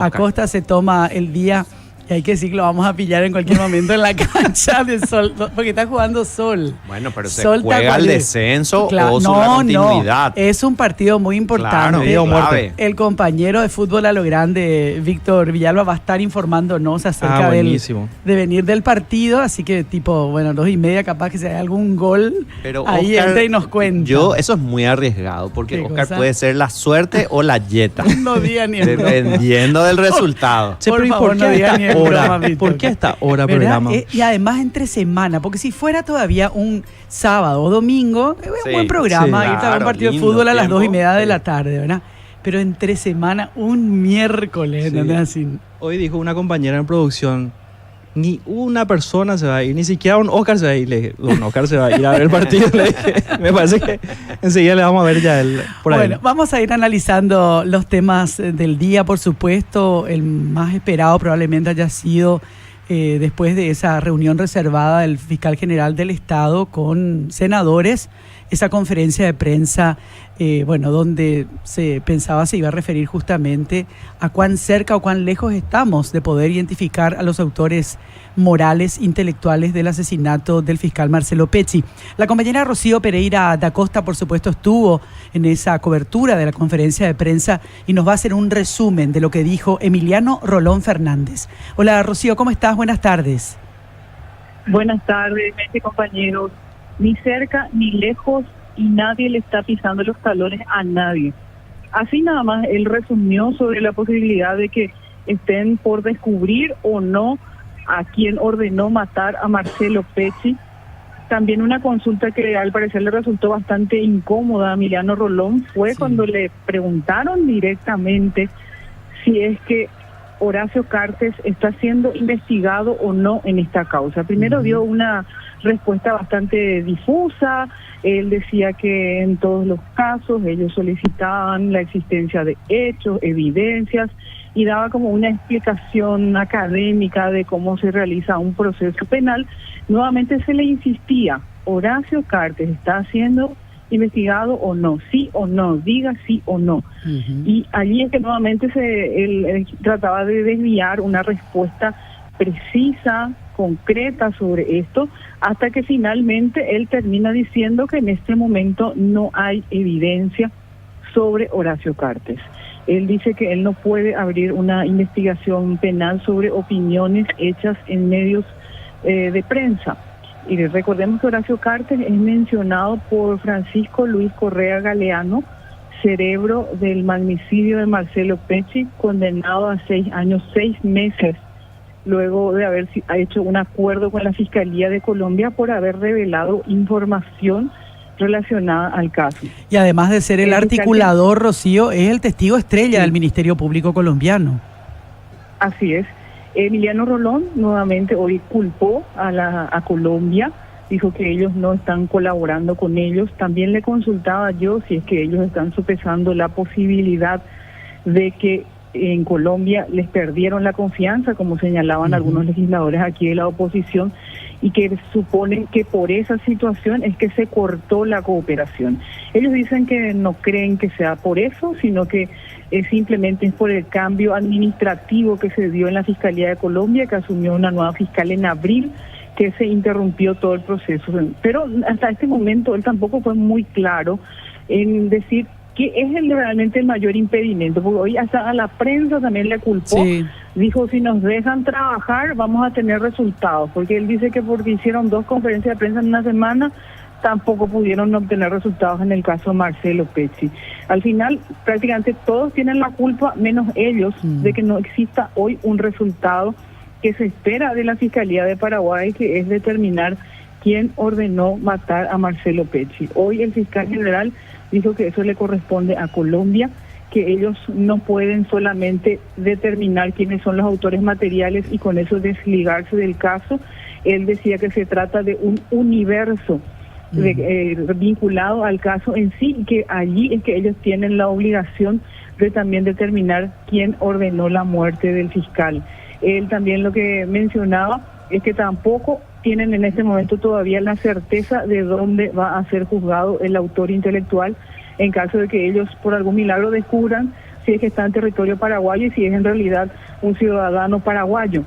Acosta se toma el día, y hay que decir que lo vamos a pillar en cualquier momento en la cancha de Sol, porque está jugando Sol. Bueno, pero se Sol juega el descenso o la continuidad. No, es un partido muy importante. Claro, el compañero de fútbol a lo grande, Víctor Villalba, va a estar informándonos acerca de venir del partido, así que tipo, 2:30 capaz que si hay algún gol, pero ahí Oscar, entra y nos cuenta. Eso es muy arriesgado, porque Oscar puede ser la suerte o la yeta. No diga ni en dependiendo del resultado. Por favor, no diga ni en broma, ¿Por qué esta hora programa? Y además entre semana, porque si fuera todavía un sábado o domingo, es un buen programa, irte a ver un partido de fútbol a las 2:30 de la tarde, ¿verdad? Pero entre semana, un miércoles, ¿entendés? Hoy dijo una compañera en producción, ni una persona se va a ir, ni siquiera un Oscar se va a ir. Le dije, un Oscar se va a ir a ver el partido. Le dije, me parece que enseguida le vamos a ver ya por ahí. Bueno, vamos a ir analizando los temas del día, por supuesto. El más esperado probablemente haya sido después de esa reunión reservada del fiscal general del Estado con senadores, esa conferencia de prensa, donde se pensaba se iba a referir justamente a cuán cerca o cuán lejos estamos de poder identificar a los autores morales, intelectuales del asesinato del fiscal Marcelo Pecci. La compañera Rocío Pereira da Costa, por supuesto, estuvo en esa cobertura de la conferencia de prensa y nos va a hacer un resumen de lo que dijo Emiliano Rolón Fernández. Hola, Rocío, ¿cómo estás? Buenas tardes. Buenas tardes, compañeros. Ni cerca ni lejos, y nadie le está pisando los talones a nadie. Así nada más él resumió sobre la posibilidad de que estén por descubrir o no a quien ordenó matar a Marcelo Pecci. También una consulta que al parecer le resultó bastante incómoda a Emiliano Rolón fue cuando le preguntaron directamente si es que Horacio Cartes está siendo investigado o no en esta causa. Primero dio una respuesta bastante difusa. Él decía que en todos los casos ellos solicitaban la existencia de hechos, evidencias, y daba como una explicación académica de cómo se realiza un proceso penal. Nuevamente se le insistía, Horacio Cartes está siendo investigado o no, sí o no, diga sí o no. Y allí es que nuevamente él trataba de desviar una respuesta precisa, concreta sobre esto, hasta que finalmente él termina diciendo que en este momento no hay evidencia sobre Horacio Cartes. Él dice que él no puede abrir una investigación penal sobre opiniones hechas en medios de prensa. Y recordemos que Horacio Cartes es mencionado por Francisco Luis Correa Galeano, cerebro del magnicidio de Marcelo Pecci, condenado a 6 años, 6 meses, luego de haber hecho un acuerdo con la Fiscalía de Colombia por haber revelado información relacionada al caso. Y además de ser el articulador, Rocío, es el testigo estrella del Ministerio Público colombiano. Así es. Emiliano Rolón nuevamente hoy culpó a Colombia, dijo que ellos no están colaborando con ellos. También le consultaba yo si es que ellos están sopesando la posibilidad de que en Colombia les perdieron la confianza, como señalaban algunos legisladores aquí de la oposición, y que suponen que por esa situación es que se cortó la cooperación. Ellos dicen que no creen que sea por eso, sino que simplemente es por el cambio administrativo que se dio en la Fiscalía de Colombia, que asumió una nueva fiscal en abril, que se interrumpió todo el proceso. Pero hasta este momento él tampoco fue muy claro en decir qué es realmente el mayor impedimento, porque hoy hasta a la prensa también le culpó. Dijo, si nos dejan trabajar vamos a tener resultados, porque él dice que porque hicieron 2 conferencias de prensa en una semana tampoco pudieron obtener resultados en el caso Marcelo Pecci. Al final prácticamente todos tienen la culpa, menos ellos, de que no exista hoy un resultado que se espera de la Fiscalía de Paraguay, que es determinar quién ordenó matar a Marcelo Pecci. Hoy el fiscal general dijo que eso le corresponde a Colombia, que ellos no pueden solamente determinar quiénes son los autores materiales y con eso desligarse del caso. Él decía que se trata de un universo vinculado al caso en sí, y que allí es que ellos tienen la obligación de también determinar quién ordenó la muerte del fiscal. Él también lo que mencionaba es que tampoco tienen en este momento todavía la certeza de dónde va a ser juzgado el autor intelectual en caso de que ellos por algún milagro descubran si es que está en territorio paraguayo y si es en realidad un ciudadano paraguayo.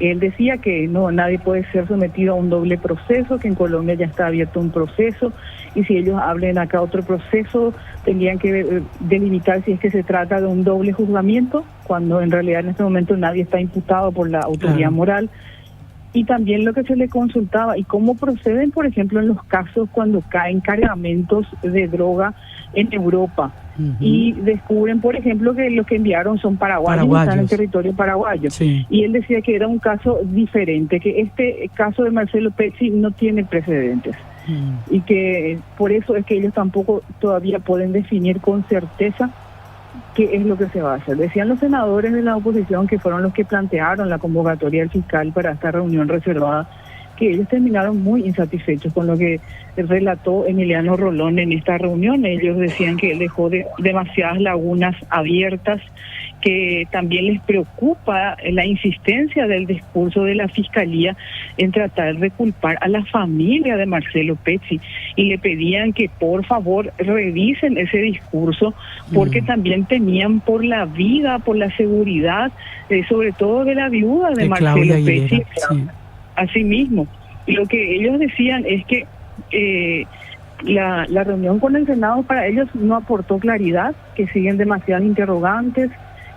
Él decía que no, nadie puede ser sometido a un doble proceso, que en Colombia ya está abierto un proceso, y si ellos hablen acá otro proceso, tendrían que delimitar si es que se trata de un doble juzgamiento, cuando en realidad en este momento nadie está imputado por la autoridad moral. Y también lo que se le consultaba, y cómo proceden, por ejemplo, en los casos cuando caen cargamentos de droga en Europa. Y descubren, por ejemplo, que los que enviaron son paraguayos. Están en territorio paraguayo. Sí. Y él decía que era un caso diferente, que este caso de Marcelo Pecci no tiene precedentes. Y que por eso es que ellos tampoco todavía pueden definir con certeza qué es lo que se va a hacer. Decían los senadores de la oposición, que fueron los que plantearon la convocatoria del fiscal para esta reunión reservada, que ellos terminaron muy insatisfechos con lo que relató Emiliano Rolón en esta reunión. Ellos decían que él dejó demasiadas lagunas abiertas, que también les preocupa la insistencia del discurso de la Fiscalía en tratar de culpar a la familia de Marcelo Pecci, y le pedían que por favor revisen ese discurso, porque también temían por la vida, por la seguridad, sobre todo de la viuda de Marcelo Pecci. Así mismo. Y lo que ellos decían es que la reunión con el Senado para ellos no aportó claridad, que siguen demasiadas interrogantes,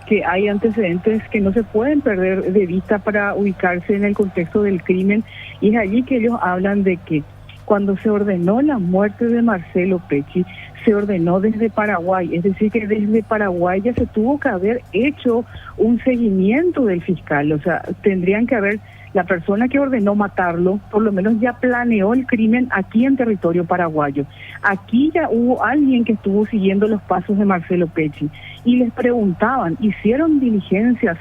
que hay antecedentes que no se pueden perder de vista para ubicarse en el contexto del crimen, y es allí que ellos hablan de que cuando se ordenó la muerte de Marcelo Pecci, se ordenó desde Paraguay, es decir, que desde Paraguay ya se tuvo que haber hecho un seguimiento del fiscal, o sea, tendrían que haber, la persona que ordenó matarlo, por lo menos ya planeó el crimen aquí en territorio paraguayo. Aquí ya hubo alguien que estuvo siguiendo los pasos de Marcelo Pecci, y les preguntaban, hicieron diligencias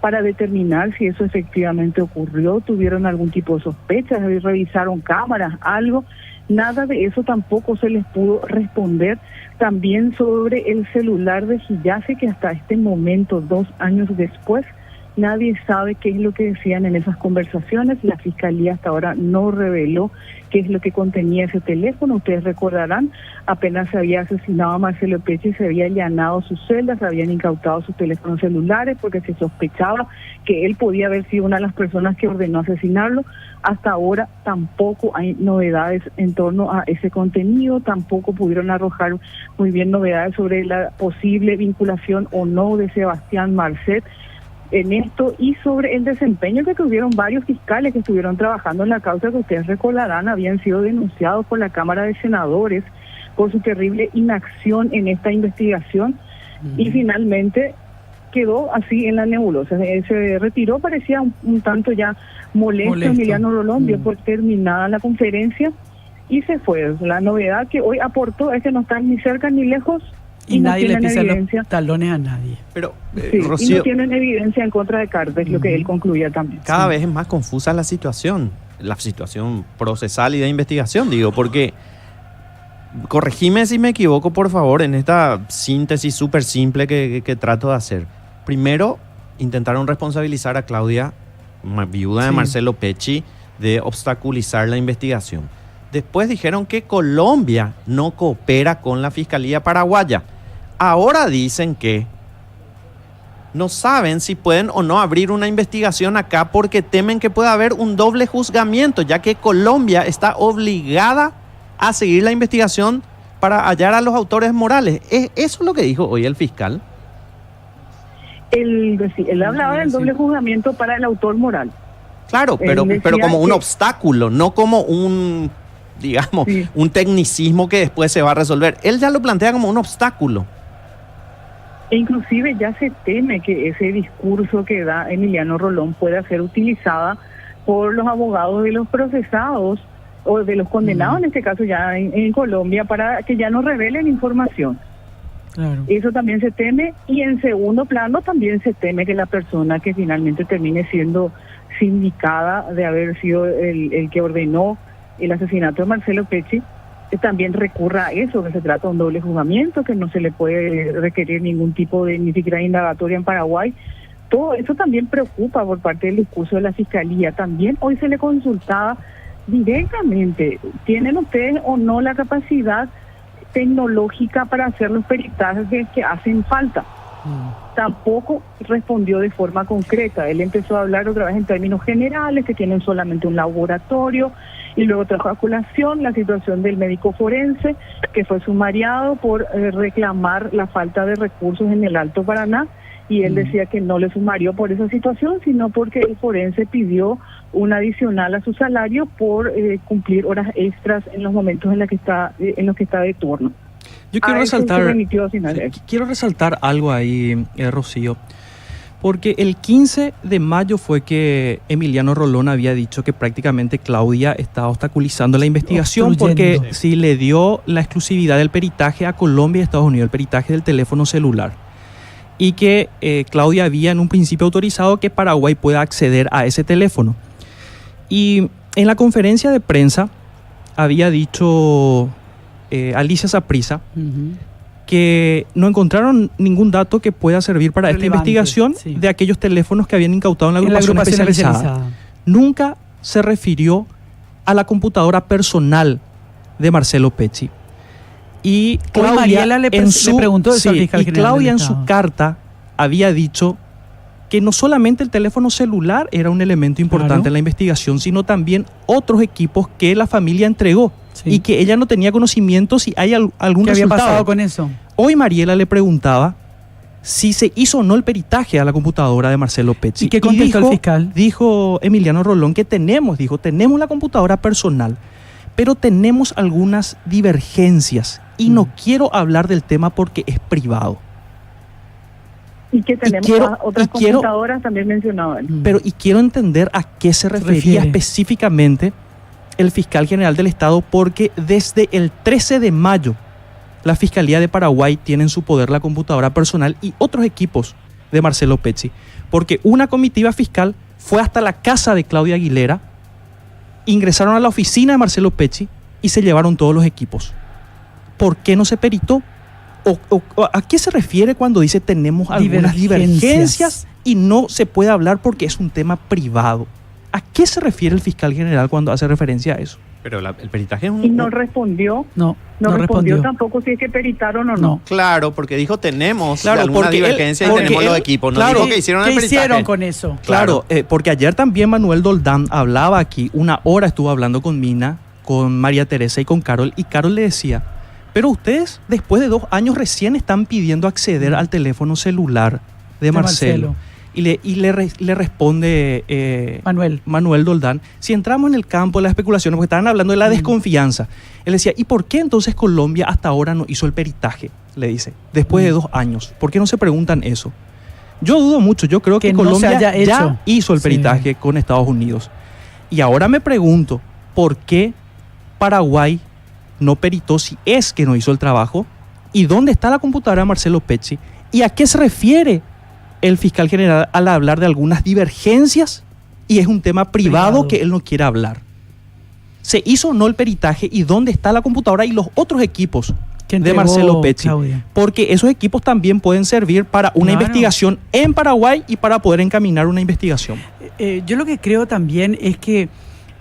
para determinar si eso efectivamente ocurrió, tuvieron algún tipo de sospechas, revisaron cámaras, algo. Nada de eso tampoco se les pudo responder. También sobre el celular de Gillace, que hasta este momento, 2 años después, nadie sabe qué es lo que decían en esas conversaciones. La Fiscalía hasta ahora no reveló qué es lo que contenía ese teléfono. Ustedes recordarán, apenas se había asesinado a Marcelo Pecci, se había allanado sus celdas, se habían incautado sus teléfonos celulares porque se sospechaba que él podía haber sido una de las personas que ordenó asesinarlo. Hasta ahora tampoco hay novedades en torno a ese contenido, tampoco pudieron arrojar muy bien novedades sobre la posible vinculación o no de Sebastián Marcet en esto, y sobre el desempeño que tuvieron varios fiscales que estuvieron trabajando en la causa, que ustedes recordarán habían sido denunciados por la Cámara de Senadores por su terrible inacción en esta investigación, y finalmente quedó así en la nebulosa. Se retiró, parecía un tanto ya molesto. Emiliano Rolón dio por terminada la conferencia y se fue. La novedad que hoy aportó es que no están ni cerca ni lejos, y nadie le pisa los talones a nadie. Pero, sí, Rocío, y no tienen evidencia en contra de Carter, lo que él concluía también. Cada vez es más confusa la situación procesal y de investigación, digo, porque, corregime si me equivoco, por favor, en esta síntesis súper simple que trato de hacer. Primero, intentaron responsabilizar a Claudia, viuda de Marcelo Pecci, de obstaculizar la investigación. Después dijeron que Colombia no coopera con la Fiscalía paraguaya. Ahora dicen que no saben si pueden o no abrir una investigación acá porque temen que pueda haber un doble juzgamiento, ya que Colombia está obligada a seguir la investigación para hallar a los autores morales. ¿Eso es lo que dijo hoy el fiscal? Él hablaba del doble juzgamiento para el autor moral. Claro, pero como un obstáculo, no como un, digamos, un tecnicismo que después se va a resolver. Él ya lo plantea como un obstáculo. E inclusive ya se teme que ese discurso que da Emiliano Rolón pueda ser utilizada por los abogados de los procesados o de los condenados, en este caso ya en Colombia, para que ya no revelen información. Claro. Eso también se teme, y en segundo plano también se teme que la persona que finalmente termine siendo sindicada de haber sido el que ordenó el asesinato de Marcelo Pecci, también recurra a eso, que se trata de un doble juzgamiento, que no se le puede requerir ningún tipo de, ni siquiera indagatoria en Paraguay. Todo eso también preocupa por parte del discurso de la Fiscalía. También hoy se le consultaba directamente, ¿tienen ustedes o no la capacidad tecnológica para hacer los peritajes que hacen falta? Tampoco respondió de forma concreta. Él empezó a hablar otra vez en términos generales, que tienen solamente un laboratorio, y luego trajo a colación la situación del médico forense, que fue sumariado por reclamar la falta de recursos en el Alto Paraná, y él decía que no le sumarió por esa situación, sino porque el forense pidió un adicional a su salario por cumplir horas extras en los momentos en los que está de turno. Yo quiero resaltar algo ahí, Rocío, porque el 15 de mayo fue que Emiliano Rolón había dicho que prácticamente Claudia estaba obstaculizando la investigación porque sí le dio la exclusividad del peritaje a Colombia y Estados Unidos, el peritaje del teléfono celular. Y que Claudia había en un principio autorizado que Paraguay pueda acceder a ese teléfono. Y en la conferencia de prensa había dicho Alicia Saprissa que no encontraron ningún dato que pueda servir para esta investigación de aquellos teléfonos que habían incautado en la agrupación especializada. Nunca se refirió a la computadora personal de Marcelo Pecci. Y Claudia en su carta había dicho que no solamente el teléfono celular era un elemento importante en la investigación, sino también otros equipos que la familia entregó y que ella no tenía conocimiento si hay algún resultado. ¿Qué había pasado con eso? Hoy Mariela le preguntaba si se hizo o no el peritaje a la computadora de Marcelo Pecci. ¿Y qué contestó el fiscal? Dijo Emiliano Rolón que tenemos la computadora personal, pero tenemos algunas divergencias y no quiero hablar del tema porque es privado. Y que tenemos otras computadoras también mencionaban. Pero quiero entender a qué se refería específicamente el fiscal general del Estado, porque desde el 13 de mayo la Fiscalía de Paraguay tiene en su poder la computadora personal y otros equipos de Marcelo Pecci, porque una comitiva fiscal fue hasta la casa de Claudia Aguilera, ingresaron a la oficina de Marcelo Pecci y se llevaron todos los equipos. ¿Por qué no se peritó? ¿A qué se refiere cuando dice tenemos algunas divergencias y no se puede hablar porque es un tema privado? ¿A qué se refiere el fiscal general cuando hace referencia a eso? Pero el peritaje es un... Y no respondió. No respondió tampoco si es que peritaron o no. Claro, porque dijo tenemos alguna divergencia y tenemos los equipos. No dijo que hicieron el peritaje. ¿Qué hicieron con eso? Claro, porque ayer también Manuel Doldán hablaba aquí, una hora estuvo hablando con Mina, con María Teresa y con Carol, y Carol le decía, pero ustedes después de 2 años recién están pidiendo acceder al teléfono celular de Marcelo. Y le responde Manuel Doldán, si entramos en el campo de las especulaciones, porque estaban hablando de la desconfianza, él decía, ¿y por qué entonces Colombia hasta ahora no hizo el peritaje? Le dice, después de 2 años. ¿Por qué no se preguntan eso? Yo dudo mucho, yo creo que Colombia ya hizo el peritaje con Estados Unidos. Y ahora me pregunto, ¿por qué Paraguay no peritó si es que no hizo el trabajo? ¿Y dónde está la computadora de Marcelo Pecci? ¿Y a qué se refiere el fiscal general al hablar de algunas divergencias? Y es un tema privado que él no quiere hablar. ¿Se hizo o no el peritaje? ¿Y dónde está la computadora y los otros equipos de Marcelo Pecci? Claudia. Porque esos equipos también pueden servir para una investigación en Paraguay y para poder encaminar una investigación. Yo lo que creo también es que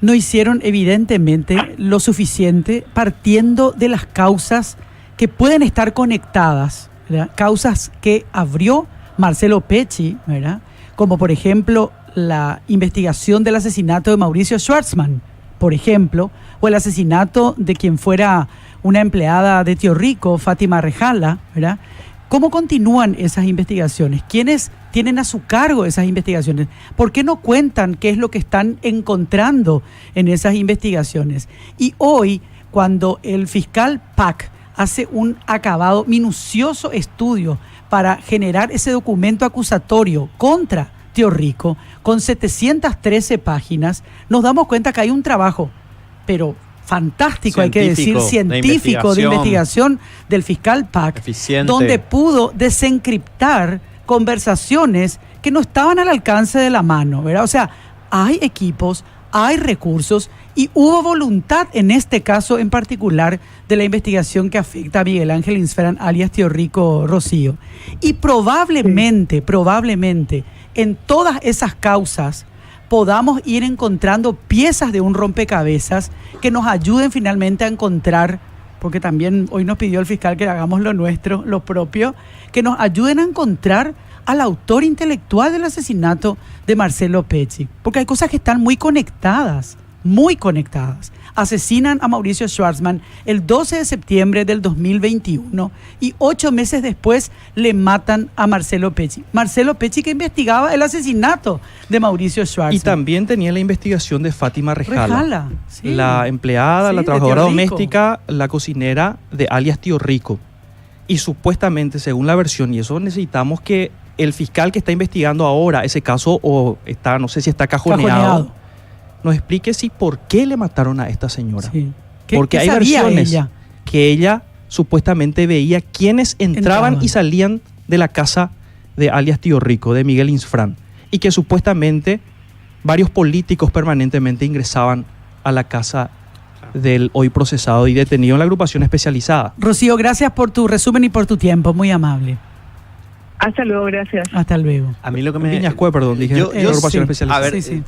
no hicieron evidentemente lo suficiente partiendo de las causas que pueden estar conectadas, ¿verdad? Causas que abrió Marcelo Pecci, ¿verdad? Como por ejemplo la investigación del asesinato de Mauricio Schwartzman, por ejemplo, o el asesinato de quien fuera una empleada de Tío Rico, Fátima Rejala, ¿verdad? ¿Cómo continúan esas investigaciones? ¿Quiénes tienen a su cargo esas investigaciones? ¿Por qué no cuentan qué es lo que están encontrando en esas investigaciones? Y hoy, cuando el fiscal Pac hace un acabado, minucioso estudio para generar ese documento acusatorio contra Tío Rico, con 713 páginas, nos damos cuenta que hay un trabajo, pero fantástico, hay que decir, científico de investigación del fiscal Pac, donde pudo desencriptar conversaciones que no estaban al alcance de la mano, ¿verdad? O sea, hay equipos, hay recursos y hubo voluntad en este caso en particular de la investigación que afecta a Miguel Ángel Insferan, alias Tío Rico Rocío. Y probablemente en todas esas causas podamos ir encontrando piezas de un rompecabezas que nos ayuden finalmente a encontrar porque también hoy nos pidió el fiscal que hagamos lo nuestro, lo propio, que nos ayuden a encontrar al autor intelectual del asesinato de Marcelo Pecci, porque hay cosas que están muy conectadas. Asesinan a Mauricio Schwartzman el 12 de septiembre del 2021 y 8 meses después le matan a Marcelo Pecci. Marcelo Pecci que investigaba el asesinato de Mauricio Schwartzman. Y también tenía la investigación de Fátima Rejala, sí. La empleada, Sí, la de trabajadora Tío Rico. doméstica, la cocinera de alias Tío Rico. Y supuestamente, según la versión, y eso necesitamos que el fiscal que está investigando ahora ese caso, o está, no sé si está cajoneado, nos explique si por qué le mataron a esta señora. Sí. Porque ¿Qué hay sabía versiones ella? que ella supuestamente veía quiénes entraban y salían de la casa de alias Tío Rico, de Miguel Insfrán, y que supuestamente varios políticos permanentemente ingresaban a la casa del hoy procesado y detenido en la agrupación especializada. Rocío, gracias por tu resumen y por tu tiempo, muy amable. Hasta luego, gracias. Hasta luego. A mí lo que me... Viñascue, perdón, dije Yo agrupación sí. especializada. A ver, Sí.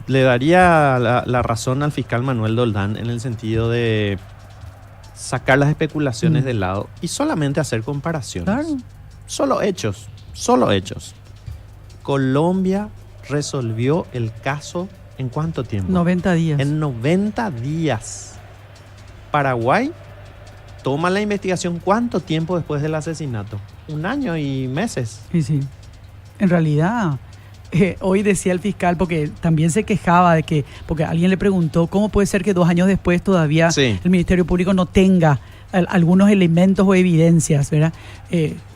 le daría la razón al fiscal Manuel Doldán en el sentido de sacar las especulaciones de lado y solamente hacer comparaciones. Claro. Solo hechos. Colombia resolvió el caso ¿en cuánto tiempo? 90 días. En 90 días. Paraguay toma la investigación ¿cuánto tiempo después del asesinato? 1 año y meses. Sí. En realidad, hoy decía el fiscal, porque también se quejaba de que, porque alguien le preguntó cómo puede ser que 2 años después todavía Sí. el Ministerio Público no tenga algunos elementos o evidencias, ¿verdad?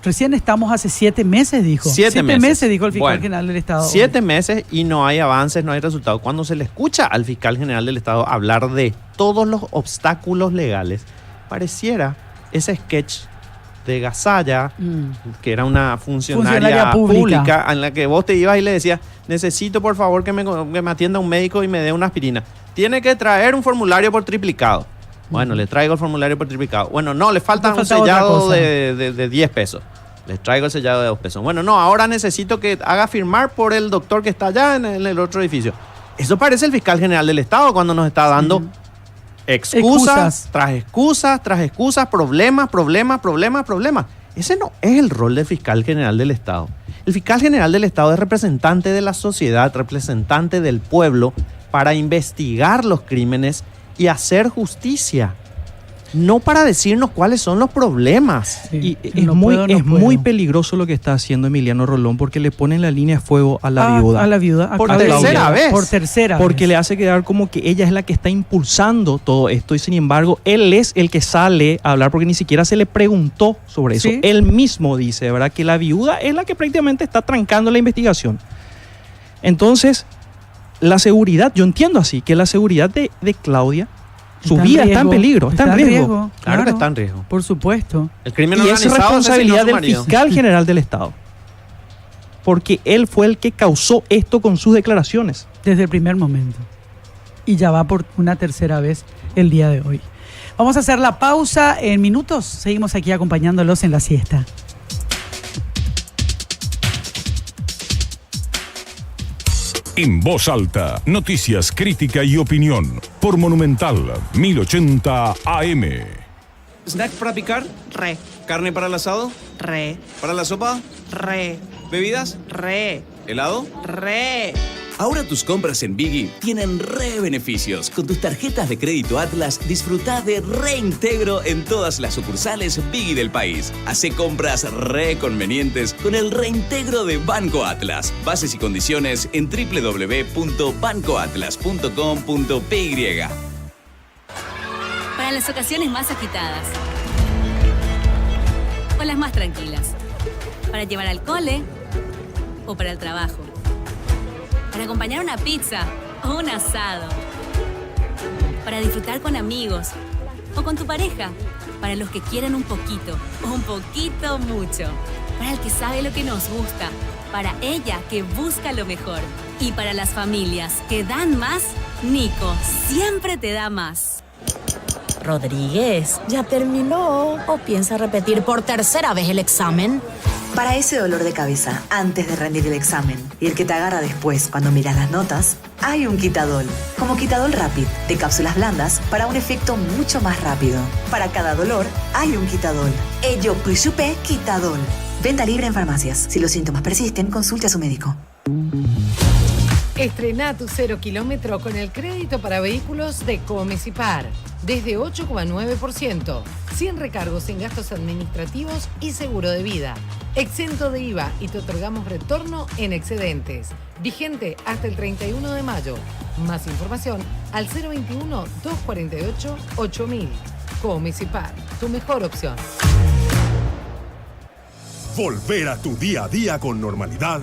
Recién estamos hace 7 meses, dijo. 7 meses. Dijo el fiscal Bueno, general del Estado. 7 meses y no hay avances, no hay resultados. Cuando se le escucha al fiscal general del Estado hablar de todos los obstáculos legales, pareciera ese sketch de Gasalla, que era una funcionaria pública, en la que vos te ibas y le decías, necesito por favor que me atienda un médico y me dé una aspirina. Tiene que traer un formulario por triplicado. Bueno, le traigo el formulario por triplicado. Bueno, no, le falta un sellado de 10 pesos. Les traigo el sellado de 2 pesos. Bueno, no, ahora necesito que haga firmar por el doctor que está allá en el otro edificio. Eso parece el fiscal general del Estado cuando nos está dando excusas tras excusas, problemas. Ese no es el rol del fiscal general del Estado. El fiscal general del Estado es representante de la sociedad, representante del pueblo para investigar los crímenes y hacer justicia, no para decirnos cuáles son los problemas. Sí. Y es muy peligroso lo que está haciendo Emiliano Rolón, porque le pone en la línea de fuego a la viuda. A la viuda. Por a tercera vez. Por tercera Porque vez. le hace quedar como que ella es la que está impulsando todo esto y sin embargo él es el que sale a hablar porque ni siquiera se le preguntó sobre eso. Sí. Él mismo dice, ¿verdad? Que la viuda es la que prácticamente está trancando la investigación. Entonces, la seguridad, yo entiendo así, que la seguridad de Claudia, su vida está en peligro, está en riesgo. Claro que está en riesgo. Por supuesto. El crimen Y es organizado responsabilidad asesinó a su del marido. fiscal general del Estado. Porque él fue el que causó esto con sus declaraciones. Desde el primer momento. Y ya va por una tercera vez el día de hoy. Vamos a hacer la pausa en minutos. Seguimos aquí acompañándolos en la siesta. En voz alta, noticias, crítica y opinión. Por Monumental 1080 AM. ¿Snack para picar? Re, ¿Carne para el asado? re, ¿Para la sopa? re, ¿Bebidas? re, ¿Helado? re. Ahora tus compras en Biggie tienen re beneficios. Con tus tarjetas de crédito Atlas, disfruta de reintegro en todas las sucursales Biggie del país. Hace compras re convenientes con el reintegro de Banco Atlas. Bases y condiciones en www.bancoatlas.com.py. Para las ocasiones más agitadas o las más tranquilas. Para llevar al cole o para el trabajo. Para acompañar una pizza o un asado. Para disfrutar con amigos o con tu pareja. Para los que quieren un poquito o un poquito mucho. Para el que sabe lo que nos gusta. Para ella que busca lo mejor. Y para las familias que dan más, Nico siempre te da más. Rodríguez, ¿ya terminó o piensa repetir por tercera vez el examen? Para ese dolor de cabeza antes de rendir el examen y el que te agarra después cuando miras las notas, hay un Quitadol. Como Quitadol Rapid, de cápsulas blandas para un efecto mucho más rápido. Para cada dolor, hay un Quitadol. Ello Puchupe Quitadol. Venta libre en farmacias. Si los síntomas persisten, consulte a su médico. Estrena tu 0 kilómetro con el crédito para vehículos de Comecipar. Desde 8,9%. Sin recargos en gastos administrativos y seguro de vida. Exento de IVA y te otorgamos retorno en excedentes. Vigente hasta el 31 de mayo. Más información al 021-248-8000. Comecipar, tu mejor opción. Volver a tu día a día con normalidad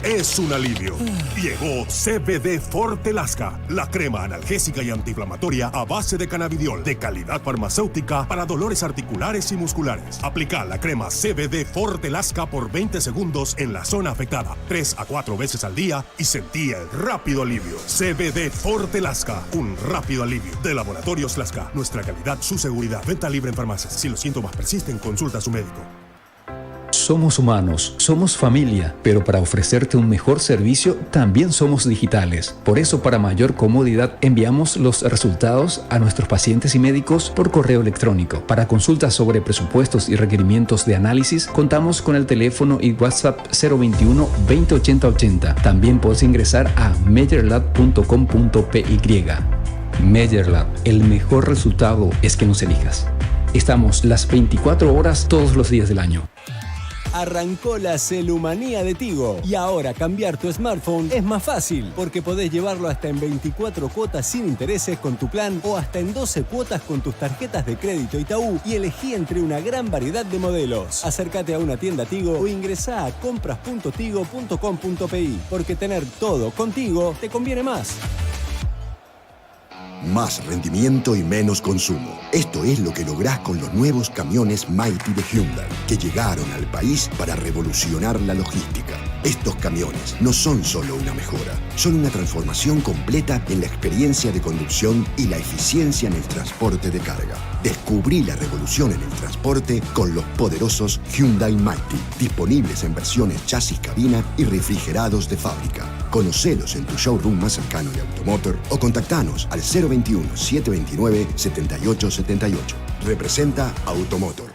es un alivio. Llegó CBD Forte Lasca, la crema analgésica y antiinflamatoria a base de cannabidiol de calidad farmacéutica para dolores articulares y musculares. Aplica la crema CBD Forte Lasca por 20 segundos en la zona afectada, 3 a 4 veces al día y sentí el rápido alivio. CBD Forte Lasca, un rápido alivio. De Laboratorios Lasca, nuestra calidad, su seguridad. Venta libre en farmacias. Si los síntomas persisten, consulta a su médico. Somos humanos, somos familia, pero para ofrecerte un mejor servicio también somos digitales. Por eso, para mayor comodidad, enviamos los resultados a nuestros pacientes y médicos por correo electrónico. Para consultas sobre presupuestos y requerimientos de análisis, contamos con el teléfono y WhatsApp 021 2080 80. También puedes ingresar a medgerlab.com.py. Medgerlab, el mejor resultado es que nos elijas. Estamos las 24 horas todos los días del año. Arrancó la celumanía de Tigo y ahora cambiar tu smartphone es más fácil porque podés llevarlo hasta en 24 cuotas sin intereses con tu plan o hasta en 12 cuotas con tus tarjetas de crédito Itaú y elegí entre una gran variedad de modelos. Acércate a una tienda Tigo o ingresá a compras.tigo.com.pi porque tener todo contigo te conviene más. Más rendimiento y menos consumo. Esto es lo que lográs con los nuevos camiones Mighty de Hyundai, que llegaron al país para revolucionar la logística. Estos camiones no son solo una mejora, son una transformación completa en la experiencia de conducción y la eficiencia en el transporte de carga. Descubrí la revolución en el transporte con los poderosos Hyundai Mighty, disponibles en versiones chasis cabina y refrigerados de fábrica. Conocelos en tu showroom más cercano de Automotor o contactanos al 021-729-7878. Representa Automotor.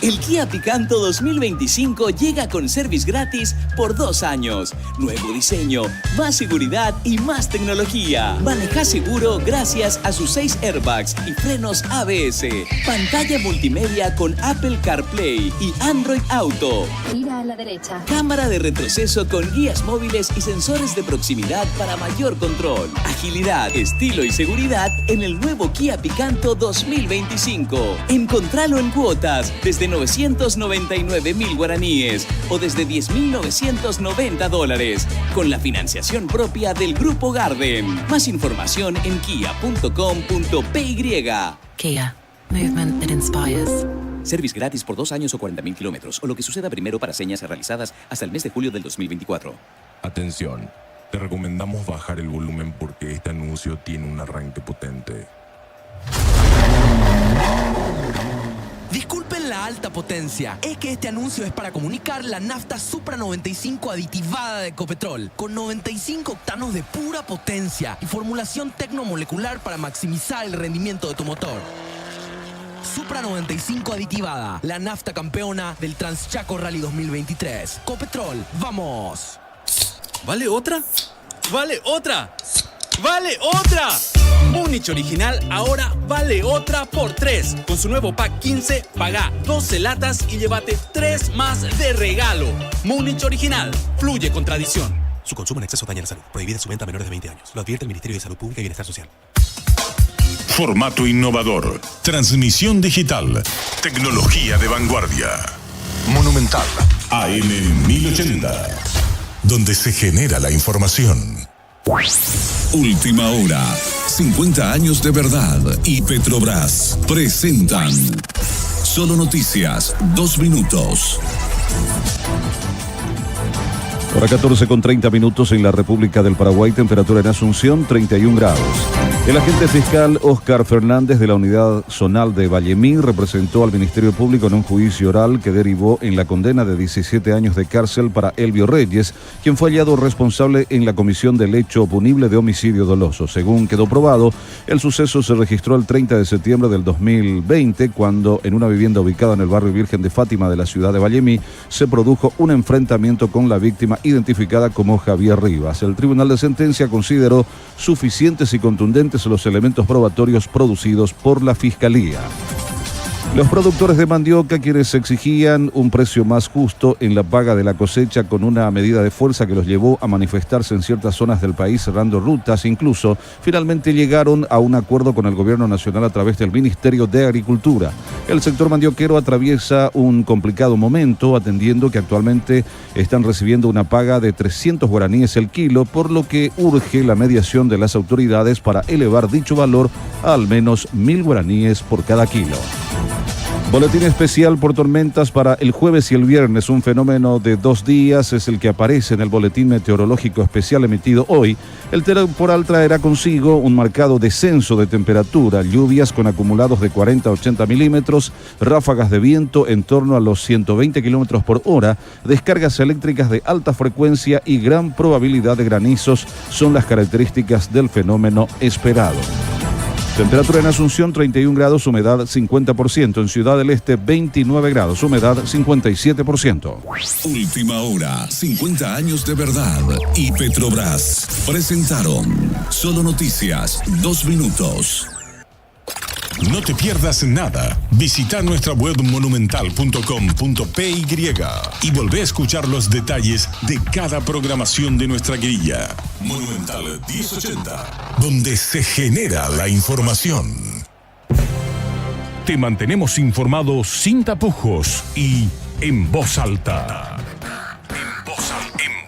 El Kia Picanto 2025 llega con service gratis por 2 años. Nuevo diseño, más seguridad y más tecnología. Maneja seguro gracias a sus 6 airbags y frenos ABS. Pantalla multimedia con Apple CarPlay y Android Auto. Gira a la derecha. Cámara de retroceso con guías móviles y sensores de proximidad para mayor control. Agilidad, estilo y seguridad en el nuevo Kia Picanto 2025. Encontralo en cuotas desde 999.000 guaraníes o desde $10.990 con la financiación propia del Grupo Garden. Más información en kia.com.py. Kia. Movement that inspires. Service gratis por 2 años o 40.000 kilómetros o lo que suceda primero para señas realizadas hasta el mes de julio del 2024. Atención, te recomendamos bajar el volumen porque este anuncio tiene un arranque potente. Disculpen la alta potencia, es que este anuncio es para comunicar la nafta Supra 95 aditivada de Ecopetrol, con 95 octanos de pura potencia y formulación tecnomolecular para maximizar el rendimiento de tu motor. Supra 95 aditivada, la nafta campeona del Transchaco Rally 2023. Ecopetrol, ¡vamos! ¿Vale otra? ¡Vale otra! ¡Vale otra! Múnich Original ahora vale otra por 3. Con su nuevo pack 15, paga 12 latas y llévate 3 más de regalo. Múnich Original, fluye con tradición. Su consumo en exceso daña la salud. Prohibida su venta a menores de 20 años. Lo advierte el Ministerio de Salud Pública y Bienestar Social. Formato innovador. Transmisión digital. Tecnología de vanguardia. Monumental. AM 1080. Donde se genera la información. Última hora. 50 años de verdad y Petrobras presentan Solo Noticias, 2 minutos. Ahora 14:30 en la República del Paraguay, temperatura en Asunción 31 grados. El agente fiscal Óscar Fernández de la Unidad Zonal de Vallemí representó al Ministerio Público en un juicio oral que derivó en la condena de 17 años de cárcel para Elvio Reyes, quien fue hallado responsable en la comisión del hecho punible de homicidio doloso. Según quedó probado, el suceso se registró el 30 de septiembre del 2020, cuando en una vivienda ubicada en el barrio Virgen de Fátima de la ciudad de Vallemí se produjo un enfrentamiento con la víctima identificada como Javier Rivas. El Tribunal de Sentencia consideró suficientes y contundentes los elementos probatorios producidos por la Fiscalía. Los productores de mandioca, quienes exigían un precio más justo en la paga de la cosecha con una medida de fuerza que los llevó a manifestarse en ciertas zonas del país cerrando rutas, incluso finalmente llegaron a un acuerdo con el gobierno nacional a través del Ministerio de Agricultura. El sector mandioquero atraviesa un complicado momento, atendiendo que actualmente están recibiendo una paga de 300 guaraníes el kilo, por lo que urge la mediación de las autoridades para elevar dicho valor a al menos 1.000 guaraníes por cada kilo. Boletín especial por tormentas para el jueves y el viernes. Un fenómeno de 2 días es el que aparece en el boletín meteorológico especial emitido hoy. El temporal traerá consigo un marcado descenso de temperatura, lluvias con acumulados de 40 a 80 milímetros, ráfagas de viento en torno a los 120 kilómetros por hora, descargas eléctricas de alta frecuencia y gran probabilidad de granizos son las características del fenómeno esperado. Temperatura en Asunción 31 grados, humedad 50%. En Ciudad del Este 29 grados, humedad 57%. Última hora, 50 años de verdad y Petrobras presentaron Solo Noticias, 2 minutos. No te pierdas nada. Visita nuestra web monumental.com.py y volvé a escuchar los detalles de cada programación de nuestra grilla. Monumental 1080, donde se genera la información. Te mantenemos informado sin tapujos y en voz alta. En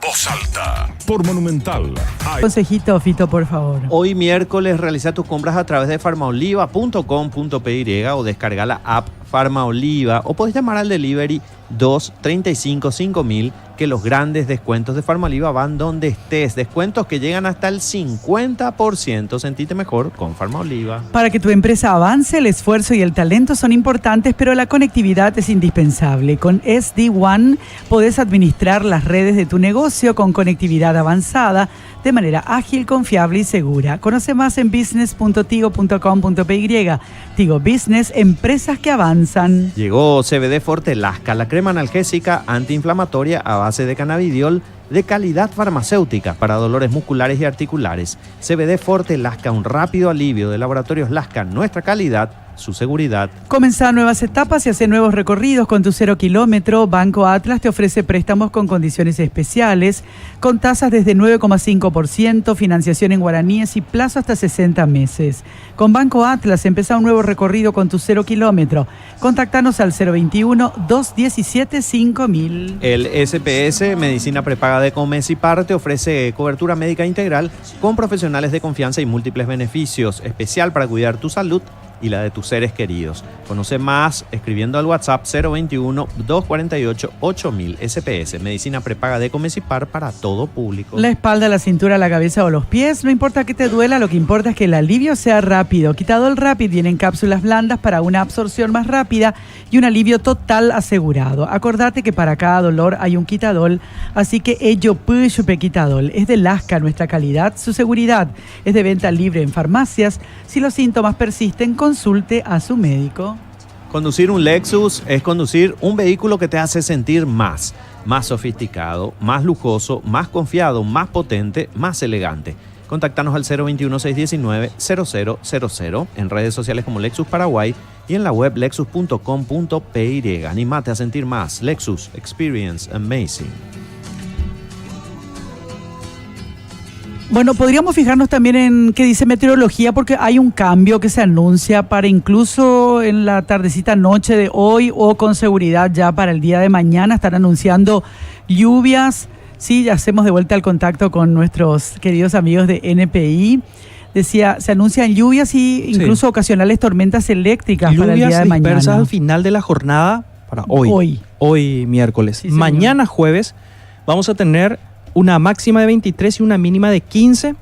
voz alta. Por Monumental. Consejito, Fito, por favor. Hoy miércoles realiza tus compras a través de farmaoliva.com.py o descarga la app Farmaoliva, o podés llamar al delivery 2355000, que los grandes descuentos de Farmaoliva van donde estés. Descuentos que llegan hasta el 50%. Sentite mejor con Farmaoliva. Para que tu empresa avance, el esfuerzo y el talento son importantes, pero la conectividad es indispensable. Con SD-WAN podés administrar las redes de tu negocio con conectividad avanzada de manera ágil, confiable y segura. Conoce más en business.tigo.com.py. Tigo Business, empresas que avanzan. Llegó CBD Forte Lasca, la crema analgésica antiinflamatoria a base de cannabidiol de calidad farmacéutica para dolores musculares y articulares. CBD Forte Lasca, un rápido alivio de Laboratorios Lasca, nuestra calidad, su seguridad. Comenzá nuevas etapas y hacer nuevos recorridos con tu 0 kilómetro. Banco Atlas te ofrece préstamos con condiciones especiales, con tasas desde 9,5%, financiación en guaraníes y plazo hasta 60 meses. Con Banco Atlas empezá un nuevo recorrido con tu 0 kilómetro. Contactanos al 021-217-5000. El SPS, Medicina Prepaga de Comesipar, te ofrece cobertura médica integral con profesionales de confianza y múltiples beneficios, especial para cuidar tu salud y la de tus seres queridos. Conoce más escribiendo al WhatsApp 021-248-8000. SPS, Medicina Prepaga de Comesipar para todo público. La espalda, la cintura, la cabeza o los pies, no importa que te duela, lo que importa es que el alivio sea rápido. Quitadol Rapid viene en cápsulas blandas para una absorción más rápida y un alivio total asegurado. Acordate que para cada dolor hay un Quitadol, así que ello Puchupe Quitadol. Es de Lasca, nuestra calidad, su seguridad. Es de venta libre en farmacias. Si los síntomas persisten, consulte a su médico. Conducir un Lexus es conducir un vehículo que te hace sentir más sofisticado, más lujoso, más confiado, más potente, más elegante. Contáctanos al 021-619-0000 en redes sociales como Lexus Paraguay y en la web lexus.com.py. Animate a sentir más. Lexus Experience Amazing. Bueno, podríamos fijarnos también en qué dice meteorología, porque hay un cambio que se anuncia para incluso en la tardecita noche de hoy o con seguridad ya para el día de mañana. Están anunciando lluvias. Sí, ya hacemos de vuelta el contacto con nuestros queridos amigos de NPI. Decía, se anuncian lluvias y incluso ocasionales tormentas eléctricas para el día de mañana. Dispersas al final de la jornada para hoy. Hoy miércoles. Sí, mañana jueves vamos a tener una máxima de 23 y una mínima de 15.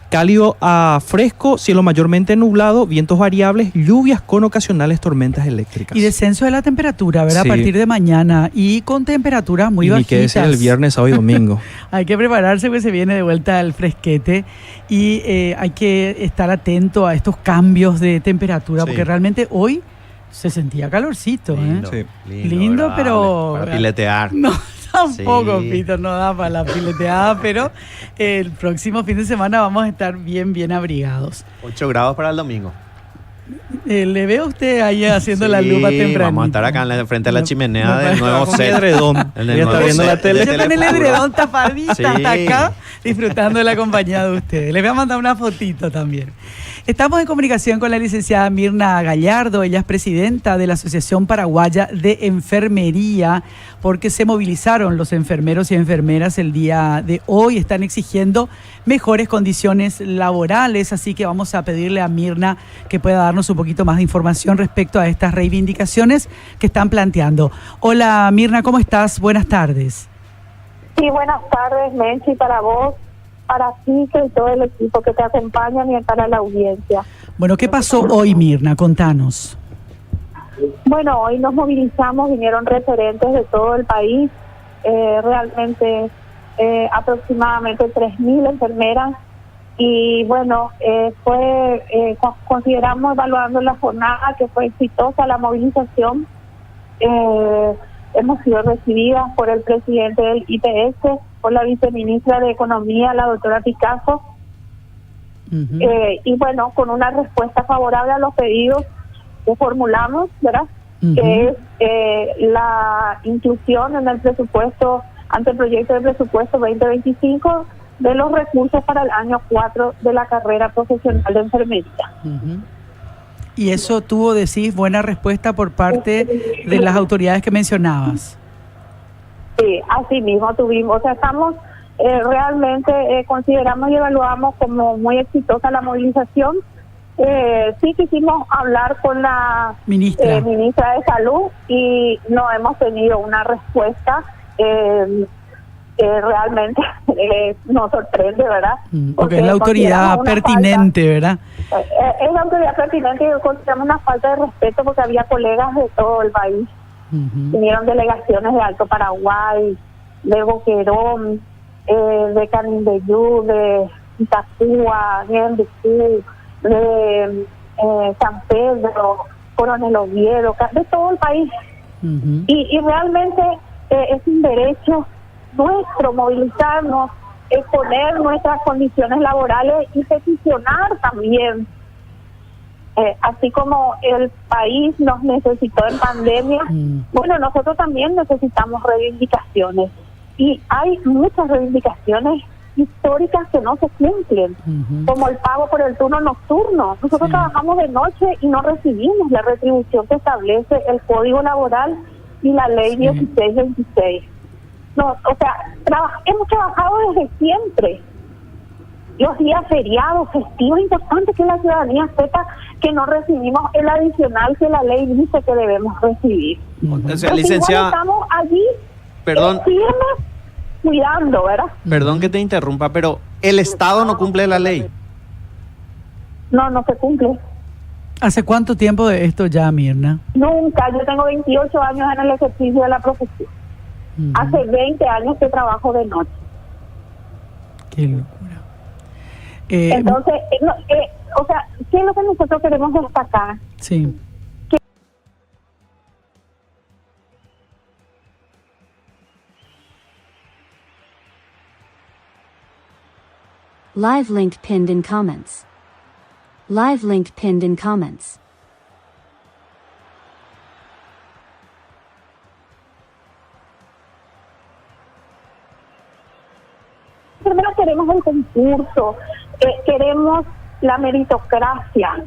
Cálido a fresco, cielo mayormente nublado, vientos variables, lluvias con ocasionales tormentas eléctricas. Y descenso de la temperatura, ¿verdad? Sí. A partir de mañana y con temperaturas muy y ni bajitas. qué decir el viernes, sábado y domingo. Hay que prepararse porque se viene de vuelta el fresquete y hay que estar atento a estos cambios de temperatura, Sí. porque realmente hoy se sentía calorcito. Lindo, ¿eh? lindo, Lindo, agradable, pero... para piletear. No, tampoco, Sí. Pito, no da para la pileteada, pero el próximo fin de semana vamos a estar bien abrigados. 8 grados para el domingo. Le veo a usted ahí haciendo Sí, la lupa temprano. vamos a estar acá frente a la chimenea no, del nuevo con mi set. edredón. En Voy a estar viendo la tele. Yo con el edredón tapadita Sí. hasta acá, disfrutando de la compañía de ustedes. Les voy a mandar una fotito también. Estamos en comunicación con la licenciada Mirna Gallardo. Ella es presidenta de la Asociación Paraguaya de Enfermería, porque se movilizaron los enfermeros y enfermeras el día de hoy. Están exigiendo mejores condiciones laborales, así que vamos a pedirle a Mirna que pueda darnos un poquito más de información respecto a estas reivindicaciones que están planteando. Hola Mirna, ¿cómo estás? Buenas tardes. Sí, buenas tardes, Menchi, para vos, para ti y todo el equipo que te acompañan y para la audiencia. Bueno, ¿qué pasó hoy, Mirna? Contanos. Bueno, hoy nos movilizamos, vinieron referentes de todo el país, realmente aproximadamente 3.000 enfermeras y bueno, consideramos, evaluando la jornada, que fue exitosa la movilización. Hemos sido recibidas por el presidente del IPS, por la viceministra de Economía, la doctora Picasso, y bueno, con una respuesta favorable a los pedidos que formulamos, ¿verdad? Que es la inclusión en el presupuesto, ante el proyecto de presupuesto 2025, de los recursos para el año 4 de la carrera profesional de enfermería. Y eso tuvo, decís, buena respuesta por parte de las autoridades que mencionabas. Sí, así mismo tuvimos, o sea, estamos realmente consideramos y evaluamos como muy exitosa la movilización. Sí quisimos hablar con la ministra de Salud y no hemos tenido una respuesta. Realmente nos sorprende, ¿verdad? Porque es la autoridad pertinente, ¿verdad? Es la autoridad pertinente y consideramos una falta de respeto porque había colegas de todo el país. Vinieron delegaciones de Alto Paraguay, de Boquerón, de Canindeyú, de Itacúa, de Endicú, de San Pedro, Coronel Oviedo, de todo el país. Y realmente es un derecho nuestro movilizarnos, exponer nuestras condiciones laborales y peticionar también. Así como el país nos necesitó en pandemia, bueno, nosotros también necesitamos reivindicaciones. Y hay muchas reivindicaciones históricas que no se cumplen, como el pago por el turno nocturno. Nosotros trabajamos de noche y no recibimos la retribución que establece el Código Laboral y la Ley 1626. No, o sea, hemos trabajado desde siempre. Los días feriados, festivos, es importante que la ciudadanía sepa que no recibimos el adicional que la ley dice que debemos recibir. O sea, licenciada, estamos allí, perdón, firmes, cuidando, ¿verdad? Perdón que te interrumpa, pero el Estado no cumple la ley. No se cumple. ¿Hace cuánto tiempo de esto ya, Mirna? Nunca. Yo tengo 28 años en el ejercicio de la profesión. Hace 20 años que trabajo de noche. Qué locura. Entonces, o sea, ¿qué es lo que nosotros queremos destacar? Sí. Live link pinned in comments. Live link pinned in comments. Primero queremos el concurso, queremos la meritocracia,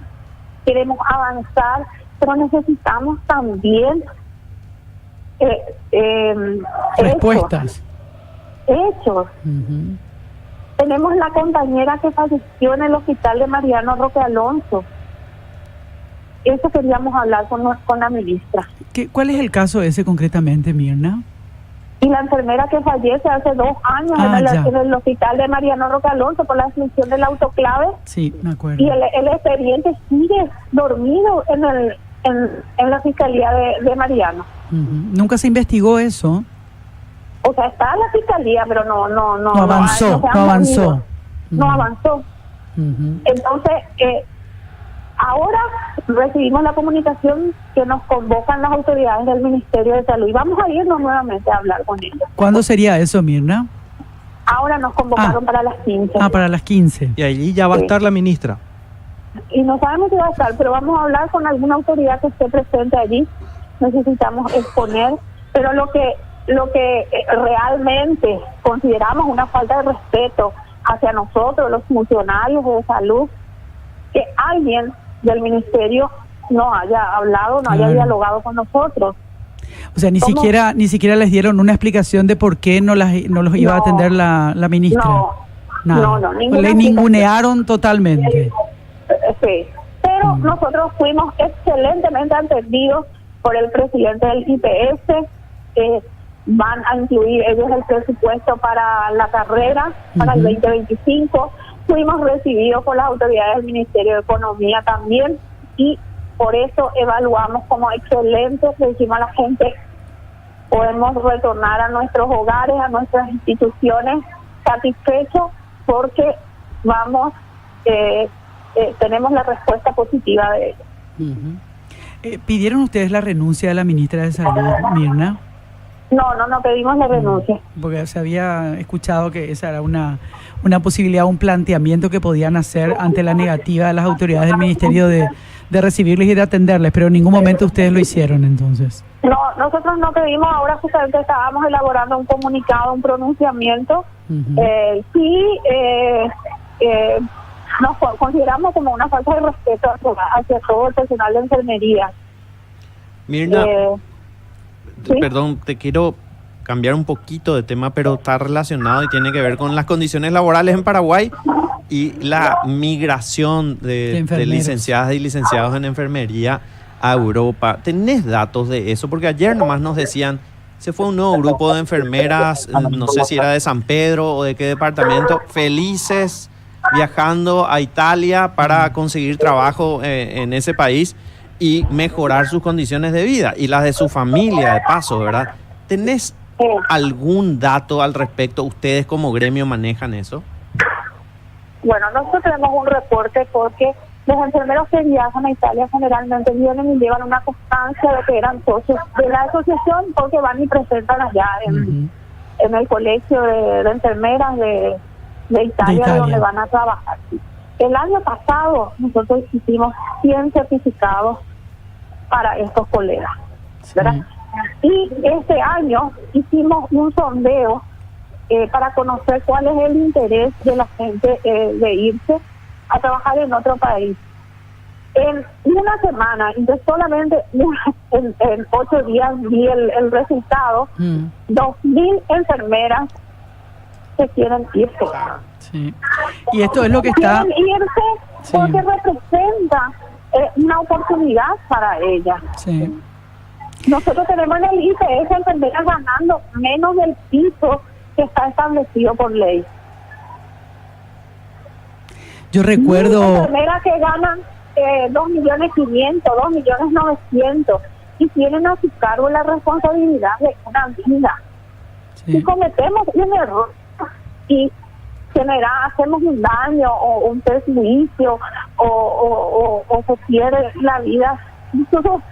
queremos avanzar, pero necesitamos también respuestas. Hechos. Tenemos la compañera que falleció en el hospital de Mariano Roque Alonso. Eso queríamos hablar con la ministra. ¿Cuál es el caso ese concretamente, Mirna? y la enfermera que fallece hace 2 años en el hospital de Mariano Roque Alonso por la extinción del autoclave. Sí, me acuerdo. Y el expediente sigue dormido en la fiscalía de Mariano. Nunca se investigó eso. O sea, está en la fiscalía, pero no avanzó. No avanzó. Entonces, ahora recibimos la comunicación que nos convocan las autoridades del Ministerio de Salud y vamos a irnos nuevamente a hablar con ellos. ¿Cuándo sería eso, Mirna? Ahora nos convocaron para las 15. Para las 15. Y allí ya va a estar la ministra. Y no sabemos si va a estar, pero vamos a hablar con alguna autoridad que esté presente allí. Necesitamos exponer, pero lo que realmente consideramos una falta de respeto hacia nosotros, los funcionarios de salud, que alguien del ministerio no haya hablado, no haya dialogado con nosotros. O sea, ni siquiera les dieron una explicación de por qué no los iba a atender la ministra. No, le ningunearon totalmente. Sí, pero nosotros fuimos excelentemente atendidos por el presidente del IPS, que van a incluir ellos el presupuesto para la carrera, para el 2025. Fuimos recibidos por las autoridades del Ministerio de Economía también, y por eso evaluamos como excelentes. Le decimos a la gente, podemos retornar a nuestros hogares, a nuestras instituciones satisfechos, porque tenemos la respuesta positiva de ellos. ¿Pidieron ustedes la renuncia de la ministra de Salud, Mirna? No pedimos la renuncia. Porque se había escuchado que esa era una posibilidad, un planteamiento que podían hacer ante la negativa de las autoridades del ministerio de recibirles y de atenderles, pero en ningún momento ustedes lo hicieron entonces. No, nosotros no pedimos, ahora justamente estábamos elaborando un comunicado, un pronunciamiento. Nos consideramos como una falta de respeto hacia todo el personal de enfermería. Mirna, perdón, te quiero cambiar un poquito de tema, pero está relacionado y tiene que ver con las condiciones laborales en Paraguay y la migración de licenciadas y licenciados en enfermería a Europa. ¿Tenés datos de eso? Porque ayer nomás nos decían, se fue un nuevo grupo de enfermeras, no sé si era de San Pedro o de qué departamento, felices viajando a Italia para conseguir trabajo en ese país y mejorar sus condiciones de vida y las de su familia, de paso, ¿verdad? ¿Tenés algún dato al respecto? ¿Ustedes como gremio manejan eso? Bueno, nosotros tenemos un reporte porque los enfermeros que viajan a Italia generalmente vienen y llevan una constancia de que eran socios de la asociación, porque van y presentan allá en el colegio de enfermeras de Italia, donde van a trabajar. El año pasado nosotros hicimos 100 certificados para estos colegas, ¿verdad? Y este año hicimos un sondeo para conocer cuál es el interés de la gente de irse a trabajar en otro país. En una semana, entonces solamente en 8 días vi el resultado, 2.000 enfermeras que quieren irse. Sí. Y esto es lo que está... Quieren irse porque representa una oportunidad para ellas. Sí. Nosotros tenemos en el IPS enfermeras ganando menos del piso que está establecido por ley. Yo recuerdo... enfermeras que ganan 2.500.000, 2.900.000 y tienen a su cargo la responsabilidad de una vida. Si cometemos un error y hacemos un daño o un perjuicio o se pierde la vida, nosotros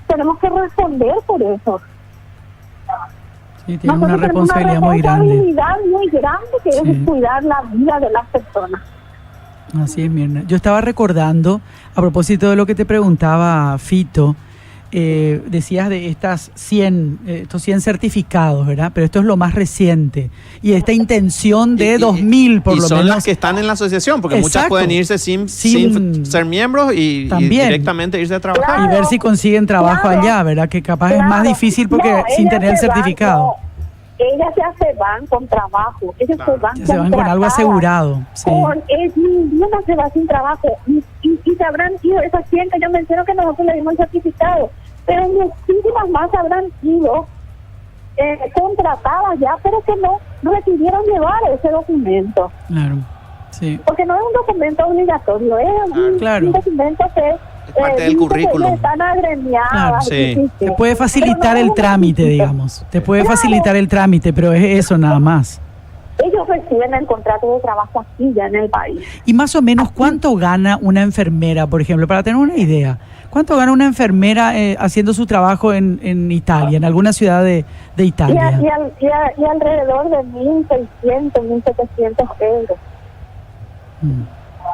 tenemos que responder por eso. Sí, tiene una responsabilidad muy grande. Una responsabilidad muy grande que es cuidar la vida de las personas. Así es, Mirna. Yo estaba recordando, a propósito de lo que te preguntaba Fito, decías de estos 100 certificados, ¿verdad? Pero esto es lo más reciente. Y esta intención de 2.000 por lo menos. Y son las que están en la asociación, porque muchas pueden irse sin ser miembros y directamente irse a trabajar. Y ver si consiguen trabajo allá, ¿verdad? Que capaz es más difícil porque sin tener el certificado. Ellas ya se van con trabajo, ellas se van con algo asegurado. Sí. Ninguna se va sin trabajo y se habrán ido esas 100 que yo menciono que nosotros le dimos el certificado, pero muchísimas más habrán ido contratadas ya, pero que no requirieron llevar ese documento. Claro, sí. Porque no es un documento obligatorio, es un documento que es parte del currículum. Están agremiadas. Claro, sí. Te puede facilitar el trámite, digamos. Te puede facilitar el trámite, pero es eso nada más. Ellos reciben el contrato de trabajo aquí ya en el país. Y más o menos, ¿cuánto gana una enfermera, por ejemplo, para tener una idea? ¿Cuánto gana una enfermera haciendo su trabajo en Italia, en alguna ciudad de Italia? Y alrededor de 1.600, 1.700 euros.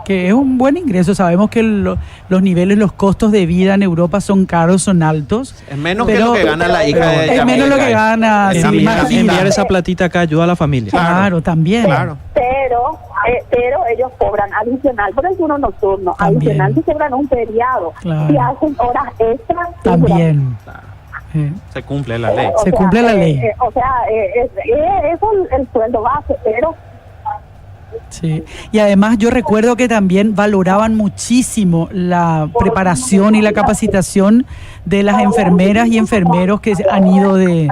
Que es un buen ingreso. Sabemos que los niveles, los costos de vida en Europa son caros, son altos. Es menos que lo que gana la hija de ella. Es menos lo que gana. Enviar esa platita acá ayuda a la familia. Claro, también. Claro. Pero ellos cobran adicional por el turno nocturno, También. adicional si cobran un feriado, Claro. si hacen horas extras. También. Se cumple la ley. Se cumple la ley. Eso es el sueldo base, pero... Sí. Y además yo recuerdo que también valoraban muchísimo la preparación y la capacitación de las enfermeras y enfermeros que han ido de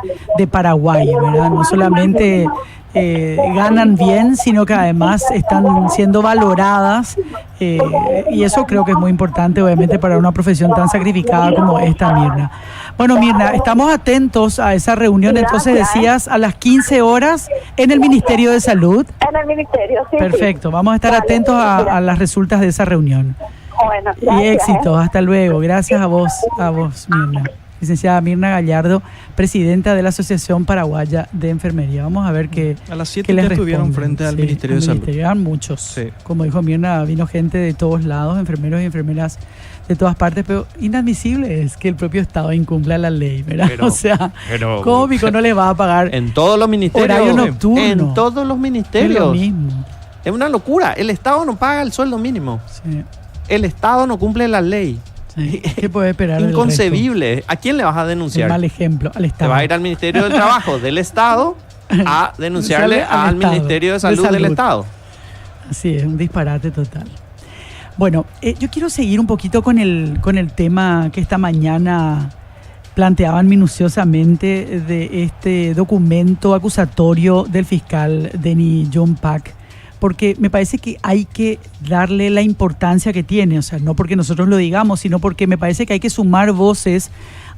Paraguay, ¿verdad? No solamente ganan bien, sino que además están siendo valoradas, y eso creo que es muy importante, obviamente, para una profesión tan sacrificada como esta, Mirna. Bueno, Mirna, estamos atentos a esa reunión. Entonces decías a las 15 horas en el Ministerio de Salud. En el Ministerio, sí. Perfecto, vamos a estar atentos a las resultas de esa reunión. Bueno, Y gracias, éxitos, hasta luego. Gracias a vos, Mirna. Licenciada Mirna Gallardo, presidenta de la Asociación Paraguaya de Enfermería. Vamos a ver qué A las 7 qué les ya estuvieron responden. frente al Sí, Ministerio de Salud. Eran muchos. Sí. Como dijo Mirna, vino gente de todos lados, enfermeros y enfermeras de todas partes, pero inadmisible es que el propio Estado incumpla la ley, ¿verdad? Pero- o sea, pero- ¿cómo Pico no le va a pagar En todos los ministerios. horario nocturno? En todos los Es ministerios. lo mismo. Es una locura. El Estado no paga el sueldo mínimo. Sí. El Estado no cumple la ley. Sí. ¿Qué puede esperar del Inconcebible. ¿A quién le vas a resto? denunciar? Un mal ejemplo al Te Estado. vas a ir al Ministerio del Trabajo del Estado a denunciarle al Estado, Ministerio de Salud del Estado. Sí, es un disparate total. Bueno, yo quiero seguir un poquito con el tema que esta mañana planteaban minuciosamente de este documento acusatorio del fiscal Denis John Pack, porque me parece que hay que darle la importancia que tiene, o sea, no porque nosotros lo digamos, sino porque me parece que hay que sumar voces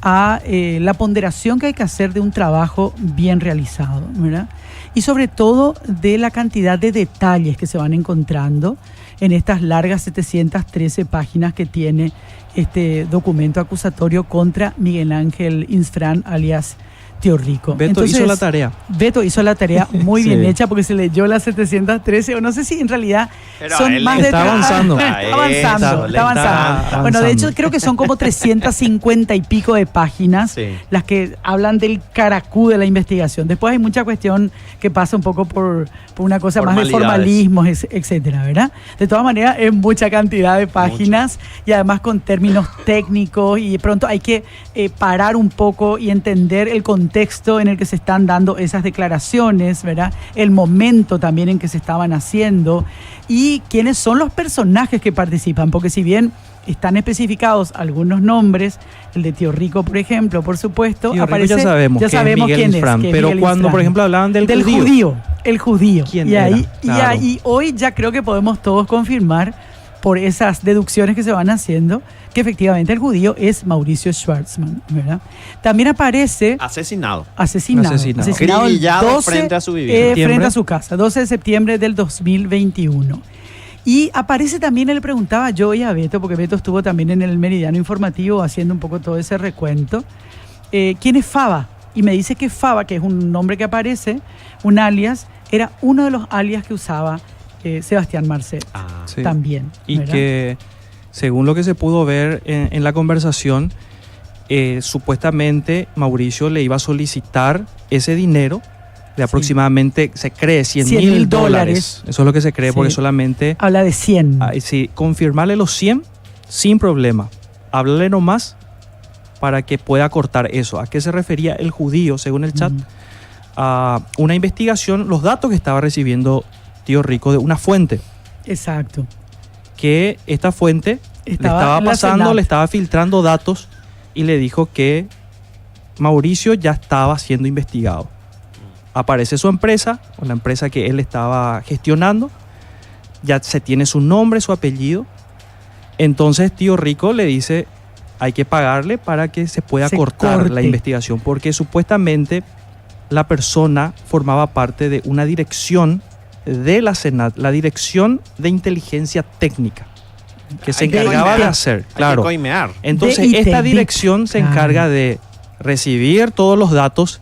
a la ponderación que hay que hacer de un trabajo bien realizado, ¿verdad? Y sobre todo de la cantidad de detalles que se van encontrando en estas largas 713 páginas que tiene este documento acusatorio contra Miguel Ángel Insfrán, alias Tío Rico. Beto hizo la tarea. Beto hizo la tarea muy Sí. bien hecha porque se leyó las 713, o no sé si en realidad Pero son él más de... está avanzando. Está avanzando, Eso, está avanzando. Bueno, de hecho creo que son como 350 y pico de páginas Sí. las que hablan del caracú de la investigación. Después hay mucha cuestión que pasa un poco por una cosa más de Formalidades. formalismos, etcétera, ¿verdad? De todas maneras, es mucha cantidad de páginas y además con términos técnicos, y de pronto hay que parar un poco y entender el contexto en el que se están dando esas declaraciones, ¿verdad? El momento también en que se estaban haciendo y quiénes son los personajes que participan, porque si bien están especificados algunos nombres, el de Tío Rico, por ejemplo, por supuesto, Tío Rico aparece, ya sabemos que es Miguel quién Insfrán, que es pero Miguel cuando, Insfrán. por ejemplo, hablaban del judío, el judío. ¿Quién y era? ahí, Claro. y hoy ya creo que podemos todos confirmar por esas deducciones que se van haciendo que efectivamente el judío es Mauricio Schwartzman, ¿verdad? También aparece Asesinado. asesinado el Acribillado 12, frente a su vivienda. frente a su casa, 12 de septiembre del 2021. Y aparece también, le preguntaba yo y a Beto, porque Beto estuvo también en el Meridiano Informativo haciendo un poco todo ese recuento, ¿quién es Fava? Y me dice que Fava, que es un nombre que aparece, un alias, era uno de los alias que usaba Sebastián Marcet Sí. también. Y ¿verdad? que, según lo que se pudo ver en la conversación, supuestamente Mauricio le iba a solicitar ese dinero de aproximadamente, se cree, $100,000. Eso es lo que se cree, Sí. porque solamente... Habla de 100. Sí, confirmarle los 100 sin problema. Háblale nomás para que pueda cortar eso. ¿A qué se refería el judío, según el chat? A una investigación, los datos que estaba recibiendo Tío Rico de una fuente. Exacto. Que esta fuente Estaba le estaba en la pasando, CENAP. le estaba filtrando datos y le dijo que Mauricio ya estaba siendo investigado. Aparece su empresa, o la empresa que él estaba gestionando, ya se tiene su nombre, su apellido. Entonces Tío Rico le dice, hay que pagarle para que se pueda cortar la investigación, porque supuestamente la persona formaba parte de una dirección de la Senat, la Dirección de Inteligencia Técnica, que se encargaba de hacer, claro. Entonces esta dirección se encarga de recibir todos los datos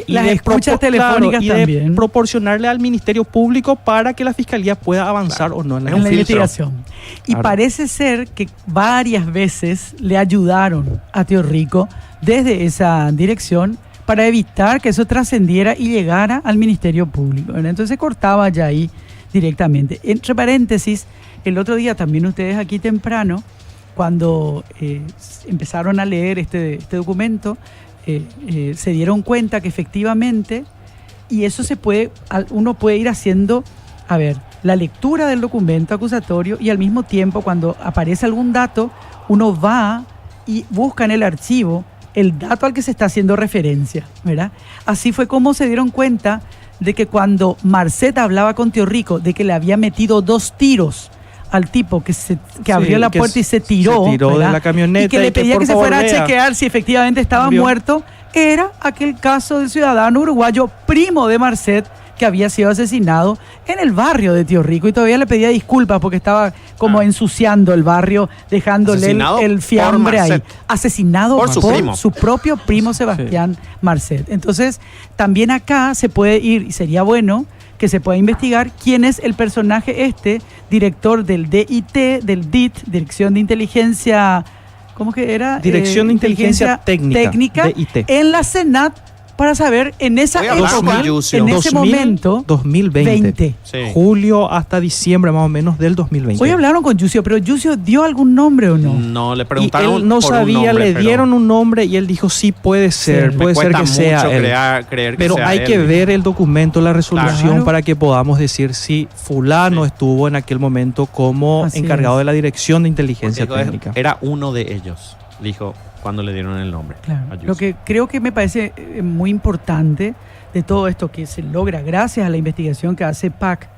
y las de escuchas telefónicas y también. de proporcionarle al Ministerio Público para que la Fiscalía pueda avanzar o no en la investigación. Y Claro. parece ser que varias veces le ayudaron a Tío Rico desde esa dirección para evitar que eso trascendiera y llegara al Ministerio Público, ¿verdad? Entonces cortaba ya ahí directamente. Entre paréntesis, el otro día también ustedes aquí temprano, cuando empezaron a leer este documento, se dieron cuenta que efectivamente, y eso uno puede ir haciendo, a ver, la lectura del documento acusatorio y al mismo tiempo cuando aparece algún dato, uno va y busca en el archivo el dato al que se está haciendo referencia, ¿verdad? Así fue como se dieron cuenta de que cuando Marcet hablaba con Tío Rico de que le había metido 2 tiros al tipo que abrió la puerta y se tiró de la camioneta y que le pedía que se fuera a chequear si efectivamente estaba muerto, era aquel caso del ciudadano uruguayo primo de Marcet que había sido asesinado en el barrio de Tío Rico y todavía le pedía disculpas porque estaba como ensuciando el barrio, dejándole el fiambre ahí. Asesinado por su propio primo Sebastián Marcet. Entonces, también acá se puede ir, y sería bueno que se pueda investigar quién es el personaje director del DIT, del DIT, Dirección de Inteligencia, ¿cómo que era? Dirección de Inteligencia Técnica DIT. En la Senat, para saber en esa época, en ese momento, 2020. Sí. Julio hasta diciembre más o menos del 2020. Hoy hablaron con Yucio, pero Yucio dio algún nombre o no. No, le Y preguntaron él no por sabía, un nombre, le dieron un nombre y él dijo sí puede ser, puede ser que sea él. Creer que Pero sea hay él. que ver el documento, la resolución Claro. para que podamos decir si fulano estuvo en aquel momento como Así encargado es. de la Dirección de Inteligencia Porque Técnica. era uno de ellos, dijo cuando le dieron el nombre. Claro. a Yucio. Lo que creo que me parece muy importante de todo esto que se logra gracias a la investigación que hace PAC,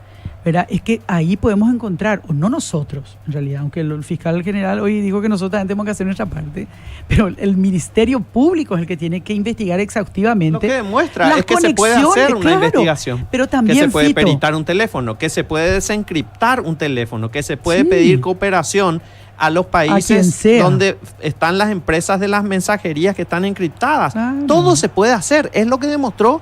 ¿verdad? Es que ahí podemos encontrar, o no nosotros, en realidad, aunque el fiscal general hoy dijo que nosotros también tenemos que hacer nuestra parte, pero el Ministerio Público es el que tiene que investigar exhaustivamente. Lo que demuestra las es que se puede hacer conexiones, una claro, investigación. pero también, que se puede Fito, peritar un teléfono, que se puede desencriptar un teléfono, que se puede Sí. pedir cooperación a los quien países sea. donde están las empresas de las mensajerías que están encriptadas. Claro. Todo se puede hacer. Es lo que demostró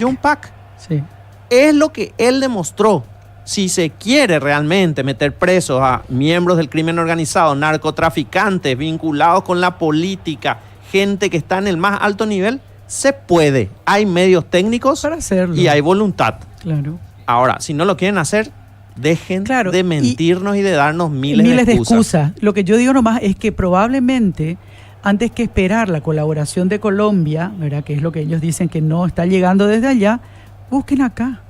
John Pack. Sí. Es lo que él demostró. Si se quiere realmente meter presos a miembros del crimen organizado, narcotraficantes vinculados con la política, gente que está en el más alto nivel, se puede. Hay medios técnicos para hacerlo y hay voluntad. Claro. Ahora, si no lo quieren hacer, dejen Claro, de mentirnos y de darnos miles de excusas. Lo que yo digo nomás es que probablemente antes que esperar la colaboración de Colombia, ¿verdad? Que es lo que ellos dicen que no está llegando desde allá, busquen acá,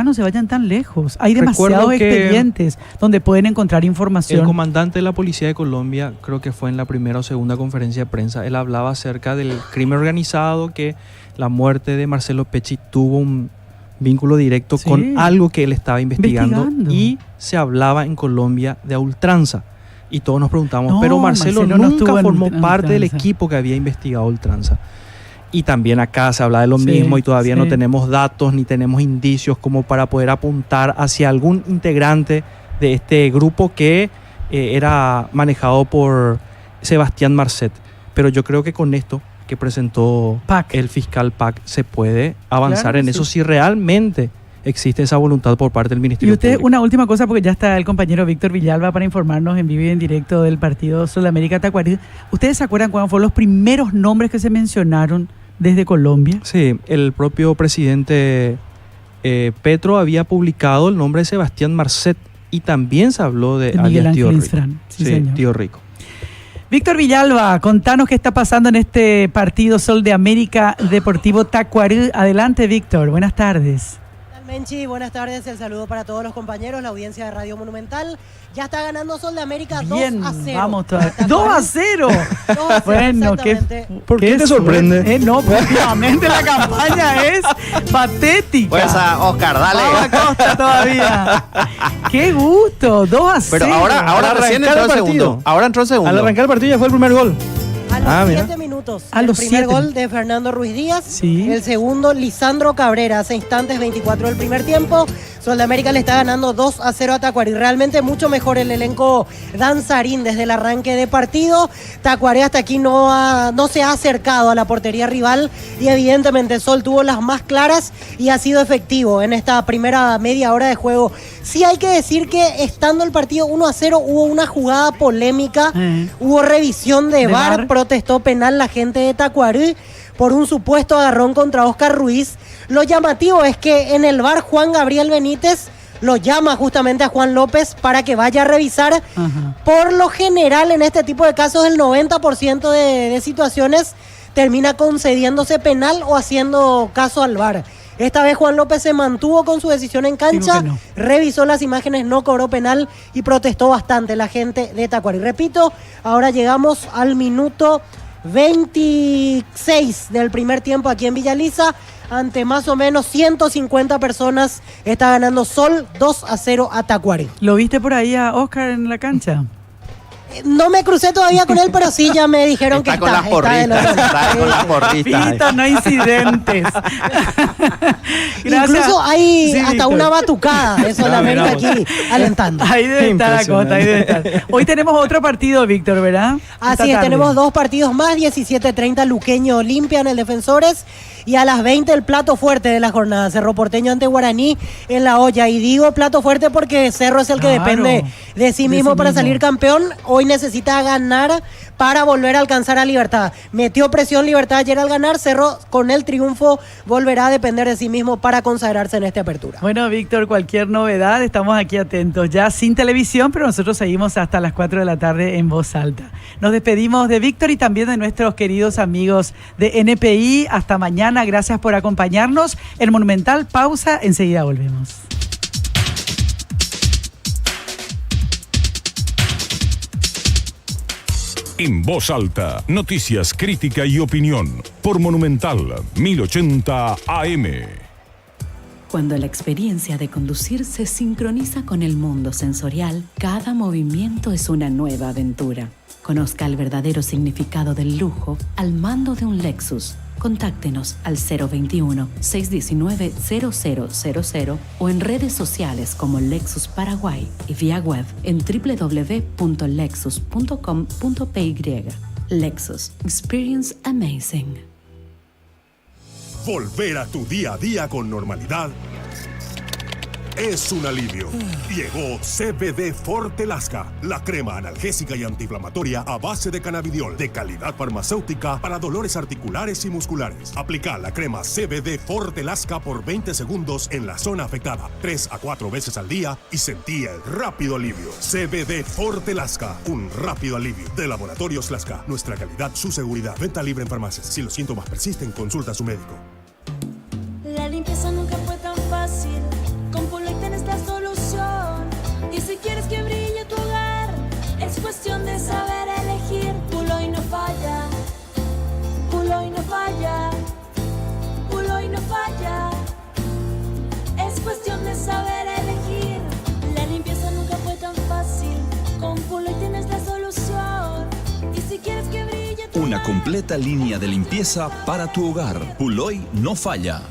no se vayan tan lejos. Hay demasiados expedientes donde pueden encontrar información. El comandante de la Policía de Colombia, creo que fue en la primera o segunda conferencia de prensa, él hablaba acerca del crimen organizado, que la muerte de Marcelo Pecci tuvo un vínculo directo con algo que él estaba investigando. Y se hablaba en Colombia de a ultranza. Y todos nos preguntamos, pero Marcelo no nunca formó en parte del ultranza. equipo que había investigado ultranza. Y también acá se habla de lo mismo y todavía no tenemos datos ni tenemos indicios como para poder apuntar hacia algún integrante de este grupo que era manejado por Sebastián Marcet. Pero yo creo que con esto que presentó el fiscal PAC se puede avanzar en eso si realmente existe esa voluntad por parte del Ministerio Y usted, Público. una última cosa, porque ya está el compañero Víctor Villalba para informarnos en vivo y en directo del partido Sudamérica Tacuarí. ¿Ustedes se acuerdan cuáles fueron los primeros nombres que se mencionaron desde Colombia? Sí, el propio presidente Petro había publicado el nombre de Sebastián Marcet y también se habló de Miguel alias Tío Ángel Rico. Isfrán. Sí, Sí, señor. Tío Rico. Víctor Villalba, contanos qué está pasando en este partido Sol de América Deportivo Tacuarí. Adelante, Víctor. Buenas tardes. Menchi, buenas tardes, el saludo para todos los compañeros, la audiencia de Radio Monumental. Ya está ganando Sol de América 2-0. Vamos todavía. 2-0. Bueno, ¿por qué te sorprende? No, últimamente la campaña es patética. Pues Oscar, dale. Vamos a Costa todavía. Qué gusto, 2-0. Pero ahora recién entró el segundo. Ahora entró el segundo. Al arrancar el partido ya fue el primer gol. A los 7 minutos. A el los primer 7. gol de Fernando Ruiz Díaz. Sí. El segundo, Lisandro Cabrera, hace instantes, 24 del primer tiempo. Sol de América le está ganando 2-0 a Tacuary. Realmente mucho mejor el elenco danzarín desde el arranque de partido. Tacuary hasta aquí no se ha acercado a la portería rival y evidentemente Sol tuvo las más claras y ha sido efectivo en esta primera media hora de juego. Sí hay que decir que estando el partido 1-0 hubo una jugada polémica, hubo revisión de VAR, protestó penal la gente de Tacuary por un supuesto agarrón contra Oscar Ruiz. Lo llamativo es que en el VAR Juan Gabriel Benítez lo llama justamente a Juan López para que vaya a revisar. Por lo general en este tipo de casos el 90% de situaciones termina concediéndose penal o haciendo caso al VAR. Esta vez Juan López se mantuvo con su decisión en cancha, revisó las imágenes, no cobró penal y protestó bastante la gente de Tacuary. Repito, ahora llegamos al minuto 26 del primer tiempo aquí en Villa Lisa. Ante más o menos 150 personas está ganando Sol 2-0 a Tacuary. ¿Lo viste por ahí a Oscar en la cancha? No me crucé todavía con él, pero sí ya me dijeron que está con las porristas. Está con las porristas. Pita, no incidentes. Incluso hay hasta una batucada de Sol de América aquí alentando. Ahí debe estar la Costa, ahí debe estar. Hoy tenemos otro partido, Víctor, ¿verdad? Así es, tenemos 2 partidos más, 17:30 Luqueño Olimpia en el Defensores y a las 20 el plato fuerte de la jornada, Cerro Porteño ante Guaraní en La Olla. Y digo plato fuerte porque Cerro es el que depende de sí mismo para salir campeón. Hoy necesita ganar para volver a alcanzar a Libertad. Metió presión Libertad ayer al ganar. Cerro con el triunfo volverá a depender de sí mismo para consagrarse en esta apertura. Bueno, Víctor, cualquier novedad, estamos aquí atentos. Ya sin televisión, pero nosotros seguimos hasta las 4 de la tarde en voz alta. Nos despedimos de Víctor y también de nuestros queridos amigos de NPI. Hasta mañana. Gracias por acompañarnos. El Monumental, pausa. Enseguida volvemos. En voz alta, noticias, crítica y opinión. Por Monumental 1080 AM. Cuando la experiencia de conducir se sincroniza con el mundo sensorial, cada movimiento es una nueva aventura. Conozca el verdadero significado del lujo al mando de un Lexus. Contáctenos al 021-619-0000 o en redes sociales como Lexus Paraguay y vía web en www.lexus.com.py. Lexus. Experience amazing. Volver a tu día a día con normalidad es un alivio. Llegó CBD Forte Lasca, la crema analgésica y antiinflamatoria a base de cannabidiol de calidad farmacéutica para dolores articulares y musculares. Aplica la crema CBD Forte Lasca por 20 segundos en la zona afectada, 3 a 4 veces al día y sentí el rápido alivio. CBD Forte Lasca, un rápido alivio. De Laboratorios Lasca, nuestra calidad, su seguridad. Venta libre en farmacias. Si los síntomas persisten, consulta a su médico. La limpieza nunca fue tan fácil. Con Puloy tenés la solución. Y si quieres que brille tu hogar, es cuestión de saber elegir. Puloy no falla. Puloy no falla. Puloy no falla. Es cuestión de saber elegir. La limpieza nunca fue tan fácil. Con Puloy tienes la solución. Y si quieres que brille tu Una completa línea de limpieza para tu hogar. Puloy no falla.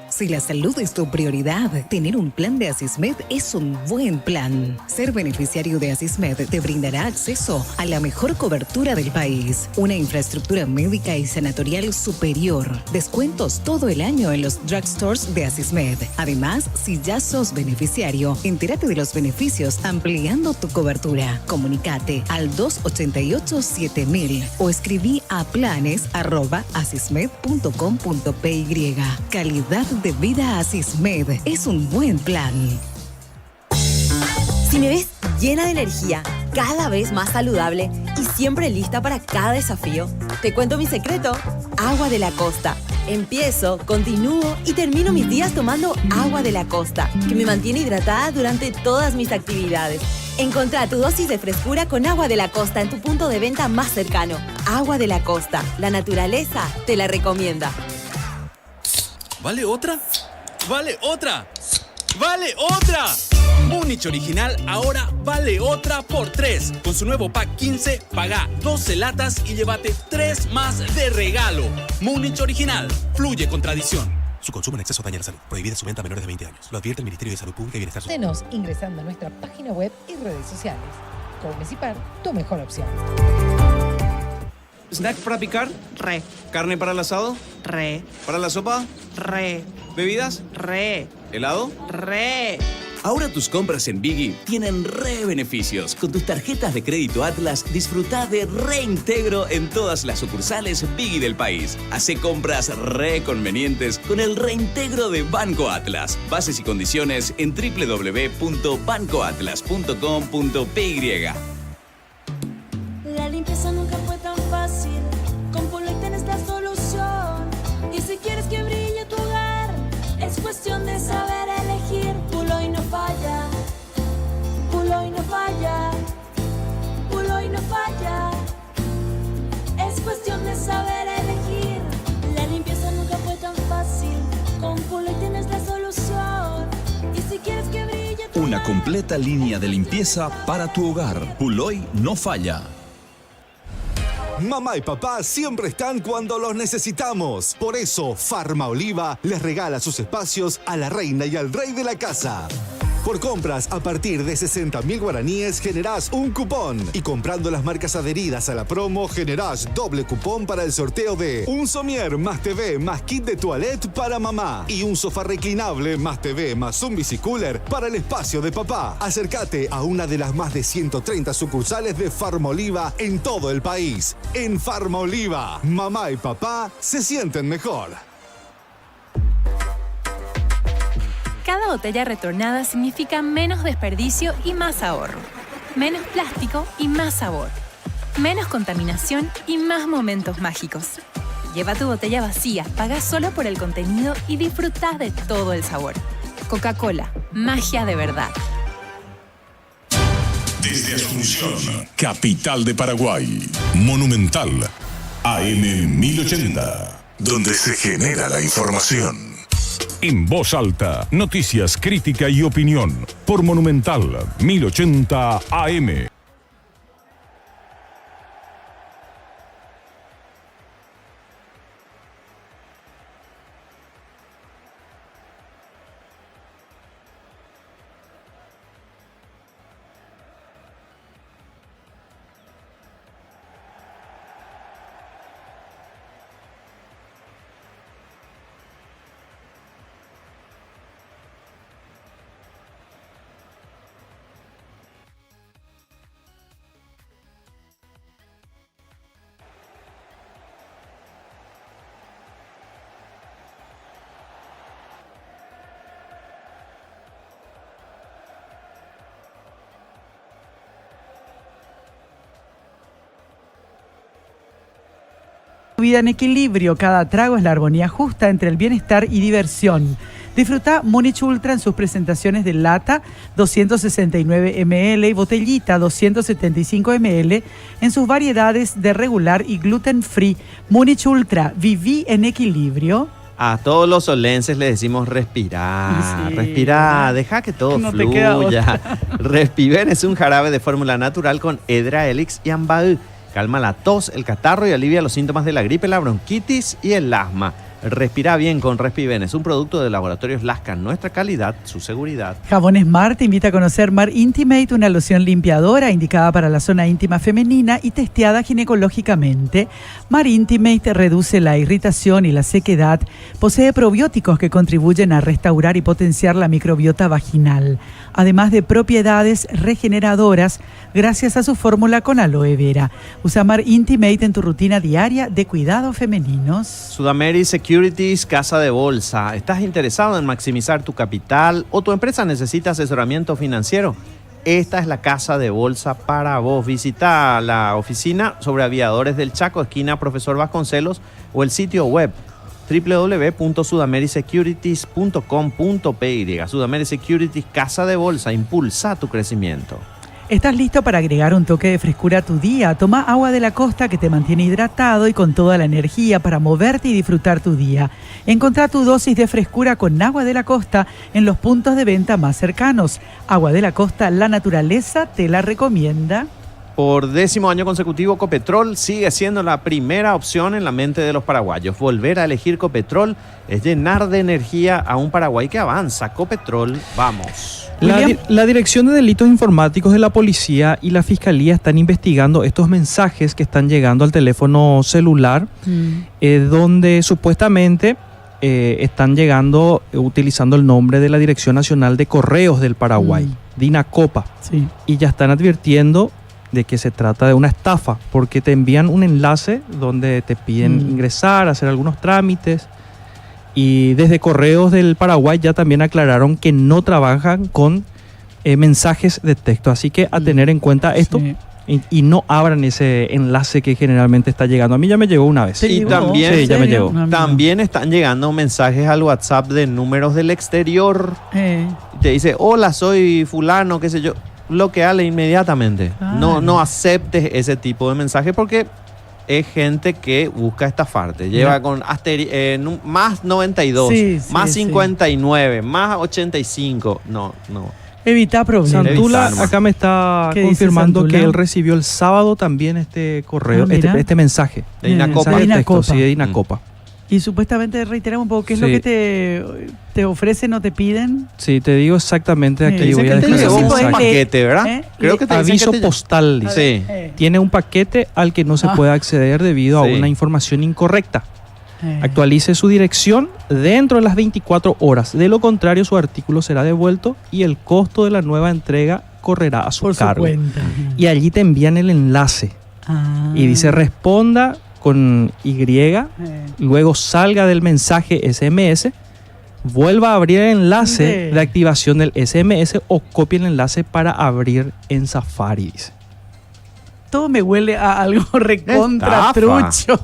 Si la salud es tu prioridad, tener un plan de Asismed es un buen plan. Ser beneficiario de Asismed te brindará acceso a la mejor cobertura del país, una infraestructura médica y sanatorial superior, descuentos todo el año en los drugstores de Asismed. Además, si ya sos beneficiario, entérate de los beneficios ampliando tu cobertura. Comunicate al 288-7000 o escribí a planes@asismed.com.py. Calidad de vida Asismed es un buen plan. Si me ves llena de energía, cada vez más saludable y siempre lista para cada desafío, te cuento mi secreto: Agua de la Costa. Empiezo, continúo y termino mis días tomando agua de la costa, que me mantiene hidratada durante todas mis actividades. Encontrá tu dosis de frescura con Agua de la Costa en tu punto de venta más cercano. Agua de la Costa, la naturaleza te la recomienda. ¿Vale otra? ¡Vale otra! ¡Vale otra! Múnich Original ahora vale otra por 3. Con su nuevo pack 15, paga 12 latas y llévate 3 más de regalo. Múnich Original, fluye con tradición. Su consumo en exceso daña la salud. Prohibida su venta a menores de 20 años. Lo advierte el Ministerio de Salud Pública y Bienestar Social. Cenos ingresando a nuestra página web y redes sociales. Comes y Par, tu mejor opción. ¿Snack para picar? Re. ¿Carne para el asado? Re. ¿Para la sopa? Re. ¿Bebidas? Re. ¿Helado? Re. Ahora tus compras en Biggie tienen re beneficios. Con tus tarjetas de crédito Atlas, disfruta de reintegro en todas las sucursales Biggie del país. Hace compras re convenientes con el reintegro de Banco Atlas. Bases y condiciones en www.bancoatlas.com.py. La limpieza nunca fue tan fácil. Con Puloy tenés la solución. Y si quieres que brille tu hogar, es cuestión de saber elegir. Puloy no falla. Puloy no falla. Puloy no falla. Es cuestión de saber elegir. La limpieza nunca fue tan fácil. Con Puloy tienes la solución. Y si quieres que brille tu Una completa línea de limpieza para tu hogar. Puloy no falla. Mamá y papá siempre están cuando los necesitamos. Por eso, Farma Oliva les regala sus espacios a la reina y al rey de la casa. Por compras a partir de 60.000 guaraníes generás un cupón. Y comprando las marcas adheridas a la promo generás doble cupón para el sorteo de un somier más TV más kit de toilette para mamá. Y un sofá reclinable más TV más un bicicooler para el espacio de papá. Acércate a una de las más de 130 sucursales de Farma Oliva en todo el país. En Farma Oliva, mamá y papá se sienten mejor. Cada botella retornada significa menos desperdicio y más ahorro. Menos plástico y más sabor. Menos contaminación y más momentos mágicos. Lleva tu botella vacía, paga solo por el contenido y disfruta de todo el sabor. Coca-Cola, magia de verdad. Desde Asunción, capital de Paraguay, Monumental, AM 1080, donde se genera la información. En voz alta, noticias, crítica y opinión, por Monumental 1080 AM. Vida en equilibrio, cada trago es la armonía justa entre el bienestar y diversión. Disfruta Múnich Ultra en sus presentaciones de lata 269 ml y botellita 275 ml en sus variedades de regular y gluten free. Múnich Ultra, viví en equilibrio. A todos los solenses les decimos respirar, Sí, respirar, deja que todo no te queda fluya. otra. Respiven es un jarabe de fórmula natural con Edra Helix y Ambaú. Calma la tos, el catarro y alivia los síntomas de la gripe, la bronquitis y el asma. Respira bien con Respiven. Es un producto de Laboratorios Lascan. Nuestra calidad, su seguridad. Jabón Smart te invita a conocer Mar Intimate, una loción limpiadora indicada para la zona íntima femenina y testeada ginecológicamente. Mar Intimate reduce la irritación y la sequedad. Posee probióticos que contribuyen a restaurar y potenciar la microbiota vaginal, además de propiedades regeneradoras gracias a su fórmula con aloe vera. Usa Mar Intimate en tu rutina diaria de cuidados femeninos. Sudameri Securities, casa de bolsa. ¿Estás interesado en maximizar tu capital o tu empresa necesita asesoramiento financiero? Esta es la casa de bolsa para vos. Visita la oficina sobre Aviadores del Chaco, esquina Profesor Vasconcelos, o el sitio web www.sudamericesecurities.com.py. Sudameric Securities, casa de bolsa, impulsa tu crecimiento. ¿Estás listo para agregar un toque de frescura a tu día? Toma Agua de la Costa, que te mantiene hidratado y con toda la energía para moverte y disfrutar tu día. Encontrá tu dosis de frescura con Agua de la Costa en los puntos de venta más cercanos. Agua de la Costa, la naturaleza te la recomienda. Por 10º año consecutivo, Copetrol sigue siendo la primera opción en la mente de los paraguayos. Volver a elegir Copetrol es llenar de energía a un Paraguay que avanza. Copetrol, vamos. La Dirección de Delitos Informáticos de la Policía y la Fiscalía están investigando estos mensajes que están llegando al teléfono celular, donde supuestamente están llegando utilizando el nombre de la Dirección Nacional de Correos del Paraguay, DINACOPA. Sí. Y ya están advirtiendo de que se trata de una estafa, porque te envían un enlace donde te piden ingresar, hacer algunos trámites. Y desde Correos del Paraguay ya también aclararon que no trabajan con mensajes de texto. Así que a tener en cuenta esto y no abran ese enlace que generalmente está llegando. A mí ya me llegó una vez. Y también, sí, ya me llegó. También están llegando mensajes al WhatsApp de números del exterior. Te dice, hola, soy fulano, qué sé yo. Bloqueale inmediatamente. No aceptes ese tipo de mensaje porque es gente que busca estafarte. Lleva con más 92, más 59, más 85. No. Evita problemas. Santula acá me está confirmando que él recibió el sábado también este correo, este mensaje. De Dinacopa. Sí, de Dinacopa. Y supuestamente, reiteramos un poco, ¿qué es lo que te ofrecen o te piden? Sí, te digo exactamente aquí. Voy a dejar un paquete, ¿verdad? Creo que te aviso postal, dice. Tiene un paquete al que no se puede acceder debido a una información incorrecta. Actualice su dirección dentro de las 24 horas. De lo contrario, su artículo será devuelto y el costo de la nueva entrega correrá a su cargo. Cuenta. Y allí te envían el enlace. Y dice, responda con Y, luego salga del mensaje SMS, vuelva a abrir el enlace de activación del SMS o copie el enlace para abrir en Safari, dice. Todo me huele a algo recontra trucho.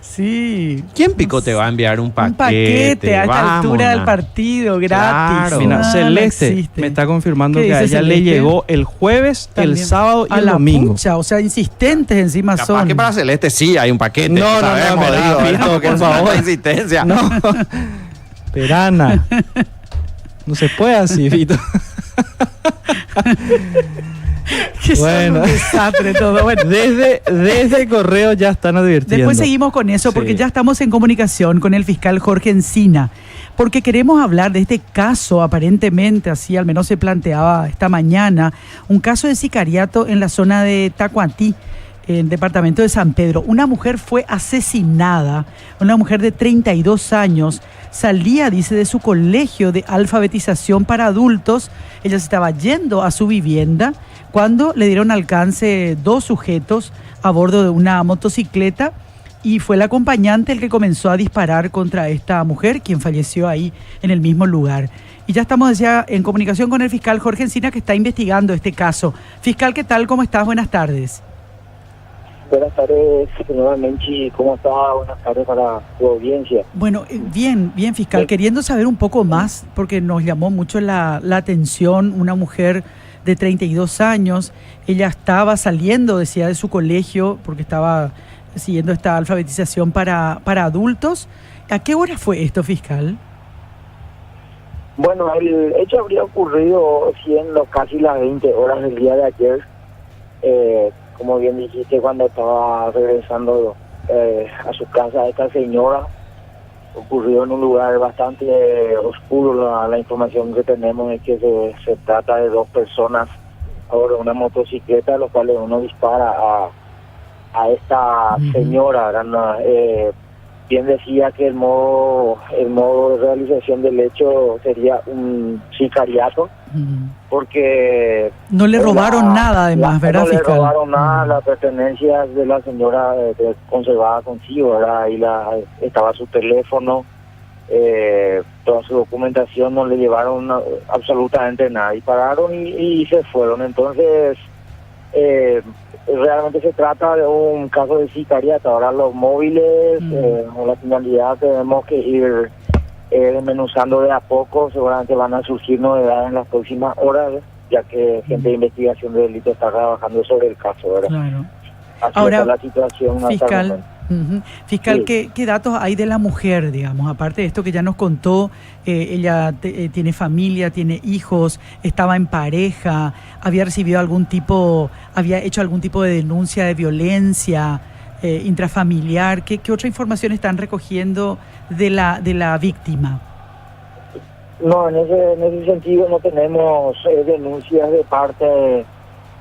Sí. ¿Quién pico te va a enviar un paquete? Un paquete a esta altura del partido, gratis. Claro. Mira, Celeste me está confirmando que a ella le llegó el jueves, también, el sábado y el domingo. Pucha, o sea, insistentes encima Capaz son. que para Celeste sí hay un paquete. No, por favor. Insistencia. No. Perana. No se puede así, Vito. Bueno, un desastre todo. Bueno, desde correo ya están advirtiendo. Después seguimos con eso porque ya estamos en comunicación con el fiscal Jorge Encina, porque queremos hablar de este caso, aparentemente, así al menos se planteaba esta mañana, un caso de sicariato en la zona de Tacuatí, en el departamento de San Pedro. Una mujer fue asesinada, una mujer de 32 años, salía, dice, de su colegio de alfabetización para adultos. Ella se estaba yendo a su vivienda cuando le dieron alcance dos sujetos a bordo de una motocicleta y fue el acompañante el que comenzó a disparar contra esta mujer, quien falleció ahí en el mismo lugar. Y ya estamos, decía, en comunicación con el fiscal Jorge Encina, que está investigando este caso. Fiscal, ¿qué tal? ¿Cómo estás? Buenas tardes. Buenas tardes, nuevamente, ¿cómo está? Buenas tardes para tu audiencia. Bueno, bien, fiscal. Queriendo saber un poco más, porque nos llamó mucho la atención una mujer de 32 años. Ella estaba saliendo, decía, de su colegio, porque estaba siguiendo esta alfabetización para adultos. ¿A qué hora fue esto, fiscal? Bueno, el hecho habría ocurrido siendo casi las 20 horas del día de ayer. Como bien dijiste, cuando estaba regresando a su casa esta señora, ocurrió en un lugar bastante oscuro. La información que tenemos es que se trata de dos personas sobre una motocicleta, los cuales uno dispara a esta señora. Bien decía que el modo de realización del hecho sería un sicariato, porque no le robaron nada, además, ¿verdad, no fiscal? Le robaron nada, las pertenencias de la señora conservaba consigo, ¿verdad? Ahí estaba su teléfono, toda su documentación, no le llevaron absolutamente nada, y pararon y se fueron. Entonces realmente se trata de un caso de sicariato. Ahora los móviles, con la finalidad tenemos que ir desmenuzando de a poco. Seguramente van a surgir novedades en las próximas horas, ya que gente de investigación de delito está trabajando sobre el caso, ¿verdad? Claro. Así Ahora, está la situación hasta el fiscal, momento. fiscal, Sí. ¿qué datos hay de la mujer, digamos? Aparte de esto que ya nos contó, ella tiene familia, tiene hijos, estaba en pareja, había hecho algún tipo de denuncia de violencia intrafamiliar. ¿Qué otra información están recogiendo de la víctima? No, en ese sentido no tenemos denuncias de parte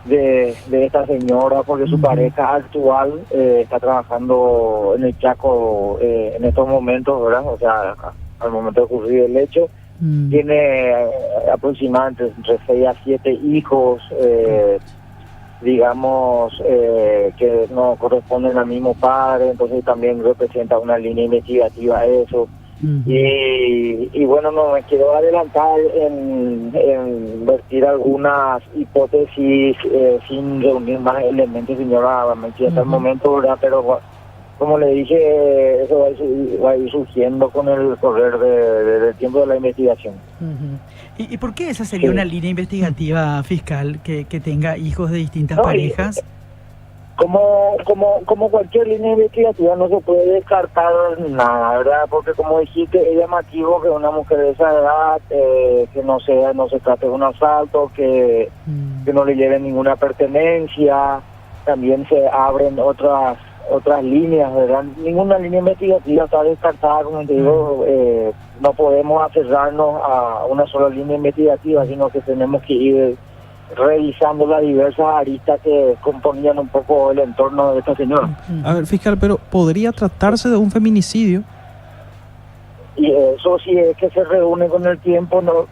de esta señora, porque su pareja actual está trabajando en el Chaco en estos momentos, ¿verdad? O sea, al momento de ocurrir el hecho. Tiene aproximadamente entre 6 a 7 hijos, digamos, que no corresponden al mismo padre, entonces también representa una línea investigativa eso. Y bueno, no me quiero adelantar en vertir algunas hipótesis sin reunir más elementos, señora Menchi, hasta el momento, ¿verdad? Pero como le dije, eso va a ir surgiendo con el correr del tiempo de la investigación. ¿Y por qué esa sería una línea investigativa, fiscal, que tenga hijos de distintas parejas? Como cualquier línea investigativa no se puede descartar nada, ¿verdad? Porque como dijiste, es llamativo que una mujer de esa edad, que no se trate de un asalto, que no le lleven ninguna pertenencia. También se abren otras líneas, ¿verdad? Ninguna línea investigativa está descartada, como te digo. No podemos aferrarnos a una sola línea investigativa, sino que tenemos que ir revisando las diversas aristas que componían un poco el entorno de esta señora. A ver, fiscal, pero ¿podría tratarse de un feminicidio? Y eso sí es que se reúne con el tiempo, ¿no?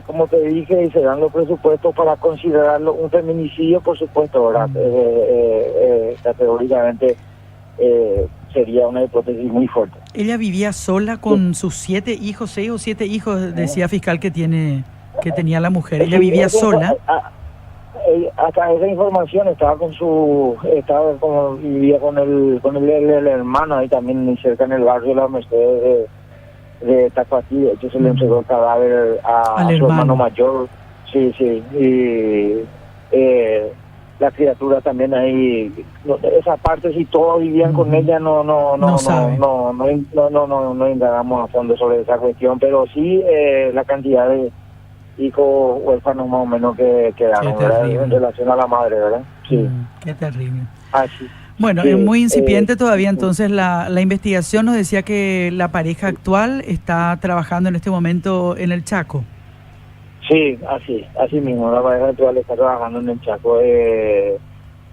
Como te dije, y se dan los presupuestos para considerarlo un feminicidio, por supuesto, ¿verdad? Categóricamente sería una hipótesis muy fuerte. Ella vivía sola con sus 7 hijos, 6 o 7 hijos, decía fiscal que tenía la mujer. Ella vivía sola. Hasta esa información vivía con el hermano ahí también cerca en el barrio de la Mercedes de Tacuatí. De hecho se le entregó el cadáver a su hermano mayor. Sí, y la criatura también ahí, esa parte, si todos vivían con ella, no indagamos a fondo sobre esa cuestión, pero sí la cantidad de hijos huérfanos más o menos que quedaron, ¿verdad? En relación a la madre, ¿verdad? Sí. Qué terrible. Así. Bueno, es muy incipiente todavía entonces la investigación. Nos decía que la pareja actual está trabajando en este momento en el Chaco. Sí, así mismo, la pareja actual está trabajando en el Chaco. De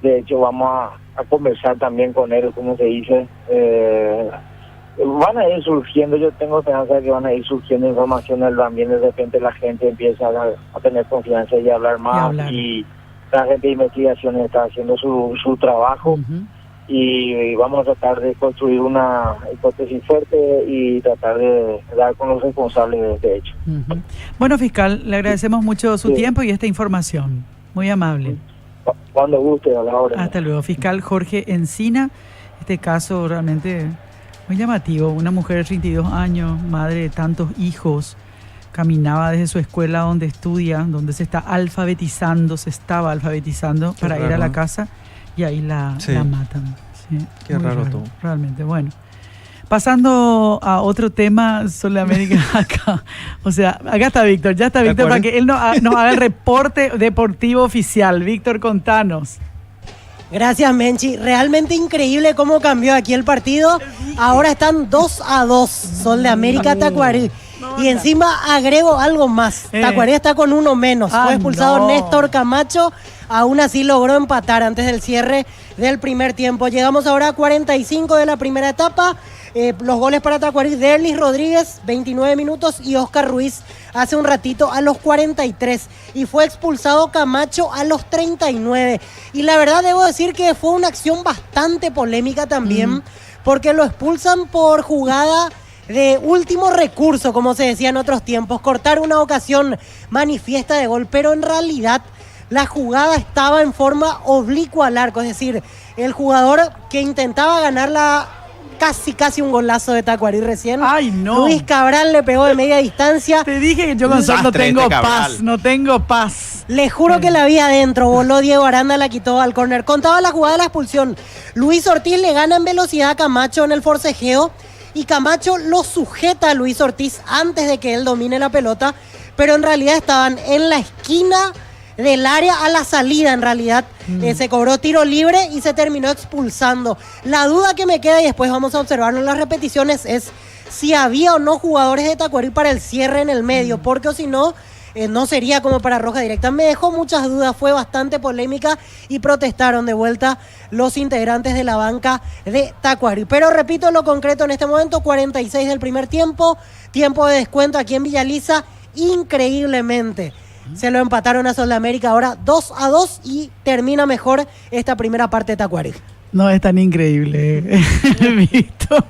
hecho, vamos a conversar también con él, como se dice. Van a ir surgiendo, yo tengo esperanza de que van a ir surgiendo informaciones también. De repente la gente empieza a tener confianza y a hablar más. Y la gente de investigación está haciendo su trabajo. Y vamos a tratar de construir una hipótesis fuerte y tratar de dar con los responsables de este hecho. Bueno, fiscal, le agradecemos mucho su tiempo y esta información. Muy amable. Cuando guste, a la hora. Hasta luego. Fiscal Jorge Encina. Este caso realmente muy llamativo. Una mujer de 32 años, madre de tantos hijos, caminaba desde su escuela donde estudia, donde se estaba alfabetizando para ir a la casa. Y ahí la matan. Sí, qué raro todo. Realmente, bueno. Pasando a otro tema, Sol de América, acá. O sea, acá está Víctor, ya está Víctor para que él nos haga el reporte deportivo oficial. Víctor, contanos. Gracias, Menchi. Realmente increíble cómo cambió aquí el partido. Ahora están 2-2, Sol de América, Tacuarí. Y encima agrego algo más. Tacuarí está con uno menos. Fue expulsado Néstor Camacho. Aún así logró empatar antes del cierre del primer tiempo. Llegamos ahora a 45 de la primera etapa. Los goles para Tacuarí: Derlis Rodríguez, 29 minutos, y Oscar Ruiz hace un ratito a los 43. Y fue expulsado Camacho a los 39. Y la verdad debo decir que fue una acción bastante polémica también, porque lo expulsan por jugada de último recurso, como se decía en otros tiempos, cortar una ocasión manifiesta de gol, pero en realidad la jugada estaba en forma oblicua al arco, es decir, el jugador que intentaba ganarla, casi un golazo de Tacuarí recién. ¡Ay, no! Luis Cabral le pegó de media distancia. Te dije que yo con Sol no tengo paz, no tengo paz. Le juro que la vi adentro, voló Diego Aranda, la quitó al córner. Contaba la jugada de la expulsión. Luis Ortiz le gana en velocidad a Camacho en el forcejeo y Camacho lo sujeta a Luis Ortiz antes de que él domine la pelota, pero en realidad estaban en la esquina del área a la salida, en realidad. Se cobró tiro libre y se terminó expulsando. La duda que me queda, y después vamos a observarlo en las repeticiones, es si había o no jugadores de Tacuarí para el cierre en el medio, porque o si no, no sería como para roja directa. Me dejó muchas dudas, fue bastante polémica y protestaron de vuelta los integrantes de la banca de Tacuarí. Pero repito lo concreto en este momento, 46 del primer tiempo, tiempo de descuento aquí en Villaliza, increíblemente. Se lo empataron a Sol de América ahora 2-2 y termina mejor esta primera parte de Tacuarí. No es tan increíble, Víctor.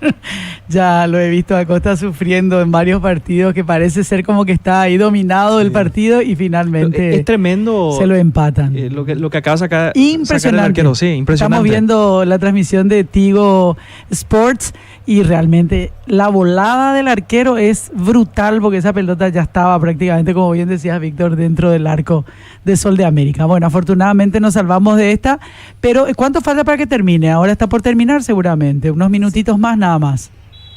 Ya lo he visto a Acosta sufriendo en varios partidos que parece ser como que está ahí dominado el partido y finalmente es tremendo. Se lo empatan. Lo que acaba de sacar impresionante. El arquero, sí, impresionante. Estamos viendo la transmisión de Tigo Sports y realmente la volada del arquero es brutal porque esa pelota ya estaba prácticamente, como bien decías, Víctor, dentro del arco de Sol de América. Bueno, afortunadamente nos salvamos de esta, pero ¿cuánto falta para que termine? Ahora está por terminar seguramente, unos minutitos más nada más.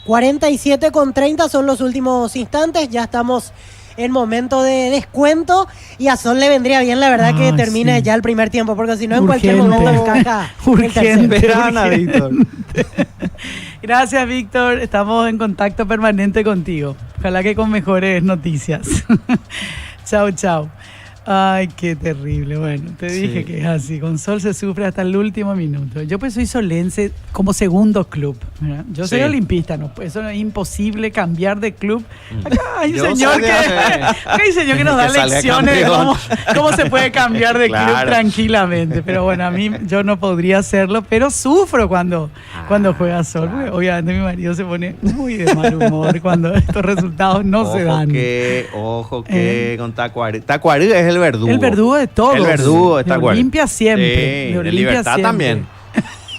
47:30 son los últimos instantes, ya estamos en momento de descuento y a Sol le vendría bien, la verdad, que termine ya el primer tiempo, porque si no en cualquier momento encaja el tercero. Víctor. Gracias, Víctor, estamos en contacto permanente contigo, ojalá que con mejores noticias. Chao, chao. Ay, qué terrible. Bueno, te dije que es así. Con Sol se sufre hasta el último minuto. Yo pues soy solense como segundo club, ¿verdad? Yo soy olimpista, ¿no? Pues eso es imposible cambiar de club. Acá hay un señor que nos da lecciones de cómo se puede cambiar de club tranquilamente. Pero bueno, a mí yo no podría hacerlo, pero sufro cuando juega Sol. Claro. Obviamente mi marido se pone muy de mal humor cuando estos resultados no se dan. Ojo que con Tacuarí. Tacuarí es el verdugo. El verdugo de todos. El verdugo de Tacuarí. Olimpia siempre. Sí, de Libertad siempre. También.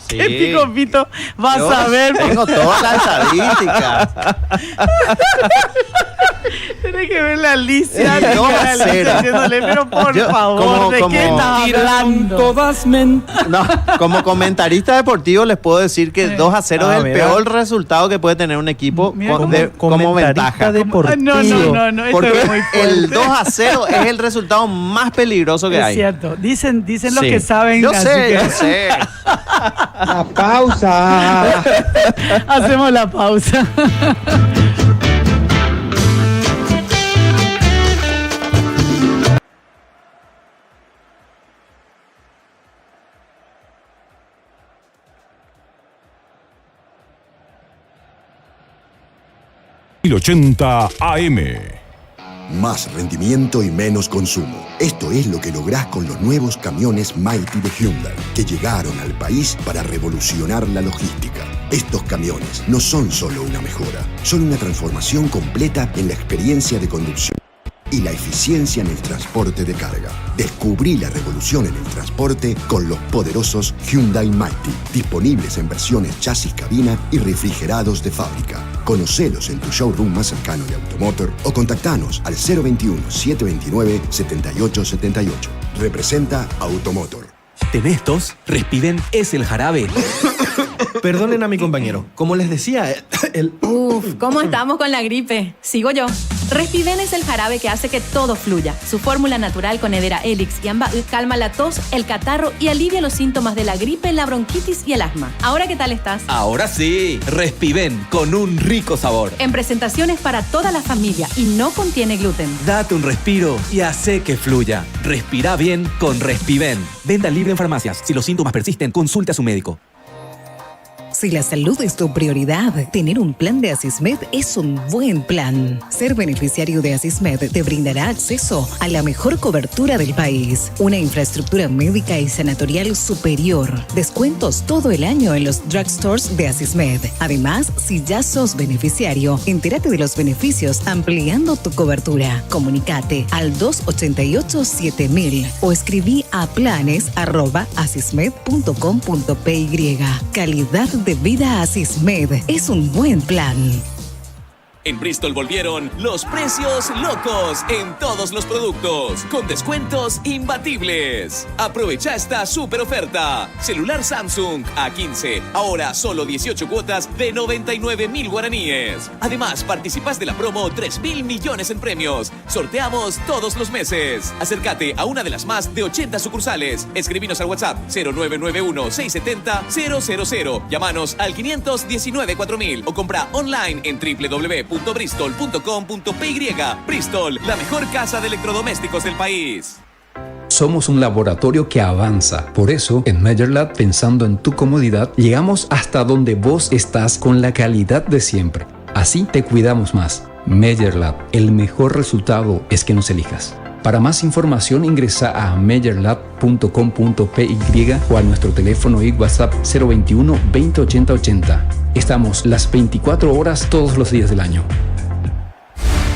Sí. ¿Qué pico, Pito? Vas a ver. Tengo todas las estadísticas. Tienes que ver la Alicia. Pero por favor, ¿de qué estás hablando? Todas no, como comentarista deportivo les puedo decir que 2-0 es el peor resultado que puede tener un equipo como ventaja. Deportivo. No, porque es muy el 2-0 es el resultado más peligroso que hay. Es cierto. Dicen los que saben. Yo sé. La pausa. Hacemos la pausa. .1080 AM. Más rendimiento y menos consumo. Esto es lo que lográs con los nuevos camiones Mighty de Hyundai, que llegaron al país para revolucionar la logística. Estos camiones no son solo una mejora, son una transformación completa en la experiencia de conducción y la eficiencia en el transporte de carga. Descubrí la revolución en el transporte con los poderosos Hyundai Mighty, disponibles en versiones chasis cabina y refrigerados de fábrica. Conocelos en tu showroom más cercano de Automotor o contactanos al 021-729-7878. Representa Automotor. ¿Tenés tos? Respiven es el jarabe. Perdonen a mi compañero. Como les decía, ¿cómo estamos con la gripe? Sigo yo. Respiven es el jarabe que hace que todo fluya. Su fórmula natural con Hedera Helix y Amba calma la tos, el catarro y alivia los síntomas de la gripe, la bronquitis y el asma. ¿Ahora qué tal estás? Ahora sí. Respiven con un rico sabor. En presentaciones para toda la familia y no contiene gluten. Date un respiro y hace que fluya. Respira bien con Respiven. Venta libre en farmacias. Si los síntomas persisten, consulte a su médico. Si la salud es tu prioridad, tener un plan de Asismed es un buen plan. Ser beneficiario de Asismed te brindará acceso a la mejor cobertura del país, una infraestructura médica y sanatorial superior, descuentos todo el año en los drugstores de Asismed. Además, si ya sos beneficiario, entérate de los beneficios ampliando tu cobertura. Comunicate al 288-7000 o escribí a planes@asismed.com.py. Calidad de vida Asismed es un buen plan. En Bristol volvieron los precios locos en todos los productos, con descuentos imbatibles. Aprovecha esta super oferta. Celular Samsung A15, ahora solo 18 cuotas de 99.000 guaraníes. Además, participas de la promo 3.000 millones en premios. Sorteamos todos los meses. Acércate a una de las más de 80 sucursales. Escribinos al WhatsApp 0991-670-000. Llámanos al 519-4000 o compra online en www.bristol.com.py. Bristol, la mejor casa de electrodomésticos del país. Somos un laboratorio que avanza. Por eso, en Meyer Lab, pensando en tu comodidad, llegamos hasta donde vos estás con la calidad de siempre. Así te cuidamos más. Meyer Lab, el mejor resultado es que nos elijas. Para más información ingresa a meyerlab.com.py o a nuestro teléfono y WhatsApp 021 20 80 80. Estamos las 24 horas todos los días del año.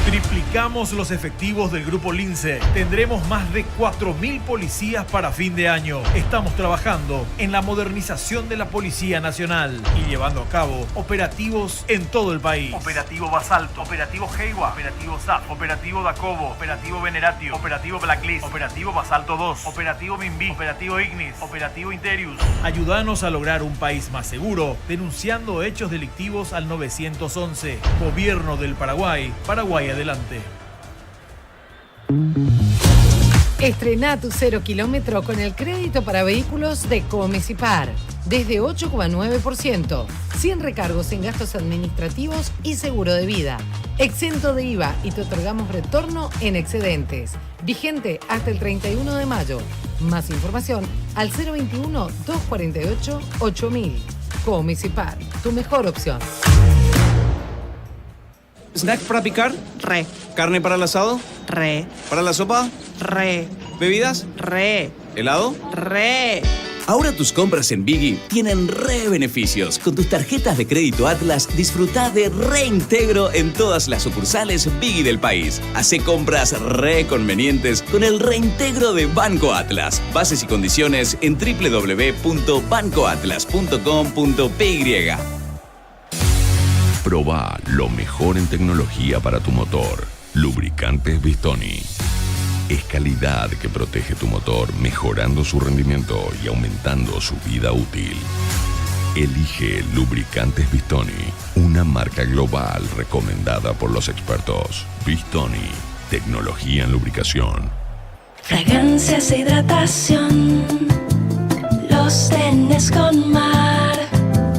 Triplicamos los efectivos del Grupo Lince. Tendremos más de 4.000 policías para fin de año. Estamos trabajando en la modernización de la Policía Nacional y llevando a cabo operativos en todo el país. Operativo Basalto, Operativo Heiwa, Operativo SAP, Operativo Dacobo, Operativo Veneratio, Operativo Blacklist, Operativo Basalto 2, Operativo Bimbi, Operativo Ignis, Operativo Interius. Ayúdanos a lograr un país más seguro, denunciando hechos delictivos al 911. Gobierno del Paraguay, Paraguay adelante. Estrena tu 0 kilómetro con el crédito para vehículos de Comecipar. Desde 8,9%. 100 recargos en gastos administrativos y seguro de vida. Exento de IVA y te otorgamos retorno en excedentes. Vigente hasta el 31 de mayo. Más información al 021-248-8000. Comecipar, tu mejor opción. ¿Snack para picar? Re. ¿Carne para el asado? Re. ¿Para la sopa? Re. ¿Bebidas? Re. ¿Helado? Re. Ahora tus compras en Biggie tienen re beneficios. Con tus tarjetas de crédito Atlas, disfruta de reintegro en todas las sucursales Biggie del país. Hace compras re convenientes con el reintegro de Banco Atlas. Bases y condiciones en www.bancoatlas.com.py. Proba lo mejor en tecnología para tu motor. Lubricantes Bistoni. Es calidad que protege tu motor, mejorando su rendimiento y aumentando su vida útil. Elige Lubricantes Bistoni, una marca global recomendada por los expertos. Bistoni, tecnología en lubricación. Fragancias e hidratación, los tenés con Mar.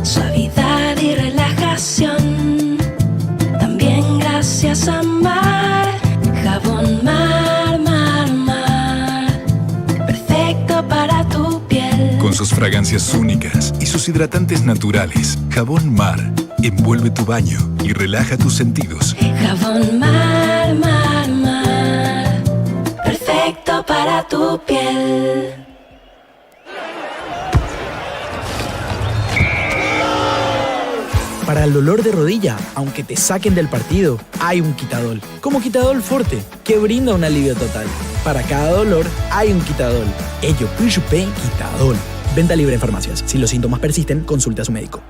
Suavidad y relajación, también gracias a Mar. Jabón Mar, Mar, Mar, perfecto para tu piel. Con sus fragancias únicas y sus hidratantes naturales, Jabón Mar envuelve tu baño y relaja tus sentidos. Jabón Mar, Mar, Mar, perfecto para tu piel. Para el dolor de rodilla, aunque te saquen del partido, hay un Quitadol. Como Quitadol Forte, que brinda un alivio total. Para cada dolor, hay un Quitadol. Ello, Puchupen Quitadol. Venta libre en farmacias. Si los síntomas persisten, consulte a su médico.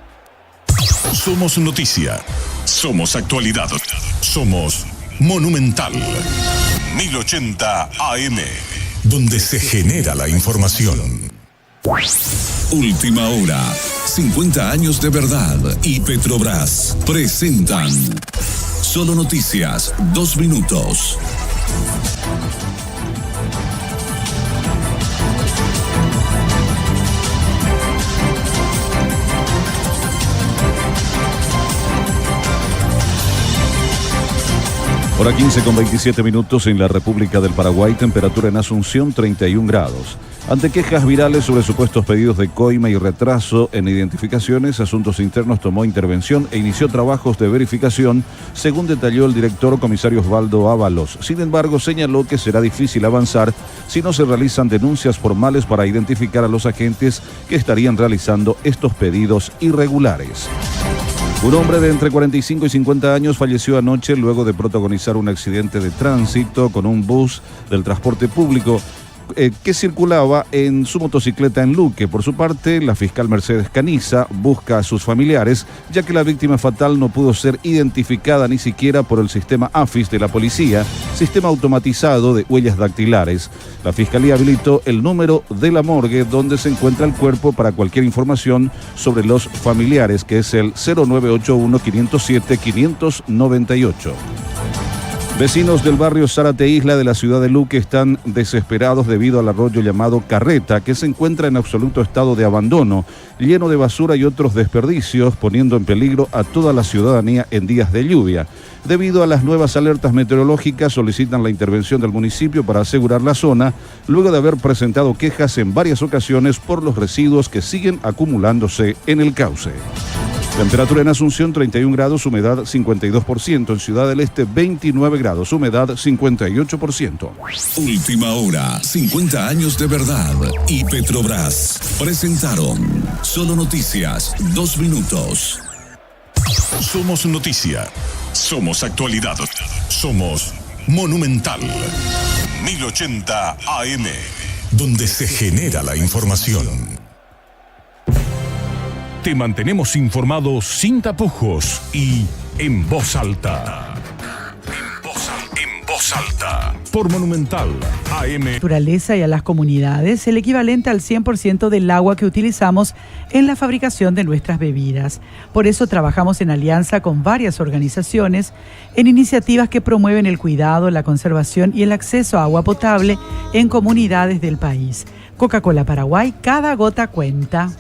Somos noticia. Somos actualidad. Somos Monumental. 1080 AM. Donde se genera la información. Última hora. 50 años de verdad y Petrobras presentan Solo Noticias, 2 minutos. Hora 15 con 27 minutos en la República del Paraguay, temperatura en Asunción 31 grados. Ante quejas virales sobre supuestos pedidos de coima y retraso en identificaciones, Asuntos Internos tomó intervención e inició trabajos de verificación, según detalló el director comisario Osvaldo Ábalos. Sin embargo, señaló que será difícil avanzar si no se realizan denuncias formales para identificar a los agentes que estarían realizando estos pedidos irregulares. Un hombre de entre 45 y 50 años falleció anoche luego de protagonizar un accidente de tránsito con un bus del transporte público que circulaba en su motocicleta en Luque. Por su parte, la fiscal Mercedes Caniza busca a sus familiares, ya que la víctima fatal no pudo ser identificada ni siquiera por el sistema AFIS de la policía, sistema automatizado de huellas dactilares. La fiscalía habilitó el número de la morgue donde se encuentra el cuerpo para cualquier información sobre los familiares, que es el 0981-507-598. Vecinos del barrio Zárate Isla de la ciudad de Luque están desesperados debido al arroyo llamado Carreta, que se encuentra en absoluto estado de abandono, lleno de basura y otros desperdicios, poniendo en peligro a toda la ciudadanía en días de lluvia. Debido a las nuevas alertas meteorológicas, solicitan la intervención del municipio para asegurar la zona, luego de haber presentado quejas en varias ocasiones por los residuos que siguen acumulándose en el cauce. Temperatura en Asunción 31 grados, humedad 52%. En Ciudad del Este 29 grados, humedad 58%. Última hora, 50 años de verdad y Petrobras presentaron Solo Noticias, 2 minutos. Somos noticia, somos actualidad, somos Monumental 1080 AM, donde se genera la información. Te mantenemos informado sin tapujos y en voz alta. En voz alta. Por Monumental AM. Naturaleza y a las comunidades, el equivalente al 100% del agua que utilizamos en la fabricación de nuestras bebidas. Por eso trabajamos en alianza con varias organizaciones en iniciativas que promueven el cuidado, la conservación y el acceso a agua potable en comunidades del país. Coca-Cola Paraguay, cada gota cuenta.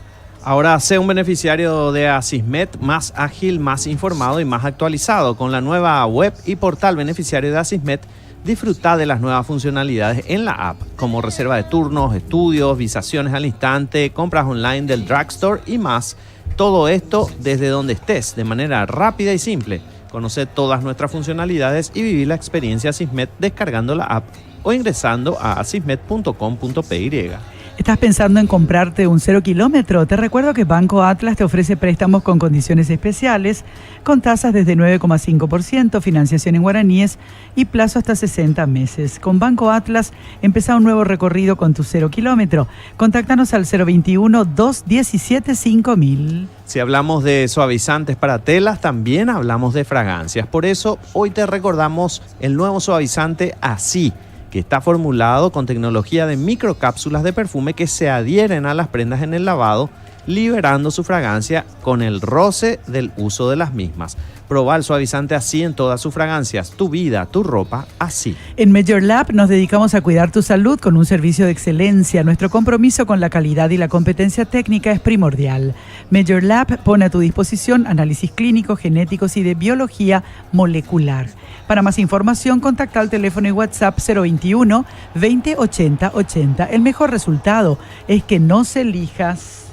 Ahora sé un beneficiario de Asismet más ágil, más informado y más actualizado. Con la nueva web y portal beneficiario de Asismet, disfruta de las nuevas funcionalidades en la app, como reserva de turnos, estudios, visaciones al instante, compras online del drugstore y más. Todo esto desde donde estés, de manera rápida y simple. Conoce todas nuestras funcionalidades y vivir la experiencia Asismet descargando la app o ingresando a asismet.com.py. ¿Estás pensando en comprarte un 0 kilómetro? Te recuerdo que Banco Atlas te ofrece préstamos con condiciones especiales, con tasas desde 9,5%, financiación en guaraníes y plazo hasta 60 meses. Con Banco Atlas, empezá un nuevo recorrido con tu 0 kilómetro. Contáctanos al 021-217-5000. Si hablamos de suavizantes para telas, también hablamos de fragancias. Por eso, hoy te recordamos el nuevo suavizante Así, que está formulado con tecnología de microcápsulas de perfume que se adhieren a las prendas en el lavado, liberando su fragancia con el roce del uso de las mismas. Proba el suavizante Así en todas sus fragancias. Tu vida, tu ropa, Así. En Major Lab nos dedicamos a cuidar tu salud con un servicio de excelencia. Nuestro compromiso con la calidad y la competencia técnica es primordial. Major Lab pone a tu disposición análisis clínicos, genéticos y de biología molecular. Para más información, contacta al teléfono y WhatsApp 021 20 80 80. El mejor resultado es que no se elijas.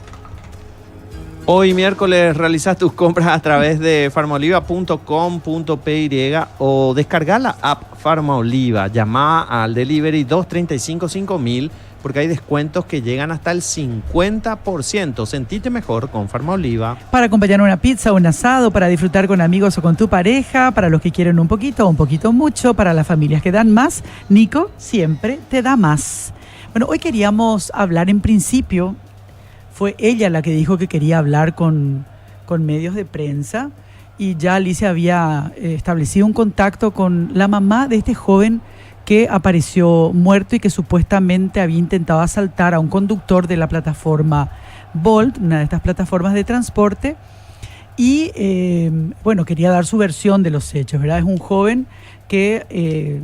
Hoy miércoles realizas tus compras a través de farmaoliva.com.py o descarga la app Farmaoliva. Llama al delivery 235-5000 porque hay descuentos que llegan hasta el 50%. Sentite mejor con Farmaoliva. Para acompañar una pizza o un asado, para disfrutar con amigos o con tu pareja, para los que quieren un poquito mucho, para las familias que dan más, Nico siempre te da más. Bueno, hoy queríamos hablar en principio. Fue ella la que dijo que quería hablar con medios de prensa y ya Alicia había establecido un contacto con la mamá de este joven que apareció muerto y que supuestamente había intentado asaltar a un conductor de la plataforma Bolt, una de estas plataformas de transporte, y quería dar su versión de los hechos, ¿verdad? Es un joven que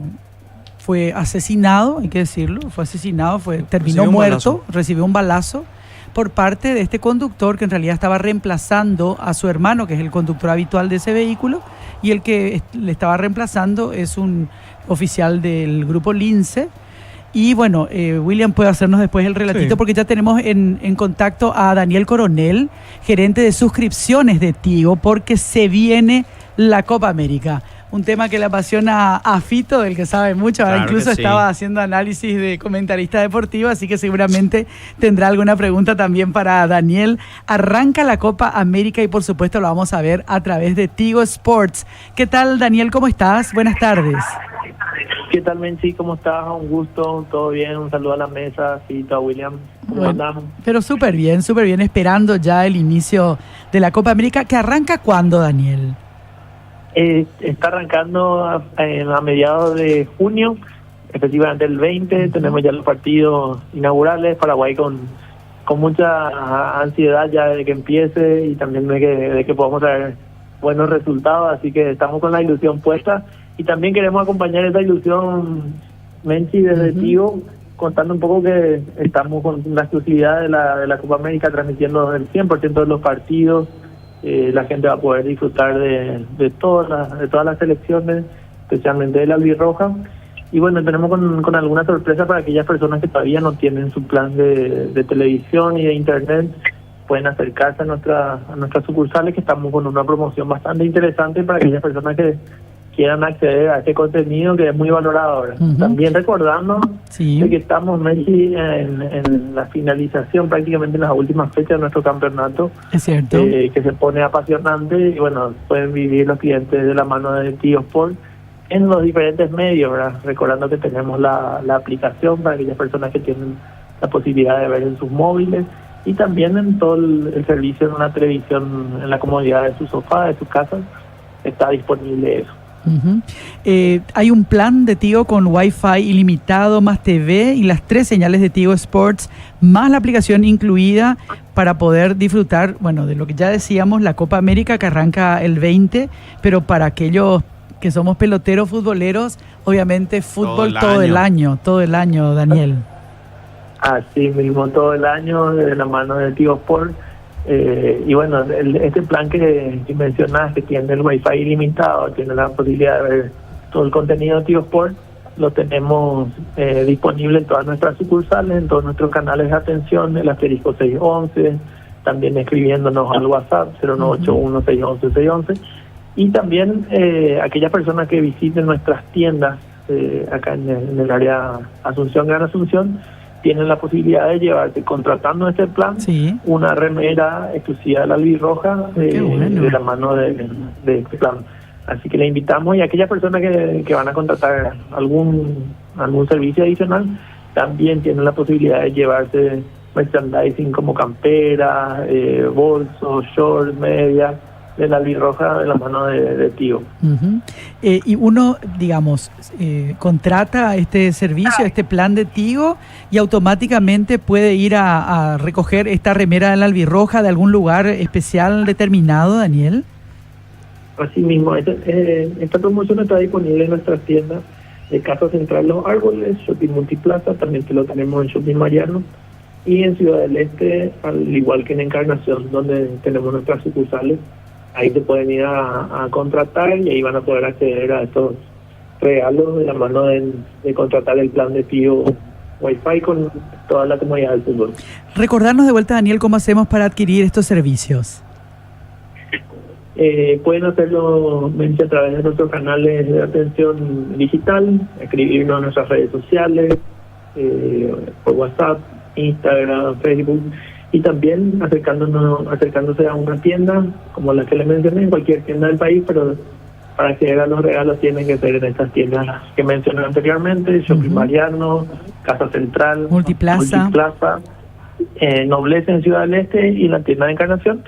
fue asesinado, hay que decirlo, terminó muerto, recibió un balazo. por parte de este conductor que en realidad estaba reemplazando a su hermano, que es el conductor habitual de ese vehículo, y el que le estaba reemplazando es un oficial del grupo Lince. Y bueno, William puede hacernos después el relatito, porque ya tenemos en contacto a Daniel Coronel, gerente de suscripciones de Tigo, porque se viene la Copa América. Un tema que le apasiona a Fito, del que sabe mucho. Ahora Claro incluso que sí. estaba haciendo análisis de comentarista deportivo, así que seguramente tendrá alguna pregunta también para Daniel. Arranca la Copa América y por supuesto lo vamos a ver a través de Tigo Sports. ¿Qué tal, Daniel? ¿Cómo estás? Buenas tardes. ¿Qué tal, Menchi? ¿Cómo estás? Un gusto, todo bien. Un saludo a la mesa, Fito, a William. ¿Cómo andamos? Pero súper bien, esperando ya el inicio de la Copa América, que arranca ¿cuándo, Daniel? Está arrancando a mediados de junio, efectivamente el 20, tenemos ya los partidos inaugurales, Paraguay con mucha ansiedad ya de que empiece y también de que podamos traer buenos resultados, así que estamos con la ilusión puesta y también queremos acompañar esa ilusión, Menchi, desde Tigo, contando un poco que estamos con la exclusividad de la Copa América transmitiendo el 100% de los partidos. La gente va a poder disfrutar de todas las selecciones, especialmente de la albirroja. Y bueno, tenemos con alguna sorpresa para aquellas personas que todavía no tienen su plan de televisión y de internet. Pueden acercarse a nuestras sucursales, que estamos con una promoción bastante interesante para aquellas personas que quieran acceder a este contenido que es muy valorado ahora. También recordando de que estamos, Messi, en la finalización, prácticamente en las últimas fechas de nuestro campeonato. Es cierto. Que se pone apasionante y bueno, pueden vivir los clientes de la mano de Tigo Sport en los diferentes medios, ¿verdad? Recordando que tenemos la aplicación para aquellas personas que tienen la posibilidad de ver en sus móviles y también en todo el servicio en una televisión en la comodidad de su sofá, de su casa, está disponible eso. Hay un plan de Tigo con Wi-Fi ilimitado, más TV y las 3 señales de Tigo Sports, más la aplicación incluida para poder disfrutar, bueno, de lo que ya decíamos, la Copa América que arranca el 20, pero para aquellos que somos peloteros, futboleros, obviamente fútbol todo el año, Daniel. Así mismo, todo el año, de la mano de Tigo Sport. Y bueno, este plan que mencionaste, que tiene el Wi-Fi ilimitado, tiene la posibilidad de ver todo el contenido de Tigo Sport, lo tenemos disponible en todas nuestras sucursales, en todos nuestros canales de atención, el asterisco 611, también escribiéndonos al WhatsApp 0981-611-611, y también aquellas personas que visiten nuestras tiendas acá en el área Asunción, Gran Asunción, tienen la posibilidad de llevarse, contratando este plan, una remera exclusiva de la albirroja de la mano de este plan. Así que le invitamos, y aquellas personas que van a contratar algún servicio adicional, también tienen la posibilidad de llevarse merchandising como campera, bolsos, shorts, medias, de la albirroja de la mano de Tigo. Y uno, digamos, contrata este servicio, este plan de Tigo, y automáticamente puede ir a recoger esta remera de la albirroja de algún lugar especial determinado, Daniel. Así mismo, esta promoción está disponible en nuestras tiendas de Casa Central Los Árboles, Shopping Multiplaza, también que lo tenemos en Shopping Mariano, y en Ciudad del Este, al igual que en Encarnación, donde tenemos nuestras sucursales. Ahí te pueden ir a contratar y ahí van a poder acceder a estos regalos de la mano de contratar el plan de Tigo Wi-Fi con toda la comodidad del fútbol. Recordarnos de vuelta, Daniel, cómo hacemos para adquirir estos servicios. Pueden hacerlo a través de nuestros canales de atención digital, escribirnos en nuestras redes sociales, por WhatsApp, Instagram, Facebook, y también acercándose a una tienda como la que les mencioné, en cualquier tienda del país, pero para acceder a los regalos tienen que ser en estas tiendas que mencioné anteriormente: Shopping Mariano, Casa Central, Multiplaza, Nobleza en Ciudad del Este y la tienda de Encarnación.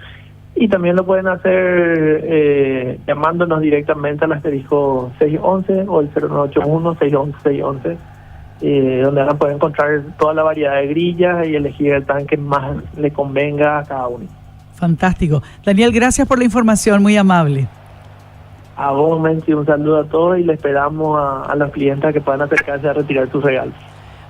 Y también lo pueden hacer llamándonos directamente al asterisco 611 o el 0981-611-611, donde van a poder encontrar toda la variedad de grillas y elegir el tanque más le convenga a cada uno. Fantástico. Daniel, gracias por la información, muy amable. A vos, Menchi, un saludo a todos y le esperamos a los clientes que puedan acercarse a retirar sus regalos.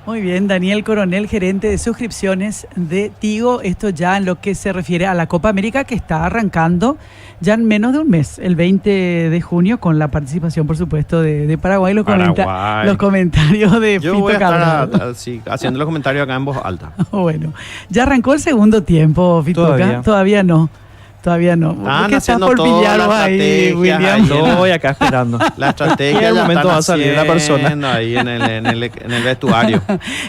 Muy bien, Daniel Coronel, gerente de suscripciones de Tigo. Esto ya en lo que se refiere a la Copa América, que está arrancando ya en menos de un mes, el 20 de junio, con la participación, por supuesto, de Paraguay. Los comentarios de Yo Fito voy a Cabral. estar haciendo los comentarios acá en voz alta. Bueno, ya arrancó el segundo tiempo, Fito. Todavía no. Todavía no. Están haciendo todas las estrategias William. Yo voy acá esperando. La estrategia en ya el momento están va a salir la persona haciendo ahí en el vestuario.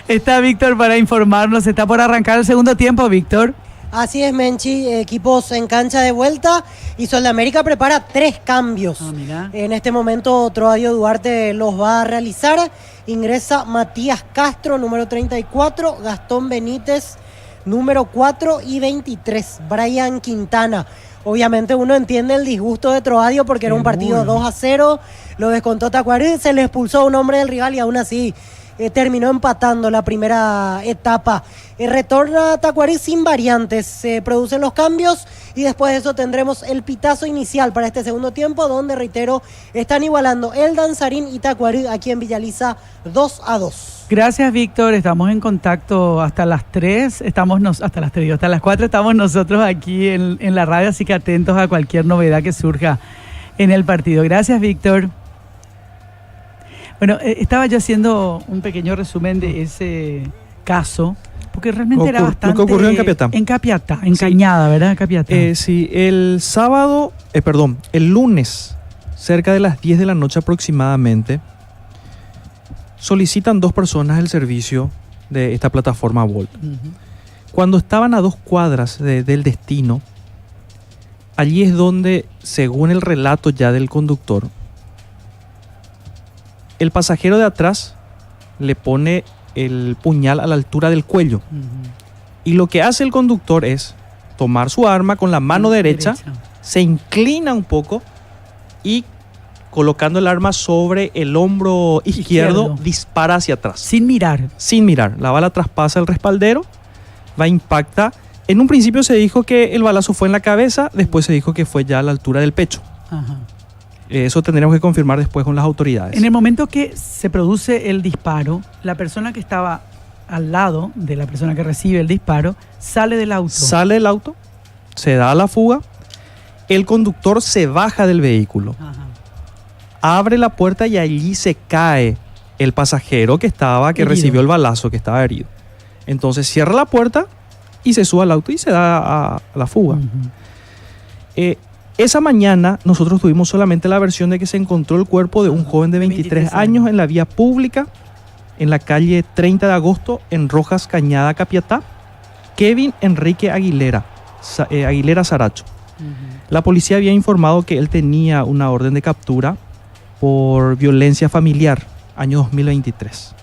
Está Víctor para informarnos. Está por arrancar el segundo tiempo, Víctor. Así es, Menchi, equipos en cancha de vuelta y Soldamérica prepara 3 cambios. En este momento Troadio Duarte los va a realizar. Ingresa Matías Castro, número 34, Gastón Benítez, número 4 y 23, Brian Quintana. Obviamente uno entiende el disgusto de Troadio porque era un partido 2-0, lo descontó Tacuarí, se le expulsó a un hombre del rival y aún así terminó empatando la primera etapa. Retorna Tacuarí sin variantes, se producen los cambios y después de eso tendremos el pitazo inicial para este segundo tiempo, donde, reitero, están igualando el Danzarín y Tacuarí aquí en Villaliza 2-2. Gracias, Víctor. Estamos en contacto hasta las 3. Hasta las 4 estamos nosotros aquí en la radio, así que atentos a cualquier novedad que surja en el partido. Gracias, Víctor. Bueno, estaba yo haciendo un pequeño resumen de ese caso, porque realmente era bastante... Lo que ocurrió en Capiatá. En Capiatá, en Cañada, ¿verdad? Capiatá. Sí, el lunes, cerca de las 10 de la noche aproximadamente, solicitan 2 personas el servicio de esta plataforma Bolt. Cuando estaban a 2 cuadras del destino, allí es donde, según el relato ya del conductor, el pasajero de atrás le pone el puñal a la altura del cuello. Y lo que hace el conductor es tomar su arma con la mano derecha, se inclina un poco y, colocando el arma sobre el hombro izquierdo, dispara hacia atrás. Sin mirar. Sin mirar. La bala traspasa el respaldero, impacta. En un principio se dijo que el balazo fue en la cabeza, después se dijo que fue ya a la altura del pecho. Ajá. Eso tendríamos que confirmar después con las autoridades. En el momento que se produce el disparo, la persona que estaba al lado de la persona que recibe el disparo sale del auto. Sale del auto, se da a la fuga, el conductor se baja del vehículo. Ajá. Abre la puerta y allí se cae el pasajero que recibió el balazo, que estaba herido. Entonces cierra la puerta y se sube al auto y se da a la fuga. Esa mañana nosotros tuvimos solamente la versión de que se encontró el cuerpo de un joven de 23 años en la vía pública, en la calle 30 de agosto, en Rojas, Cañada, Capiatá, Kevin Enrique Aguilera Saracho. La policía había informado que él tenía una orden de captura por violencia familiar, año 2023.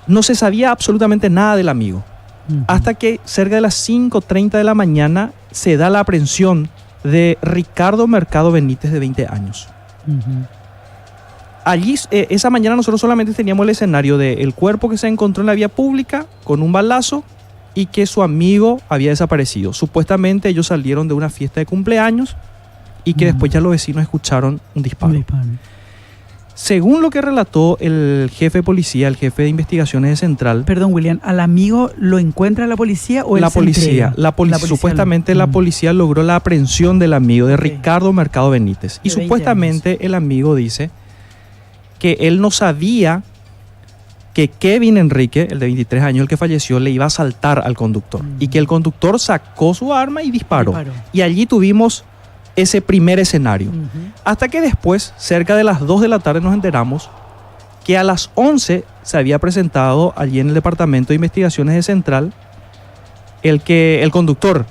No se sabía absolutamente nada del amigo, hasta que cerca de las 5:30 de la mañana se da la aprehensión de Ricardo Mercado Benítez, de 20 años. Allí, esa mañana nosotros solamente teníamos el escenario del cuerpo que se encontró en la vía pública con un balazo y que su amigo había desaparecido. Supuestamente ellos salieron de una fiesta de cumpleaños y que después ya los vecinos escucharon un disparo. Según lo que relató el jefe de policía, el jefe de investigaciones de Central... Perdón, William, ¿al amigo lo encuentra la policía o la policía? La policía supuestamente la policía logró la aprehensión del amigo, de Ricardo Mercado Benítez. Y supuestamente el amigo dice que él no sabía que Kevin Enrique, el de 23 años, el que falleció, le iba a asaltar al conductor. Y que el conductor sacó su arma y disparó. Y allí tuvimos ese primer escenario. Hasta que después, cerca de las 2 de la tarde, nos enteramos que a las 11 se había presentado allí en el Departamento de Investigaciones de Central el conductor,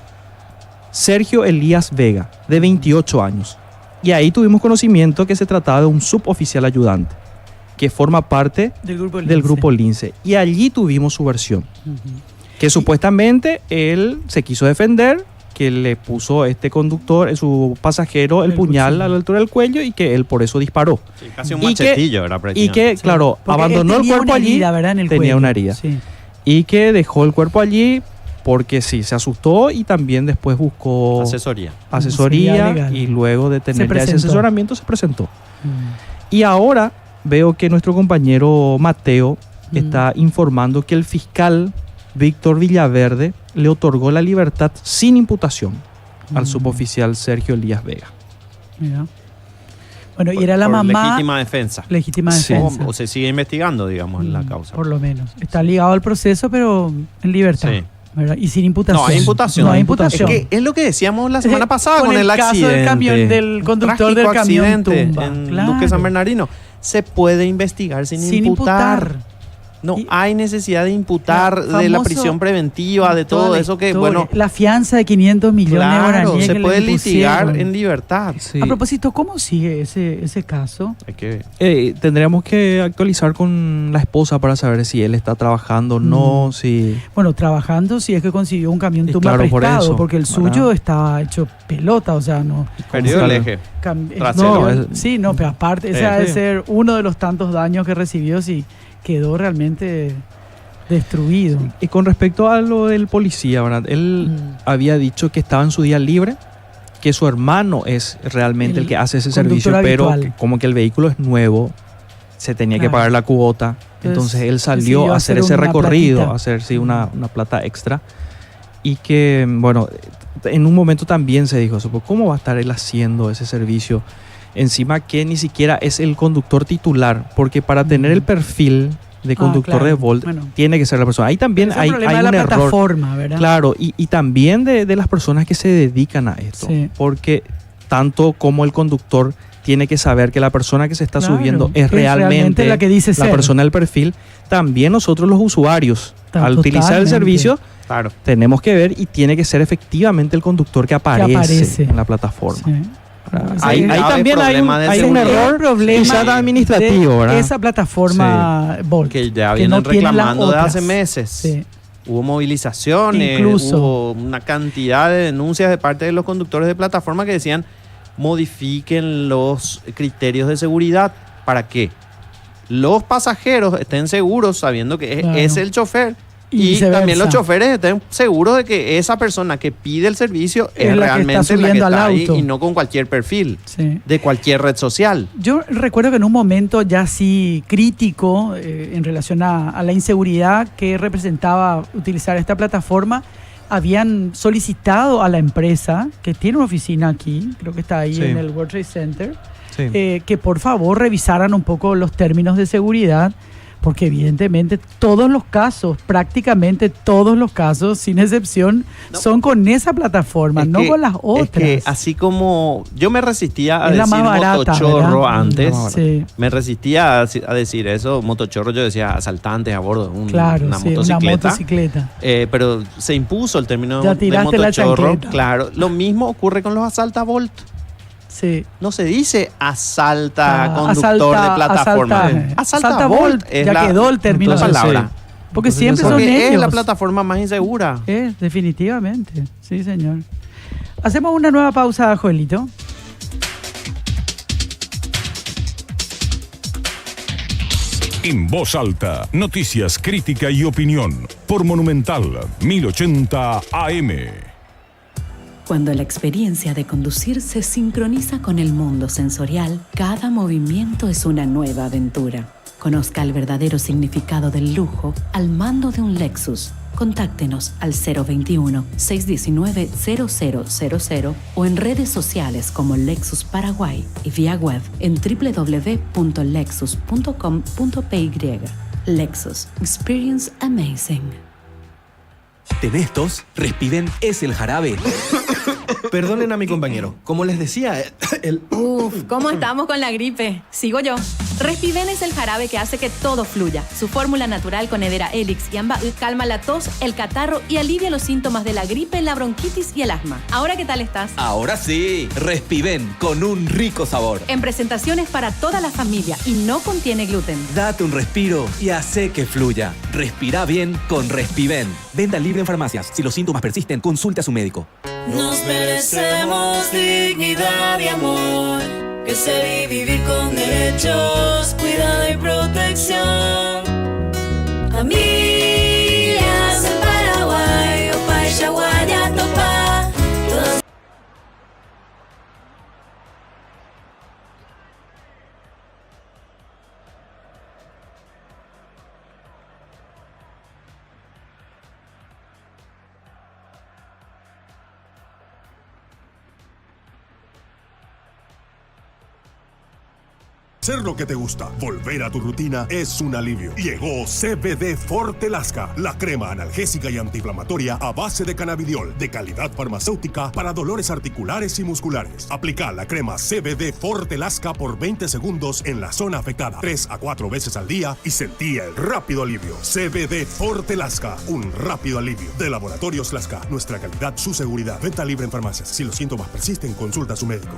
Sergio Elías Vega, de 28 años. Y ahí tuvimos conocimiento que se trataba de un suboficial ayudante, que forma parte del grupo Lince. Y allí tuvimos su versión, que supuestamente él se quiso defender, que le puso este conductor, su pasajero, el puñal a la altura del cuello y que él por eso disparó. Sí, casi un machetillo era prácticamente. Y que, claro, abandonó el cuerpo allí, tenía una herida. Sí. Y que dejó el cuerpo allí porque sí, se asustó y también después buscó asesoría y luego de tener ya ese asesoramiento se presentó. Y ahora veo que nuestro compañero Mateo está informando que el fiscal Víctor Villaverde le otorgó la libertad sin imputación al suboficial Sergio Elías Vega. Mira. Bueno, y era la por mamá. Legítima defensa. Legítima defensa. O se sigue investigando, digamos, en la causa. Por lo menos. Está ligado al proceso, pero en libertad. Sí. ¿Verdad? Y sin imputación. No hay imputación. No hay imputación. Es lo que decíamos la semana pasada con el caso accidente. del camión, del conductor del camión accidente tumba. en Claro. Duque San Bernardino. Se puede investigar sin imputar. No hay necesidad de imputar de la prisión preventiva, de todo eso que, bueno... La fianza de 500 millones de guaraníes se que puede le litigar impusieron. en libertad. Sí. A propósito, ¿cómo sigue ese caso? Hay que... Tendríamos que actualizar con la esposa para saber si él está trabajando o no, si... Bueno, trabajando si es que consiguió un camión tumba claro, por prestado, eso, porque el suyo está hecho pelota, o sea, no... Perdió el eje trasero. Sí, no, pero aparte, ese ha de ser uno de los tantos daños que recibió si quedó realmente destruido. Y con respecto a lo del policía, ¿verdad? Él había dicho que estaba en su día libre, que su hermano es realmente el que hace ese servicio, pero que como que el vehículo es nuevo, se tenía que pagar la cuota, entonces él salió a hacer ese recorrido, a hacer una plata extra, y que, bueno, en un momento también se dijo, ¿cómo va a estar él haciendo ese servicio? Encima que ni siquiera es el conductor titular, porque para tener el perfil de conductor de Bolt tiene que ser la persona. Ahí también hay un error. Plataforma, ¿verdad? Claro, y también de las personas que se dedican a esto, porque tanto como el conductor tiene que saber que la persona que se está subiendo es realmente la que dice la persona del perfil. También nosotros los usuarios, al utilizar el servicio, tenemos que ver y tiene que ser efectivamente el conductor que aparece en la plataforma. Sí. Ahí también hay un error quizás administrativo, ¿verdad? Esa plataforma Bolt, que ya vienen reclamando desde hace meses. Sí. Hubo movilizaciones, hubo una cantidad de denuncias de parte de los conductores de plataforma que decían modifiquen los criterios de seguridad para que los pasajeros estén seguros sabiendo que es el chofer. Y también los choferes estén seguros de que esa persona que pide el servicio es realmente la que está ahí y no con cualquier perfil de cualquier red social. Yo recuerdo que en un momento ya así crítico en relación a la inseguridad que representaba utilizar esta plataforma, habían solicitado a la empresa, que tiene una oficina aquí, creo que está ahí en el World Trade Center, que por favor revisaran un poco los términos de seguridad, porque evidentemente todos los casos, prácticamente todos los casos, sin excepción, son con esa plataforma, no con las otras. Es que así como yo me resistía a decir motochorro antes, me resistía a decir eso, motochorro, yo decía asaltantes a bordo de una motocicleta. Pero se impuso el término de motochorro. Claro, lo mismo ocurre con los asaltabolt. Sí. No se dice asalta conductor de plataforma. Asalta Bolt. Ya quedó el término. La palabra. Porque siempre son ellos. Es la plataforma más insegura. Definitivamente. Sí, señor. Hacemos una nueva pausa, Joelito. En voz alta, noticias, crítica y opinión. Por Monumental 1080 AM. Cuando la experiencia de conducir se sincroniza con el mundo sensorial, cada movimiento es una nueva aventura. Conozca el verdadero significado del lujo al mando de un Lexus. Contáctenos al 021-619-0000 o en redes sociales como Lexus Paraguay y vía web en www.lexus.com.py. Lexus. Experience Amazing. ¿Tenés tos? Respiven es el jarabe. Perdonen a mi compañero. Como les decía, ¿Cómo estamos con la gripe? Sigo yo. Respiven es el jarabe que hace que todo fluya. Su fórmula natural con Hedera Helix y Amba calma la tos, el catarro y alivia los síntomas de la gripe, la bronquitis y el asma. ¿Ahora qué tal estás? Ahora sí. Respiven con un rico sabor. En presentaciones para toda la familia y no contiene gluten. Date un respiro y hace que fluya. Respira bien con Respiven. Venta libre en farmacias. Si los síntomas persisten, consulte a su médico. Nos merecemos dignidad y amor, que ser y vivir con derechos, cuidado y protección. Familias en Paraguay, Opa y Yaguaya, Topa. hacer lo que te gusta, volver a tu rutina es un alivio. Llegó CBD Forte Lasca, la crema analgésica y antiinflamatoria a base de cannabidiol, de calidad farmacéutica para dolores articulares y musculares. Aplica la crema CBD Forte Lasca por 20 segundos en la zona afectada, 3 a 4 veces al día y sentía el rápido alivio. CBD Forte Lasca, un rápido alivio. De Laboratorios Lasca, nuestra calidad, su seguridad. Venta libre en farmacias. Si los síntomas persisten, consulta a su médico.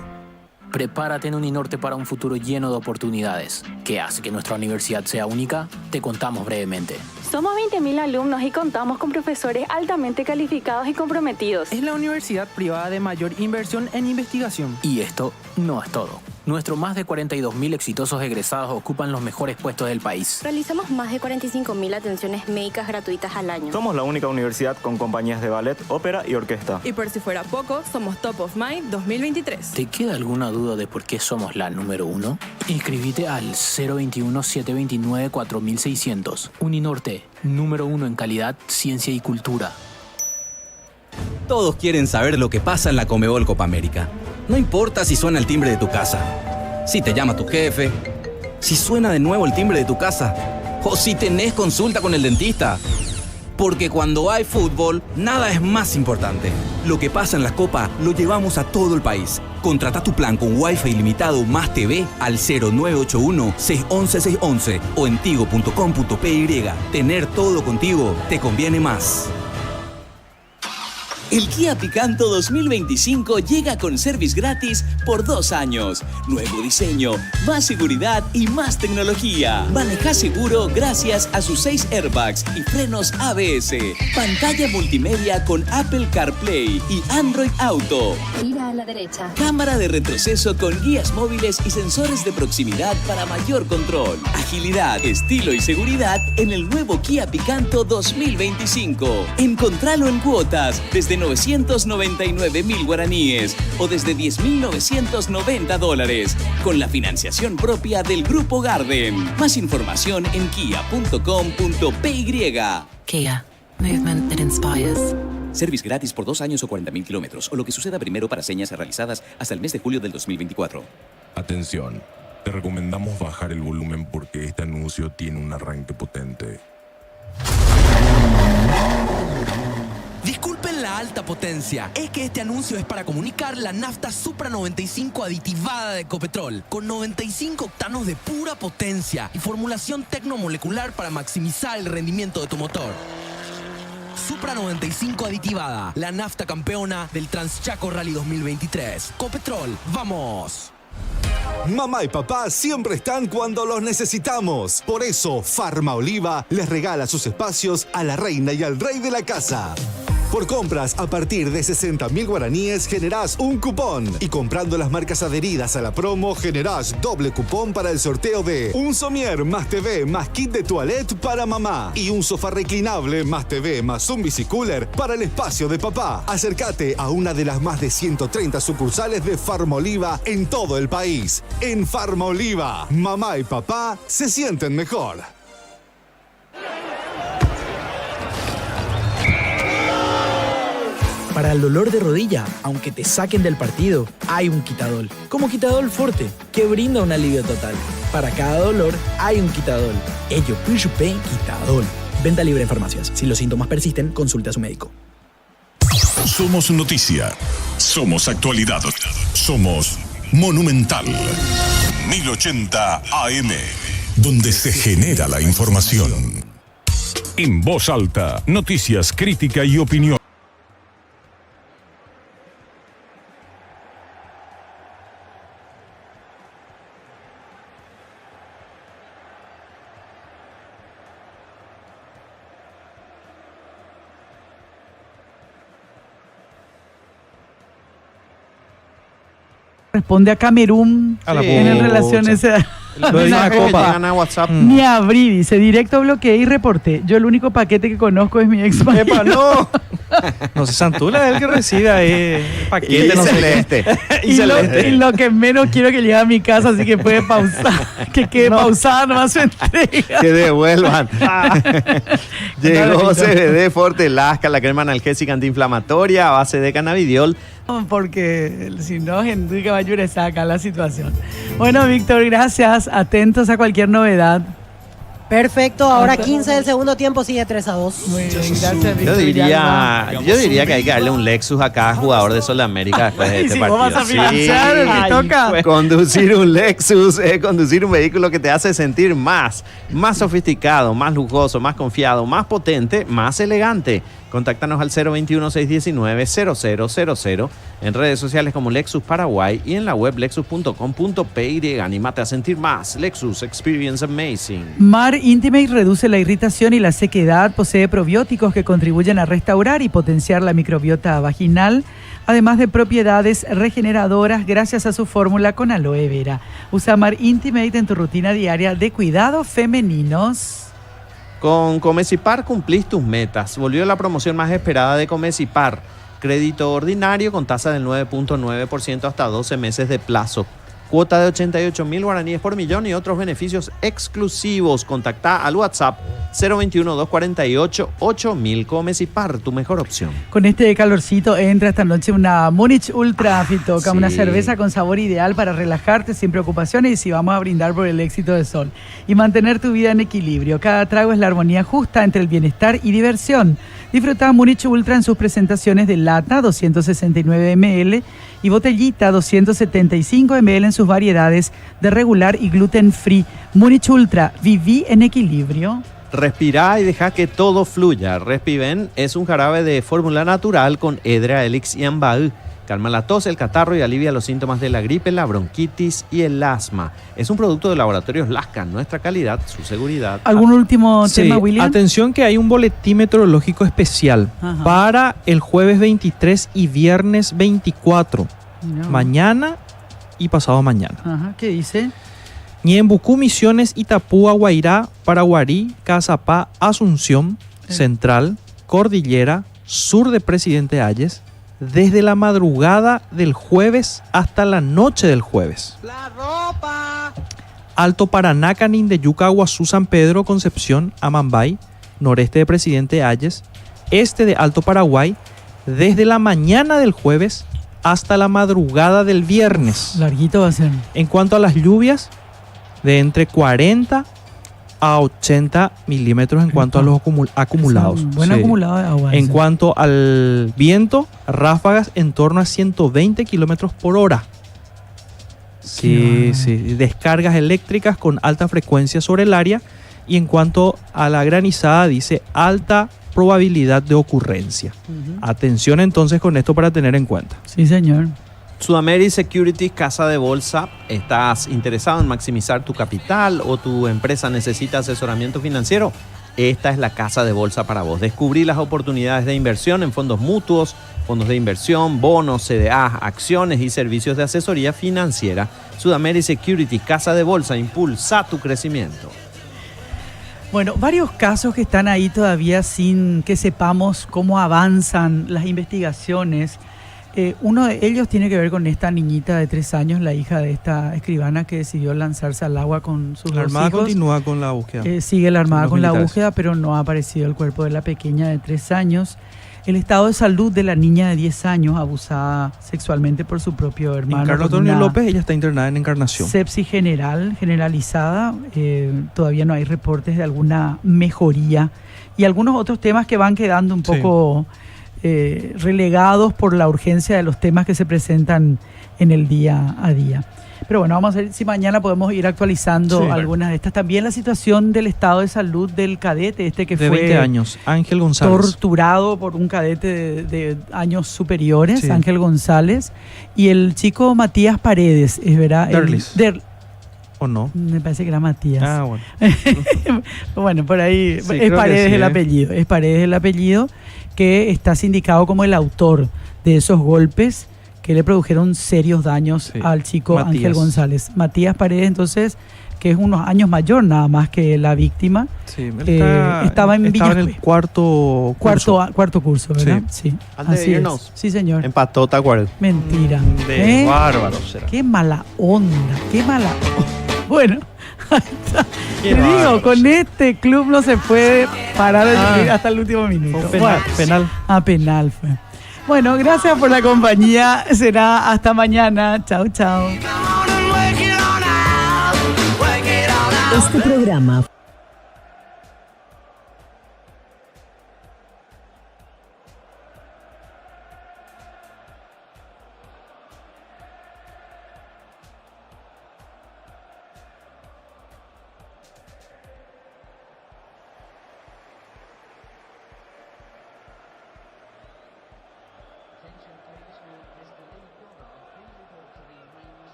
Prepárate en Uninorte para un futuro lleno de oportunidades. ¿Qué hace que nuestra universidad sea única? Te contamos brevemente. Somos 20.000 alumnos y contamos con profesores altamente calificados y comprometidos. Es la universidad privada de mayor inversión en investigación. Y esto no es todo. Nuestros más de 42.000 exitosos egresados ocupan los mejores puestos del país. Realizamos más de 45.000 atenciones médicas gratuitas al año. Somos la única universidad con compañías de ballet, ópera y orquesta. Y por si fuera poco, somos Top of Mind 2023. ¿Te queda alguna duda de por qué somos la número 1? Inscríbete al 021-729-4600. Uninorte, número 1 en calidad, ciencia y cultura. Todos quieren saber lo que pasa en la Conmebol Copa América. No importa si suena el timbre de tu casa, si te llama tu jefe, si suena de nuevo el timbre de tu casa o si tenés consulta con el dentista. Porque cuando hay fútbol, nada es más importante. Lo que pasa en la Copa lo llevamos a todo el país. Contrata tu plan con Wi-Fi ilimitado más TV al 0981-611-611 o en tigo.com.py. Tener todo contigo te conviene más. El Kia Picanto 2025 llega con service gratis por 2 años. Nuevo diseño, más seguridad y más tecnología. Maneja seguro gracias a sus 6 airbags y frenos ABS. Pantalla multimedia con Apple CarPlay y Android Auto. Gira a la derecha. Cámara de retroceso con guías móviles y sensores de proximidad para mayor control. Agilidad, estilo y seguridad en el nuevo Kia Picanto 2025. Encontralo en cuotas desde 999.000 guaraníes o desde $10.990 con la financiación propia del Grupo Garden. Más información en kia.com.py. Kia. Movement that inspires. Service gratis por 2 años o 40.000 kilómetros o lo que suceda primero para señas realizadas hasta el mes de julio del 2024. Atención, te recomendamos bajar el volumen porque este anuncio tiene un arranque potente. Disculpen la alta potencia, es que este anuncio es para comunicar la nafta Supra 95 aditivada de Ecopetrol, con 95 octanos de pura potencia y formulación tecnomolecular para maximizar el rendimiento de tu motor. Supra 95 aditivada, la nafta campeona del Transchaco Rally 2023. Ecopetrol, ¡vamos! Mamá y papá siempre están cuando los necesitamos. Por eso, Farma Oliva les regala sus espacios a la reina y al rey de la casa. Por compras a partir de 60.000 guaraníes generás un cupón. Y comprando las marcas adheridas a la promo generás doble cupón para el sorteo de un somier más TV más kit de toilette para mamá. Y un sofá reclinable más TV más un bicicooler para el espacio de papá. Acércate a una de las más de 130 sucursales de Farma Oliva en todo el país. En Farma Oliva, mamá y papá se sienten mejor. Para el dolor de rodilla, aunque te saquen del partido, hay un Quitadol. Como Quitadol Forte, que brinda un alivio total. Para cada dolor, hay un Quitadol. Ello, Pushupé, Quitadol. Venta libre en farmacias. Si los síntomas persisten, consulte a su médico. Somos noticia. Somos actualidad. Somos Monumental. 1080 AM. Donde se genera la información. En voz alta, noticias, crítica y opinión. Responde a Camerún en relación a esa. Lo de la copa. Gana WhatsApp. Ni abrí, dice, directo bloqueé y reporté. Yo el único paquete que conozco es mi ex. ¡Epa, no! No sé, Santula es el que recibe ahí paquete. Y celeste. Y lo que menos quiero que llegue a mi casa, así que puede pausar. Que quede pausada nomás su entrega. Que devuelvan. Llegó CBD Forte Lasca, la crema analgésica antiinflamatoria a base de cannabidiol, porque si no, Enrique Bayure saca la situación. Bueno, Víctor, gracias. Atentos a cualquier novedad. Perfecto, ahora 15 del segundo tiempo, sigue 3-2. Muy bien, gracias, Víctor. Yo diría que hay que darle un Lexus a cada jugador de Sudamérica después de este si partido. vos vas a financiar, me toca. Pues, conducir un Lexus es conducir un vehículo que te hace sentir más sofisticado, más lujoso, más confiado, más potente, más elegante. Contáctanos al 021-619-0000 en redes sociales como Lexus Paraguay y en la web lexus.com.py. Anímate a sentir más. Lexus Experience Amazing. Mar Intimate reduce la irritación y la sequedad. Posee probióticos que contribuyen a restaurar y potenciar la microbiota vaginal, además de propiedades regeneradoras gracias a su fórmula con aloe vera. Usa Mar Intimate en tu rutina diaria de cuidados femeninos. Con Comecipar cumplís tus metas. Volvió la promoción más esperada de Comecipar. Crédito ordinario con tasa del 9.9% hasta 12 meses de plazo. Cuota de 88.000 guaraníes por millón y otros beneficios exclusivos. Contacta al WhatsApp 021-248-8000. Comecipar, tu mejor opción. Con este calorcito entra esta noche una Múnich Ultra, Fitoca, una cerveza con sabor ideal para relajarte sin preocupaciones y si vamos a brindar por el éxito de Sol y mantener tu vida en equilibrio. Cada trago es la armonía justa entre el bienestar y diversión. Disfruta Múnich Ultra en sus presentaciones de lata 269 ml y botellita 275 ml en sus variedades de regular y gluten free. Múnich Ultra, viví en equilibrio. Respirá y deja que todo fluya. Respiven es un jarabe de fórmula natural con Edrea, Helix y Ambaú. Calma la tos, el catarro y alivia los síntomas de la gripe, la bronquitis y el asma. Es un producto de Laboratorios Lasca. Nuestra calidad, su seguridad. ¿Algún último tema, William? Atención que hay un boletín meteorológico especial para el jueves 23 y viernes 24. No. Mañana y pasado mañana. ¿Qué dice? Ñembucú, Misiones, Itapúa, Guairá, Paraguarí, Cazapá, Asunción, Central, Cordillera, sur de Presidente Hayes, desde la madrugada del jueves hasta la noche del jueves. ¡La ropa! Alto Paraná, Canindeyuca, Aguazú, San Pedro, Concepción, Amambay, noreste de Presidente Hayes, este de Alto Paraguay, desde la mañana del jueves hasta la madrugada del viernes. Larguito va a ser. En cuanto a las lluvias, de entre 40 a 80 milímetros en cuanto a los acumulados. Buen acumulado de agua. En cuanto al viento, ráfagas en torno a 120 kilómetros por hora. Sí. Descargas eléctricas con alta frecuencia sobre el área. Y en cuanto a la granizada, dice alta probabilidad de ocurrencia. Atención entonces con esto para tener en cuenta. Sí, señor. Sudamérica Securities, casa de bolsa. ¿Estás interesado en maximizar tu capital o tu empresa necesita asesoramiento financiero? Esta es la casa de bolsa para vos. Descubrí las oportunidades de inversión en fondos mutuos, fondos de inversión, bonos, CDA, acciones y servicios de asesoría financiera. Sudamérica Securities, casa de bolsa, impulsa tu crecimiento. Bueno, varios casos que están ahí todavía sin que sepamos cómo avanzan las investigaciones. Uno de ellos tiene que ver con esta niñita de 3 años, la hija de esta escribana que decidió lanzarse al agua con sus 2 hijos. La Armada continúa con la búsqueda. Sigue la Armada con la búsqueda, pero no ha aparecido el cuerpo de la pequeña de 3 años. El estado de salud de la niña de 10 años, abusada sexualmente por su propio hermano. Carlos Antonio López, ella está internada en Encarnación. Sepsis generalizada. Todavía no hay reportes de alguna mejoría. Y algunos otros temas que van quedando un poco... relegados por la urgencia de los temas que se presentan en el día a día. Pero bueno, vamos a ver si mañana podemos ir actualizando algunas de estas. También la situación del estado de salud del cadete, que de fue 20 años, Ángel González. Torturado por un cadete de años superiores, Ángel González, y el chico Matías Paredes, es verdad. ¿O no? Me parece que era Matías. Ah, bueno. Bueno, por ahí sí, es Paredes el apellido. Es Paredes el apellido, que está sindicado como el autor de esos golpes que le produjeron serios daños al chico Matías. Ángel González. Matías Paredes, entonces, que es unos años mayor nada más que la víctima. Sí, estaba en el cuarto curso, ¿verdad? Sí. Antes de irnos. Sí, señor. Empató Tacuarel. Mentira. Bárbaro será. Qué mala onda. Bueno, te digo, con este club no se puede parar de vivir hasta el último minuto. Penal. Penal fue. Bueno, gracias por la compañía. Será hasta mañana. Chau, chau. Este programa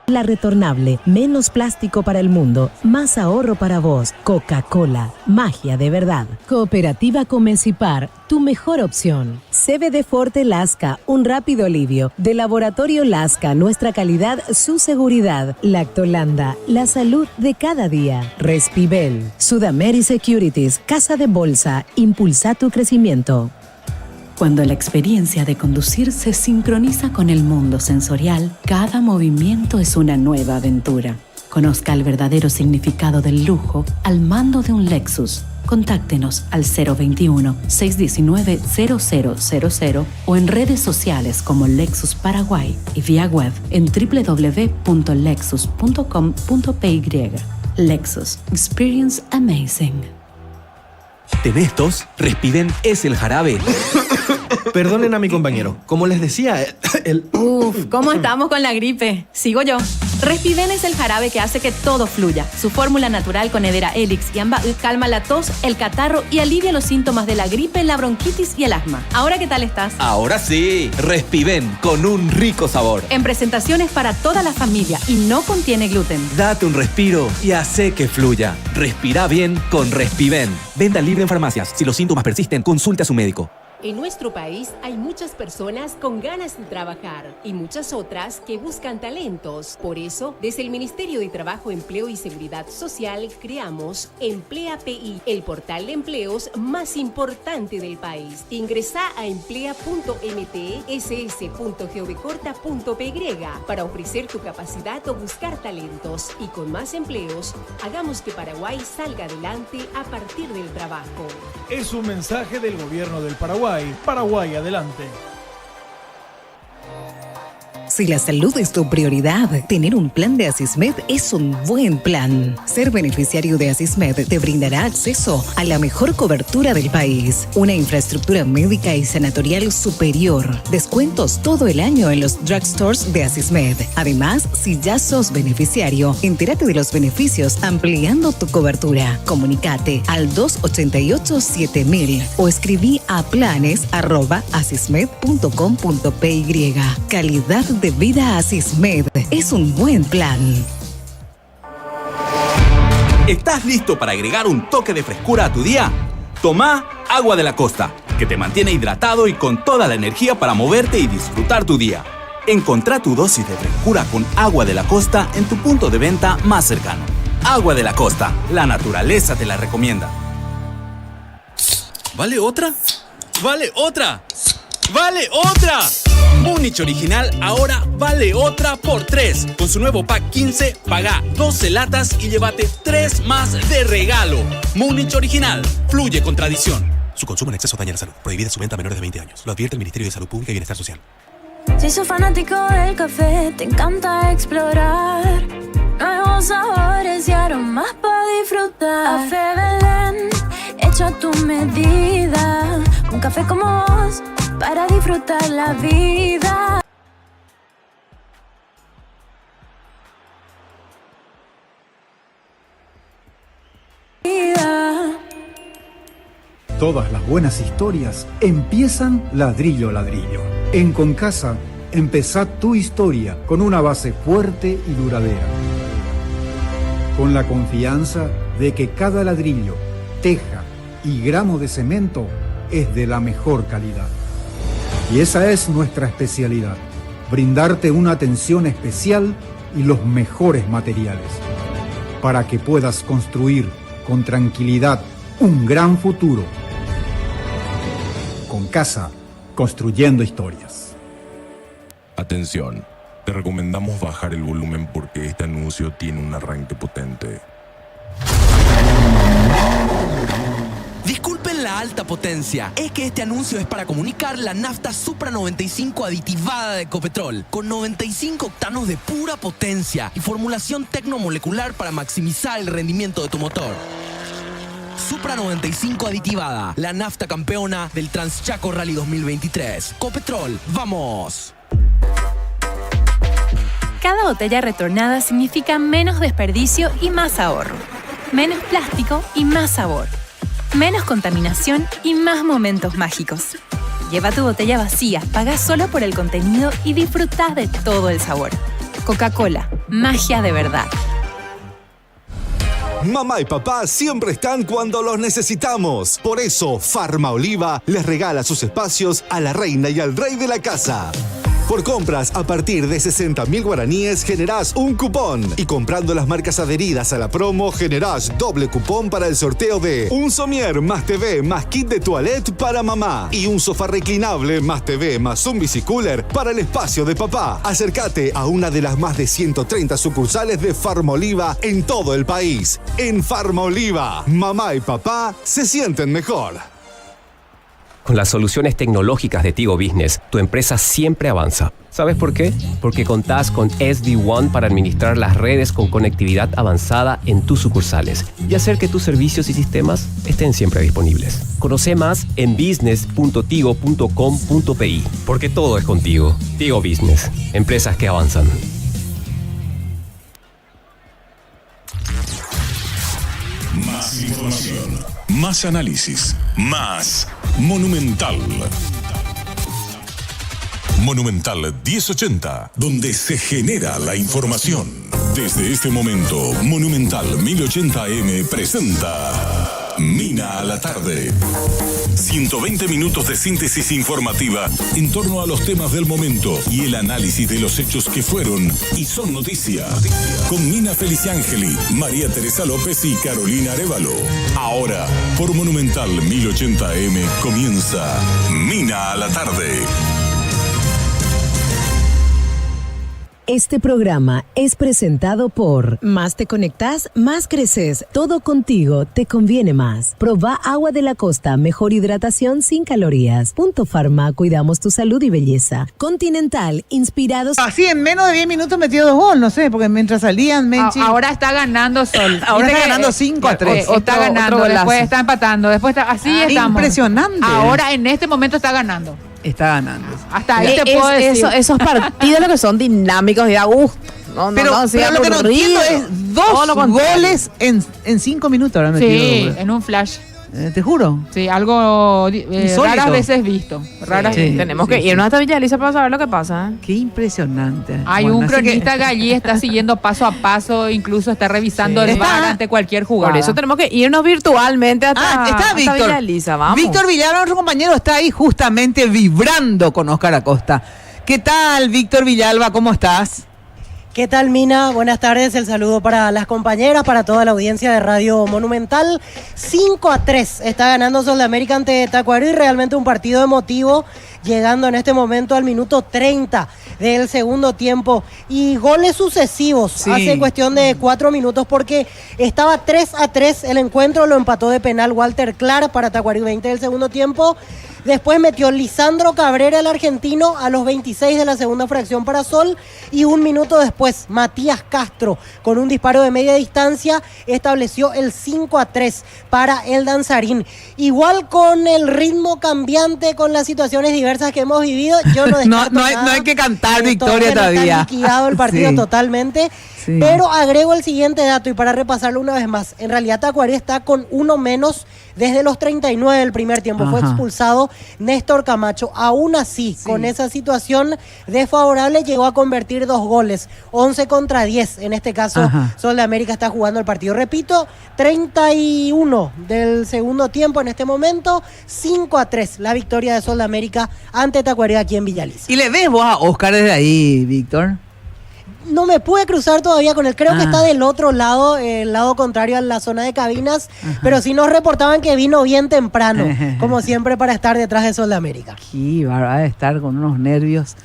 La Retornable, menos plástico para el mundo, más ahorro para vos. Coca-Cola, magia de verdad. Cooperativa Comecipar, tu mejor opción. CBD Forte Lasca, un rápido alivio. De Laboratorio Lasca, nuestra calidad, su seguridad. Lactolanda, la salud de cada día. Respivel, Sudameri Securities, casa de bolsa, impulsa tu crecimiento. Cuando la experiencia de conducir se sincroniza con el mundo sensorial, cada movimiento es una nueva aventura. Conozca el verdadero significado del lujo al mando de un Lexus. Contáctenos al 021-619-0000 o en redes sociales como Lexus Paraguay y vía web en www.lexus.com.py. Lexus. Experience Amazing. ¿Tenés tos? Respiven es el jarabe. Perdonen a mi compañero. Como les decía, ¿Cómo estamos con la gripe? Sigo yo. Respiven es el jarabe que hace que todo fluya. Su fórmula natural con Hedera Helix y Amba calma la tos, el catarro y alivia los síntomas de la gripe, la bronquitis y el asma. ¿Ahora qué tal estás? Ahora sí. Respiven con un rico sabor. En presentaciones para toda la familia y no contiene gluten. Date un respiro y hace que fluya. Respira bien con Respiven. Venta libre en farmacias. Si los síntomas persisten, consulte a su médico. En nuestro país hay muchas personas con ganas de trabajar y muchas otras que buscan talentos. Por eso, desde el Ministerio de Trabajo, Empleo y Seguridad Social creamos Emplea PI, el portal de empleos más importante del país. Ingresá a emplea.mtss.govcorta.py para ofrecer tu capacidad o buscar talentos. Y con más empleos, hagamos que Paraguay salga adelante a partir del trabajo. Es un mensaje del gobierno del Paraguay. Paraguay, adelante. Si la salud es tu prioridad, tener un plan de Asismed es un buen plan. Ser beneficiario de Asismed te brindará acceso a la mejor cobertura del país, una infraestructura médica y sanatorial superior, descuentos todo el año en los drugstores de Asismed. Además, si ya sos beneficiario, entérate de los beneficios ampliando tu cobertura. Comunicate al 288-7000 o escribí a planes@asismed.com.py. Calidad de vida Asismed es un buen plan. ¿Estás listo para agregar un toque de frescura a tu día? Toma Agua de la Costa, que te mantiene hidratado y con toda la energía para moverte y disfrutar tu día. Encontrá tu dosis de frescura con Agua de la Costa en tu punto de venta más cercano. Agua de la Costa, la naturaleza te la recomienda. ¿Vale otra? ¡Vale otra! ¡Vale otra! Múnich Original ahora vale otra por 3. Con su nuevo pack 15, paga 12 latas y llévate 3 más de regalo. Múnich Original, fluye con tradición. Su consumo en exceso daña la salud. Prohibida su venta a menores de 20 años. Lo advierte el Ministerio de Salud Pública y Bienestar Social. Si sos fanático del café, te encanta explorar nuevos sabores y aromas para disfrutar. Café Belén, hecho a tu medida. Un café como vos, para disfrutar la vida. Todas las buenas historias empiezan ladrillo a ladrillo. En Concasa, empezá tu historia con una base fuerte y duradera. Con la confianza de que cada ladrillo, teja y gramo de cemento es de la mejor calidad. Y esa es nuestra especialidad, brindarte una atención especial y los mejores materiales, para que puedas construir con tranquilidad un gran futuro. Concasa, construyendo historias. Atención, te recomendamos bajar el volumen porque este anuncio tiene un arranque potente. Disculpe con la alta potencia. Es que este anuncio es para comunicar la nafta Supra 95 aditivada de Ecopetrol, con 95 octanos de pura potencia y formulación tecnomolecular para maximizar el rendimiento de tu motor. Supra 95 aditivada, la nafta campeona del Transchaco Rally 2023. Ecopetrol, ¡vamos! Cada botella retornada significa menos desperdicio y más ahorro. Menos plástico y más sabor. Menos contaminación y más momentos mágicos. Lleva tu botella vacía, paga solo por el contenido y disfruta de todo el sabor. Coca-Cola, magia de verdad. Mamá y papá siempre están cuando los necesitamos. Por eso, Farmaoliva les regala sus espacios a la reina y al rey de la casa. Por compras a partir de 60.000 guaraníes generás un cupón. Y comprando las marcas adheridas a la promo generás doble cupón para el sorteo de un somier más TV más kit de toilette para mamá. Y un sofá reclinable más TV más un bicicooler para el espacio de papá. Acércate a una de las más de 130 sucursales de Farmaoliva en todo el país. En Farmaoliva, mamá y papá se sienten mejor. Con las soluciones tecnológicas de Tigo Business, tu empresa siempre avanza. ¿Sabes por qué? Porque contás con SD-WAN para administrar las redes con conectividad avanzada en tus sucursales y hacer que tus servicios y sistemas estén siempre disponibles. Conoce más en business.tigo.com.pi, porque todo es contigo. Tigo Business, empresas que avanzan. Más información, más análisis, más Monumental. Monumental 1080, donde se genera la información. Desde este momento, Monumental 1080M presenta Mina a la tarde. 120 minutos de síntesis informativa en torno a los temas del momento y el análisis de los hechos que fueron y son noticia. Con Mina Feliciangeli, María Teresa López y Carolina Arévalo. Ahora, por Monumental 1080M comienza Mina a la tarde. Este programa es presentado por Más te conectás, más creces. Todo contigo te conviene más. Proba Agua de la Costa, mejor hidratación sin calorías. Punto Pharma, cuidamos tu salud y belleza. Continental, inspirados... Así en menos de 10 minutos metió 2 goles, no sé, porque mientras salían Menchi... Ahora está ganando Sol. Ahora está ganando 5-3. O está ganando, después está empatando, después está... Así estamos. Impresionante. Ahora en este momento está ganando. Está ganando. Hasta ahí te puedo decir. Esos partidos lo que son dinámicos y da gusto. Pero lo que no entiendo es 2 goles en 5 minutos. Ahora sí, en un flash. Te juro. Sí, algo raras veces visto. Sí, tenemos que irnos hasta Villa Elisa para saber lo que pasa. Qué impresionante. Hay un cronista que allí está siguiendo paso a paso, incluso está revisando el VAR ante cualquier jugada. Por eso tenemos que irnos virtualmente hasta Villa Elisa. Vamos. Víctor Villalba, nuestro compañero, está ahí justamente vibrando con Óscar Acosta. ¿Qué tal, Víctor Villalba? ¿Cómo estás? ¿Qué tal, Mina? Buenas tardes, el saludo para las compañeras, para toda la audiencia de Radio Monumental. 5-3 está ganando Sol de América ante Tacuarí, realmente un partido emotivo, llegando en este momento al minuto 30 del segundo tiempo. Y goles sucesivos hace cuestión de 4 minutos, porque estaba 3-3 el encuentro, lo empató de penal Walter Clark para Tacuarí 20 del segundo tiempo. Después metió Lisandro Cabrera, el argentino, a los 26 de la segunda fracción para Sol. Y un minuto después, Matías Castro, con un disparo de media distancia, estableció el 5-3 para el danzarín. Igual con el ritmo cambiante, con las situaciones diversas que hemos vivido, yo no descarto no hay que cantar victoria todavía. Está liquidado el partido totalmente. Sí. Pero agrego el siguiente dato y para repasarlo una vez más. En realidad Tacuarí está con 1 menos desde los 39 del primer tiempo. Fue expulsado Néstor Camacho. Aún así, con esa situación desfavorable, llegó a convertir 2 goles. 11-10. En este caso, Sol de América está jugando el partido. Repito, 31 del segundo tiempo en este momento. 5-3 la victoria de Sol de América ante Tacuarí aquí en Villa Elisa. ¿Y le ves vos a Óscar desde ahí, Víctor? No me pude cruzar todavía con él, creo que está del otro lado, el lado contrario a la zona de cabinas, pero sí nos reportaban que vino bien temprano, como siempre, para estar detrás de Sol de América. Qué va a estar con unos nervios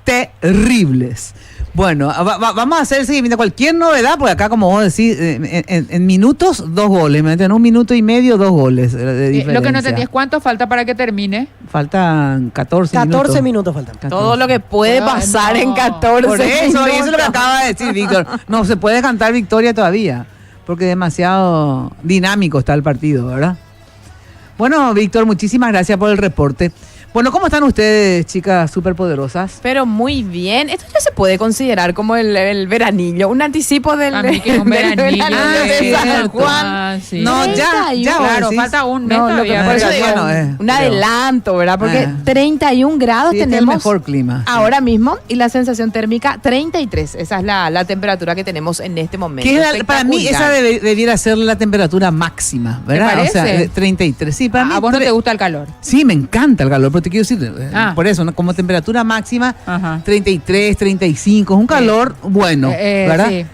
terribles. Bueno, vamos a hacer el seguimiento. Cualquier novedad, porque acá, como vos decís, en minutos, 2 goles. En 1 minuto y medio, 2 goles de diferencia. Lo que no entendí es cuánto falta para que termine. Faltan 14 minutos. 14 minutos faltan. 14. Todo lo que puede pasar en 14 Por eso, minutos. y eso es lo que acaba de decir Víctor. No se puede cantar victoria todavía, porque demasiado dinámico está el partido, ¿verdad? Bueno, Víctor, muchísimas gracias por el reporte. Bueno, ¿cómo están ustedes, chicas superpoderosas? Pero muy bien. Esto ya se puede considerar como el veranillo, un anticipo del, A mí que un veranillo de San Juan. Sí. No, ya, Claro, decís. falta un mes No, todavía. Por eso digo, no es, un creo. adelanto, ¿verdad? Porque 31 grados Sí, este es el tenemos mejor clima. ahora mismo y la sensación térmica 33. Esa es la temperatura que tenemos en este momento. Que es para mí esa debiera ser la temperatura máxima, ¿verdad? ¿Te parece? O sea, 33. Sí, para mí. ¿A vos no te gusta el calor? Sí, me encanta el calor, pero te quiero decir, por eso, ¿no? Como temperatura máxima, 33, 35, es un calor bueno, ¿verdad? Sí.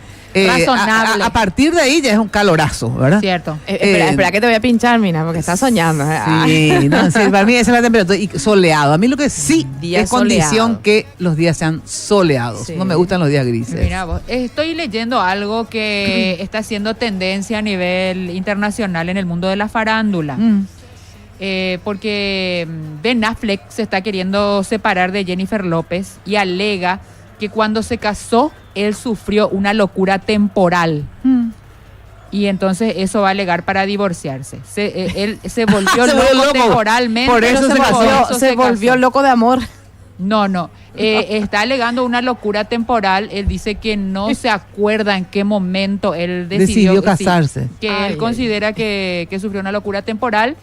Razonable. A partir de ahí ya es un calorazo, ¿verdad? Cierto. Espera que te voy a pinchar, mira, porque estás soñando. Sí, no, sí, para mí esa es la temperatura. Y soleado. A mí lo que sí Día es condición soleado. que los días sean soleados. Sí. No me gustan los días grises. Mira vos, estoy leyendo algo que está haciendo tendencia a nivel internacional en el mundo de la farándula. Porque Ben Affleck se está queriendo separar de Jennifer López y alega que cuando se casó él sufrió una locura temporal. Y entonces eso va a alegar para divorciarse. Él se volvió loco temporalmente. Por eso se volvió loco de amor. No. Está alegando una locura temporal. Él dice que no se acuerda en qué momento él decidió casarse. Que él considera que sufrió una locura temporal.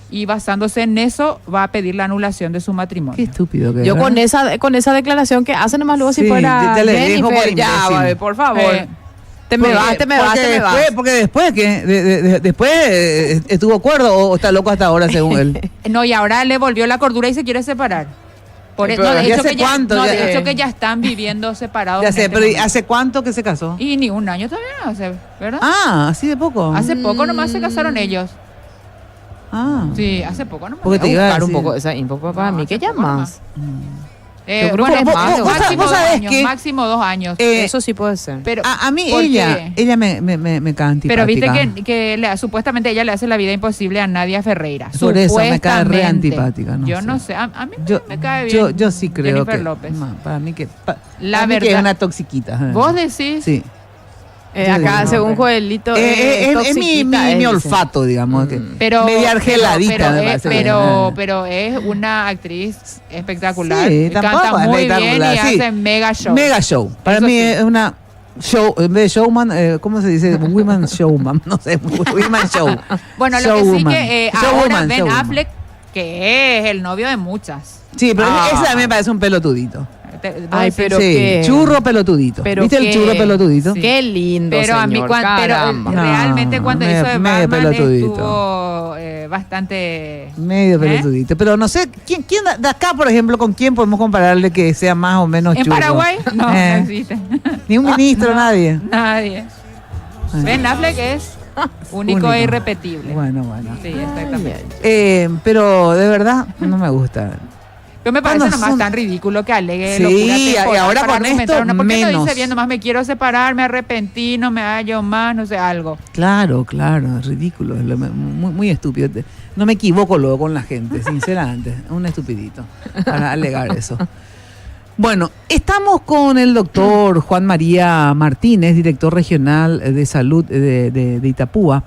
Y basándose en eso, va a pedir la anulación de su matrimonio. Qué estúpido que Yo es. con esa declaración que hace nomás luego si Sí, fuera ya le dejo Jennifer, por ya, imbécil. por favor. Te me vas. Porque después que después estuvo cuerdo o está loco hasta ahora según él. No, y ahora le volvió la cordura y se quiere separar. Pero ¿y hace cuánto? De hecho que ya están viviendo separados. Ya en sé, este pero momento. ¿hace cuánto que se casó? Y ni un año todavía no hace, ¿verdad? Ah, así de poco. Hace poco nomás se casaron ellos. Ah. Sí, hace poco nomás. Porque te iba a buscar un decir. poco esa info para mí, que ya más. Yo creo Bueno, que es vos- más, vos máximo vos 2 sabés años, que- máximo 2 años. Eso sí puede ser. Pero A mí ¿por ella me cae antipática. Pero viste que supuestamente ella le hace la vida imposible a Nadia Ferreira. Por eso me cae re Supuestamente. antipática. Yo sé. no sé, a mí Yo, me cae bien. yo sí creo Jennifer que López. no, para mí que La para mí que verdad. es una toxiquita. ¿Vos decís? Sí. Acá, digo, según no, Joelito, es mi toxiquita, mi dice. olfato, digamos. Que Pero, media argeladita. me parece. pero es una actriz espectacular. Sí, tampoco Canta es muy bien y espectacular, sí. hace mega show. Mega show. Para Eso mí sí. es una show, en vez de showman, ¿cómo se dice? Women showman, no sé, women show. Bueno, lo que sí Showwoman. que ahora Showwoman, Ben showwoman. Affleck, que es el novio de muchas. Sí, pero ese también me parece un pelotudito. Ay, pero sí, qué. churro pelotudito. Pero ¿Viste el qué- churro pelotudito? Sí. Qué lindo, Pero a mí señor, pero caramba. realmente cuando medio- hizo de medio Batman pelotudito. estuvo bastante. Medio pelotudito. Pero no sé, ¿quién de acá, por ejemplo, con quién podemos compararle que sea más o menos ¿En churro? Paraguay? No, no existe. Ni un ministro, nadie. Nadie. Ben Affleck es único e irrepetible. Bueno. Sí, exactamente. Pero de verdad no me gusta. Pero me parece Cuando nomás son- tan ridículo que alegue Sí, locura y temporal ahora para con argumentar esto, ¿Por qué no menos. dice bien nomás me quiero separar, me arrepentí, no me hallo más, no sé, algo? Claro, es ridículo, es muy, muy estúpido. No me equivoco luego con la gente, sinceramente. Un estupidito para alegar eso. Bueno, estamos con el doctor Juan María Martínez, director regional de salud de Itapúa,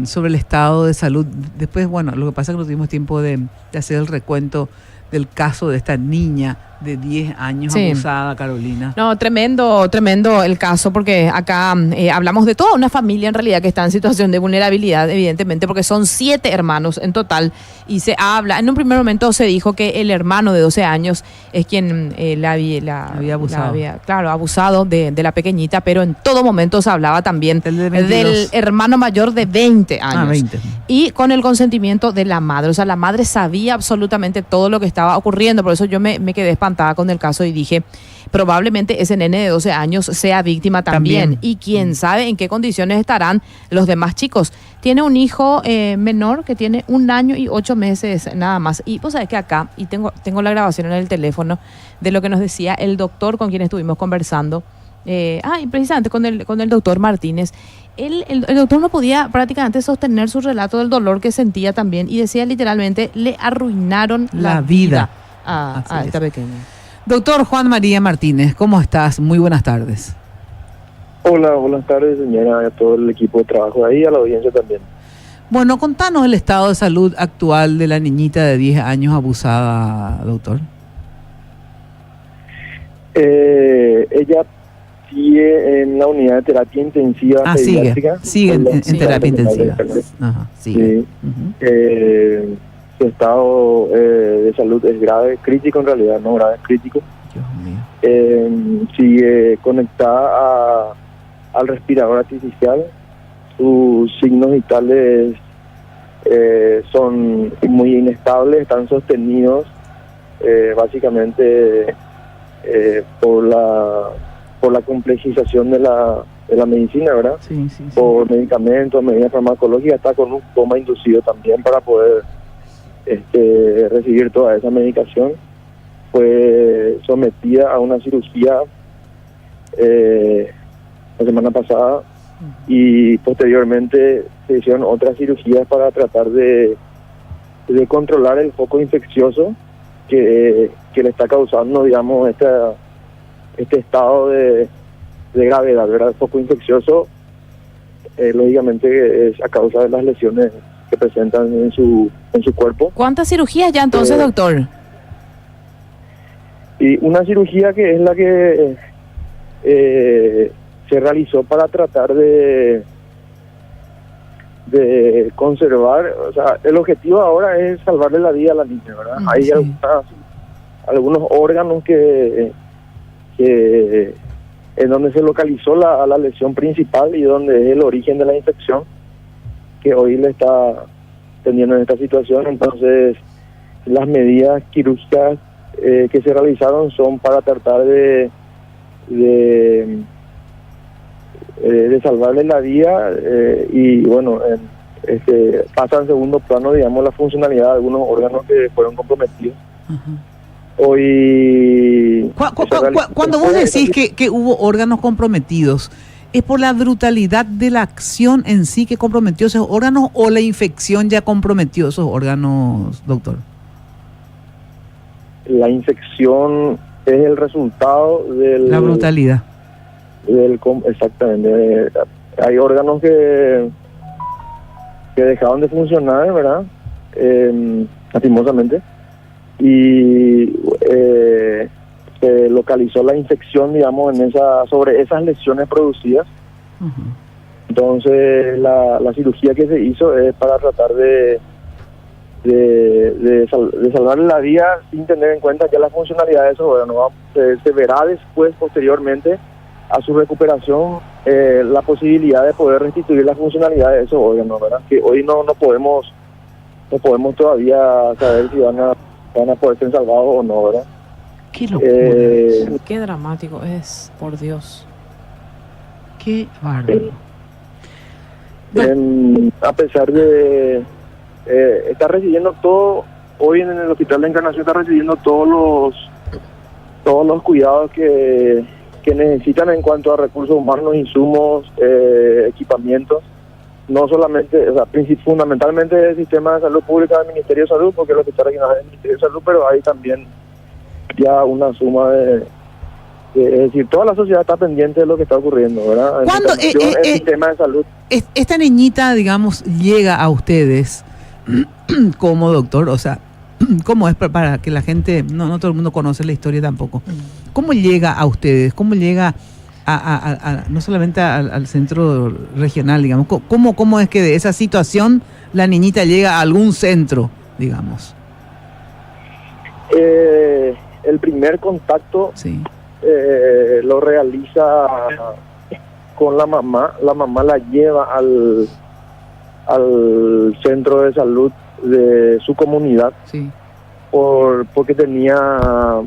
sobre el estado de salud. Después, bueno, lo que pasa es que no tuvimos tiempo de hacer el recuento del caso de esta niña de 10 años Sí. abusada, Carolina. No, tremendo el caso, porque acá hablamos de toda una familia en realidad que está en situación de vulnerabilidad, evidentemente, porque son 7 hermanos en total, y se habla, en un primer momento se dijo que el hermano de 12 años es quien había abusado. abusado de la pequeñita, pero en todo momento se hablaba también del hermano mayor de 20 años. 20. Y con el consentimiento de la madre, o sea, la madre sabía absolutamente todo lo que estaba ocurriendo, por eso yo me quedé espantada espantada con el caso y dije, probablemente ese nene de 12 años sea víctima también. Y quién sabe en qué condiciones estarán los demás chicos. Tiene un hijo menor que tiene 1 año y 8 meses nada más. Y vos sabés que acá, y tengo la grabación en el teléfono de lo que nos decía el doctor con quien estuvimos conversando. Y precisamente con el doctor Martínez. El doctor no podía prácticamente sostener su relato del dolor que sentía también y decía literalmente, le arruinaron la vida a esta pequeña. Doctor Juan María Martínez, ¿cómo estás? Muy buenas tardes. Hola, buenas tardes, señora, a todo el equipo de trabajo ahí, a la audiencia también. Bueno, contanos el estado de salud actual de la niñita de 10 años abusada, doctor. Ella sigue en la unidad de terapia intensiva pediátrica. Sigue en terapia intensiva. Ajá, sigue. Sí. Su estado de salud es grave, crítico en realidad, no grave, es crítico. Dios mío. Sigue conectada al respirador artificial. Sus signos vitales son muy inestables, están sostenidos básicamente por la complejización de la medicina, ¿verdad? Sí. Por medicamentos, medidas farmacológicas, está con un coma inducido también para poder recibir toda esa medicación. Fue sometida a una cirugía la semana pasada y posteriormente se hicieron otras cirugías para tratar de controlar el foco infeccioso que le está causando, digamos, este estado de gravedad, ¿verdad? El foco infeccioso lógicamente es a causa de las lesiones que presentan en su cuerpo. ¿Cuántas cirugías ya entonces, doctor? Y una cirugía que es la que se realizó para tratar de conservar, o sea, el objetivo ahora es salvarle la vida a la niña, ¿verdad? Hay algunos órganos que en donde se localizó la lesión principal y donde es el origen de la infección que hoy le está teniendo en esta situación. Entonces las medidas quirúrgicas que se realizaron son para tratar de salvarle la vida y bueno, pasa en segundo plano, digamos, la funcionalidad de algunos órganos que fueron comprometidos. Hoy cuando vos decís que hubo órganos comprometidos, ¿es por la brutalidad de la acción en sí que comprometió esos órganos o la infección ya comprometió esos órganos, doctor? La infección es el resultado de la brutalidad. Exactamente. Hay órganos que dejaron de funcionar, ¿verdad? Lastimosamente. Y se localizó la infección, digamos, sobre esas lesiones producidas. Entonces la cirugía que se hizo es para tratar de salvarle la vida sin tener en cuenta ya la funcionalidad de esos órganos. Se verá después, posteriormente a su recuperación, la posibilidad de poder restituir la funcionalidad de esos órganos, ¿verdad? Que hoy no podemos todavía saber si van a poder ser salvados o no, ¿verdad? Qué locura. Qué dramático es, por Dios. Qué bárbaro. A pesar de está recibiendo todo, hoy en el Hospital de Encarnación está recibiendo todos los cuidados que necesitan en cuanto a recursos humanos, insumos, equipamientos, no solamente, o sea, fundamentalmente del Sistema de Salud Pública del Ministerio de Salud, porque el Hospital Regional es del Ministerio de Salud, pero hay también ya una suma es decir, toda la sociedad está pendiente de lo que está ocurriendo, ¿verdad? ¿Cuándo el sistema de salud? Esta niñita, digamos, llega a ustedes como doctor, o sea, ¿cómo es para que la gente, no todo el mundo conoce la historia tampoco? ¿Cómo llega a ustedes? ¿Cómo llega a no solamente al centro regional, digamos? ¿Cómo es que de esa situación la niñita llega a algún centro, digamos? El primer contacto lo realiza con la mamá. La mamá la lleva al centro de salud de su comunidad, porque tenía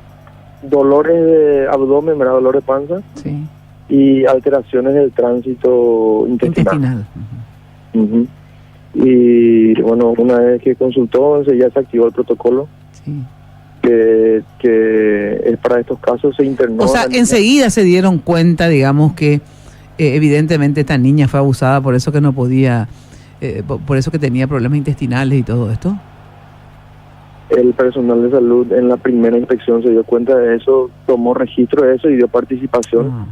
dolores de abdomen, ¿verdad? Dolor de panza. Sí. Y alteraciones del tránsito intestinal. Intestinal. Y bueno, una vez que consultó, ya se activó el protocolo. Sí. Que es para estos casos, se internó. O sea, enseguida se dieron cuenta, digamos, que evidentemente esta niña fue abusada, por eso que no podía, por eso que tenía problemas intestinales y todo esto. El personal de salud en la primera inspección se dio cuenta de eso, tomó registro de eso y dio participación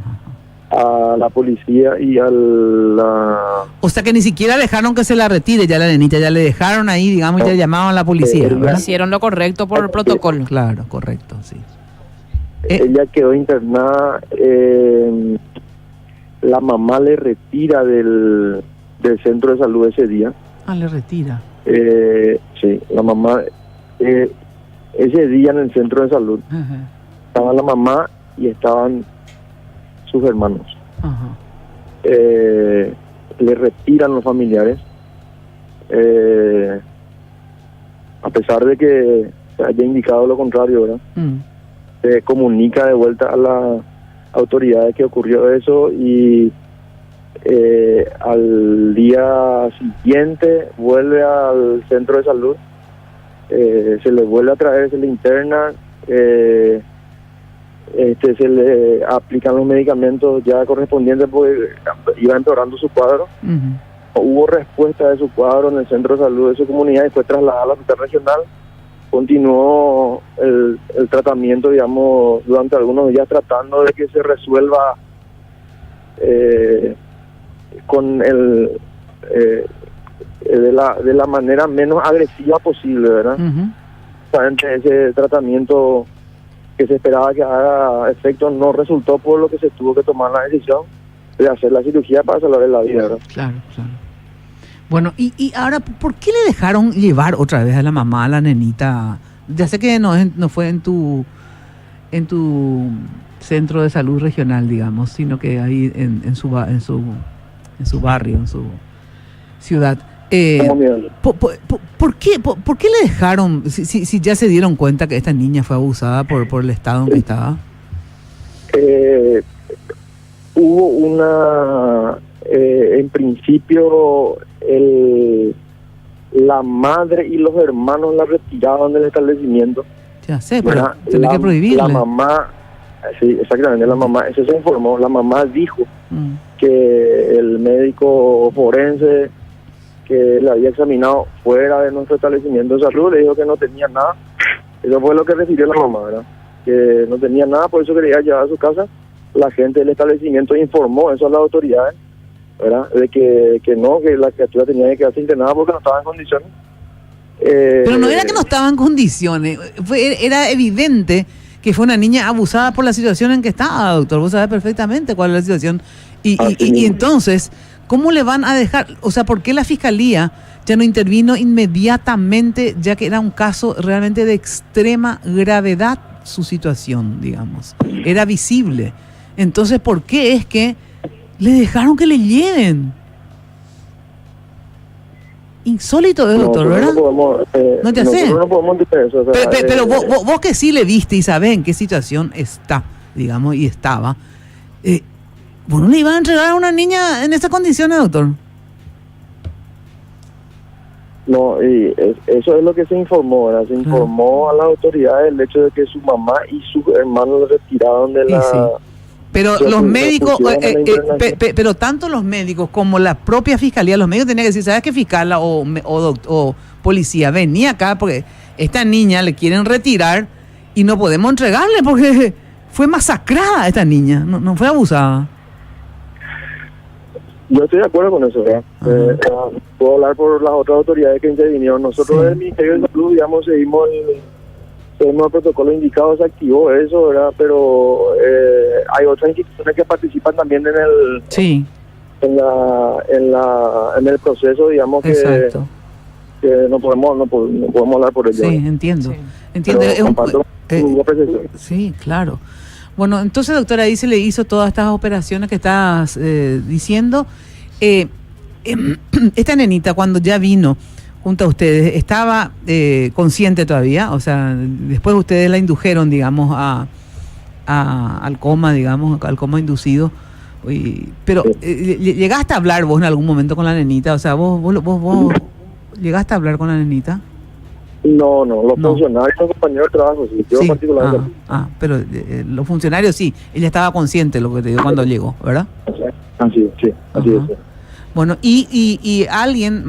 a la policía y a la... O sea que ni siquiera dejaron que se la retire ya la nenita, ya le dejaron ahí, digamos, y ya llamaban a la policía, ¿verdad? Hicieron lo correcto por el protocolo. Claro, correcto, sí. Ella quedó internada, la mamá le retira del centro de salud ese día. Ah, le retira. Sí, la mamá, ese día en el centro de salud, estaba la mamá y estaban sus hermanos. Le retiran los familiares, a pesar de que se haya indicado lo contrario, ¿verdad? Se comunica de vuelta a las autoridades que ocurrió eso y al día siguiente vuelve al centro de salud, se le vuelve a traer, se le interna, se le aplican los medicamentos ya correspondientes porque iba empeorando su cuadro. Hubo respuesta de su cuadro en el centro de salud de su comunidad y fue trasladada al hospital regional. Continuó el tratamiento, digamos, durante algunos días tratando de que se resuelva con de la manera menos agresiva posible, ¿verdad? Ese tratamiento que se esperaba que haga efecto no resultó, por lo que se tuvo que tomar la decisión de hacer la cirugía para salvarle la vida, ¿verdad? Claro. Bueno, y ahora, ¿por qué le dejaron llevar otra vez a la mamá, a la nenita? Ya sé que no fue en tu centro de salud regional, digamos, sino que ahí en su barrio, en su ciudad. ¿Por qué le dejaron, si ya se dieron cuenta que esta niña fue abusada por el estado en que estaba? Hubo una, en principio, la madre y los hermanos la retiraban del establecimiento. Ya sé, pero tenés que prohibirle. La mamá, sí, exactamente, la mamá, eso se informó, la mamá dijo que el médico forense que la había examinado fuera de nuestro establecimiento de salud le dijo que no tenía nada. Eso fue lo que refirió la mamá, ¿verdad? Que no tenía nada, por eso quería llevar a su casa. La gente del establecimiento informó eso a las autoridades, ¿verdad? De que la criatura tenía que quedarse internada porque no estaba en condiciones. Pero no era que no estaba en condiciones, era evidente que fue una niña abusada por la situación en que estaba, doctor. Vos sabés perfectamente cuál es la situación. Y entonces, ¿cómo le van a dejar? O sea, ¿por qué la fiscalía ya no intervino inmediatamente, ya que era un caso realmente de extrema gravedad su situación, digamos? Era visible. Entonces, ¿por qué es que le dejaron que le lleven? Insólito, doctor, ¿verdad? No te hace. No podemos decir eso. O sea, pero vos que sí le viste y sabés en qué situación está, digamos, y estaba, ¿vos no le iban a entregar a una niña en estas condiciones, doctor? No, y eso es lo que se informó, ¿verdad? Se informó a las autoridades el hecho de que su mamá y sus hermanos lo retiraron de la... Sí. Pero los médicos, pero tanto los médicos como la propia fiscalía, los médicos tenían que decir, ¿sabes qué, fiscal o policía? Vení acá porque esta niña le quieren retirar y no podemos entregarle porque fue masacrada esta niña, no fue abusada. Yo estoy de acuerdo con eso, ¿verdad? Puedo hablar por las otras autoridades que intervinieron. Nosotros del Ministerio de Salud, digamos, seguimos el protocolo indicado, se activó eso, ¿verdad? Pero hay otras instituciones que participan también en el proceso, digamos. Exacto. Que no podemos hablar por ello. Sí, entiendo. Sí, claro. Bueno, entonces, doctora, ahí se le hizo todas estas operaciones que estás diciendo. Esta nenita, cuando ya vino junto a ustedes, ¿estaba consciente todavía? O sea, después ustedes la indujeron, digamos, a al coma, digamos, al coma inducido. Pero ¿llegaste a hablar vos en algún momento con la nenita? O sea, vos ¿llegaste a hablar con la nenita? No, los funcionarios, los compañeros de trabajo, sí, yo particularmente. Pero los funcionarios sí, ella estaba consciente de lo que te digo cuando llegó, ¿verdad? Así es. Bueno, y alguien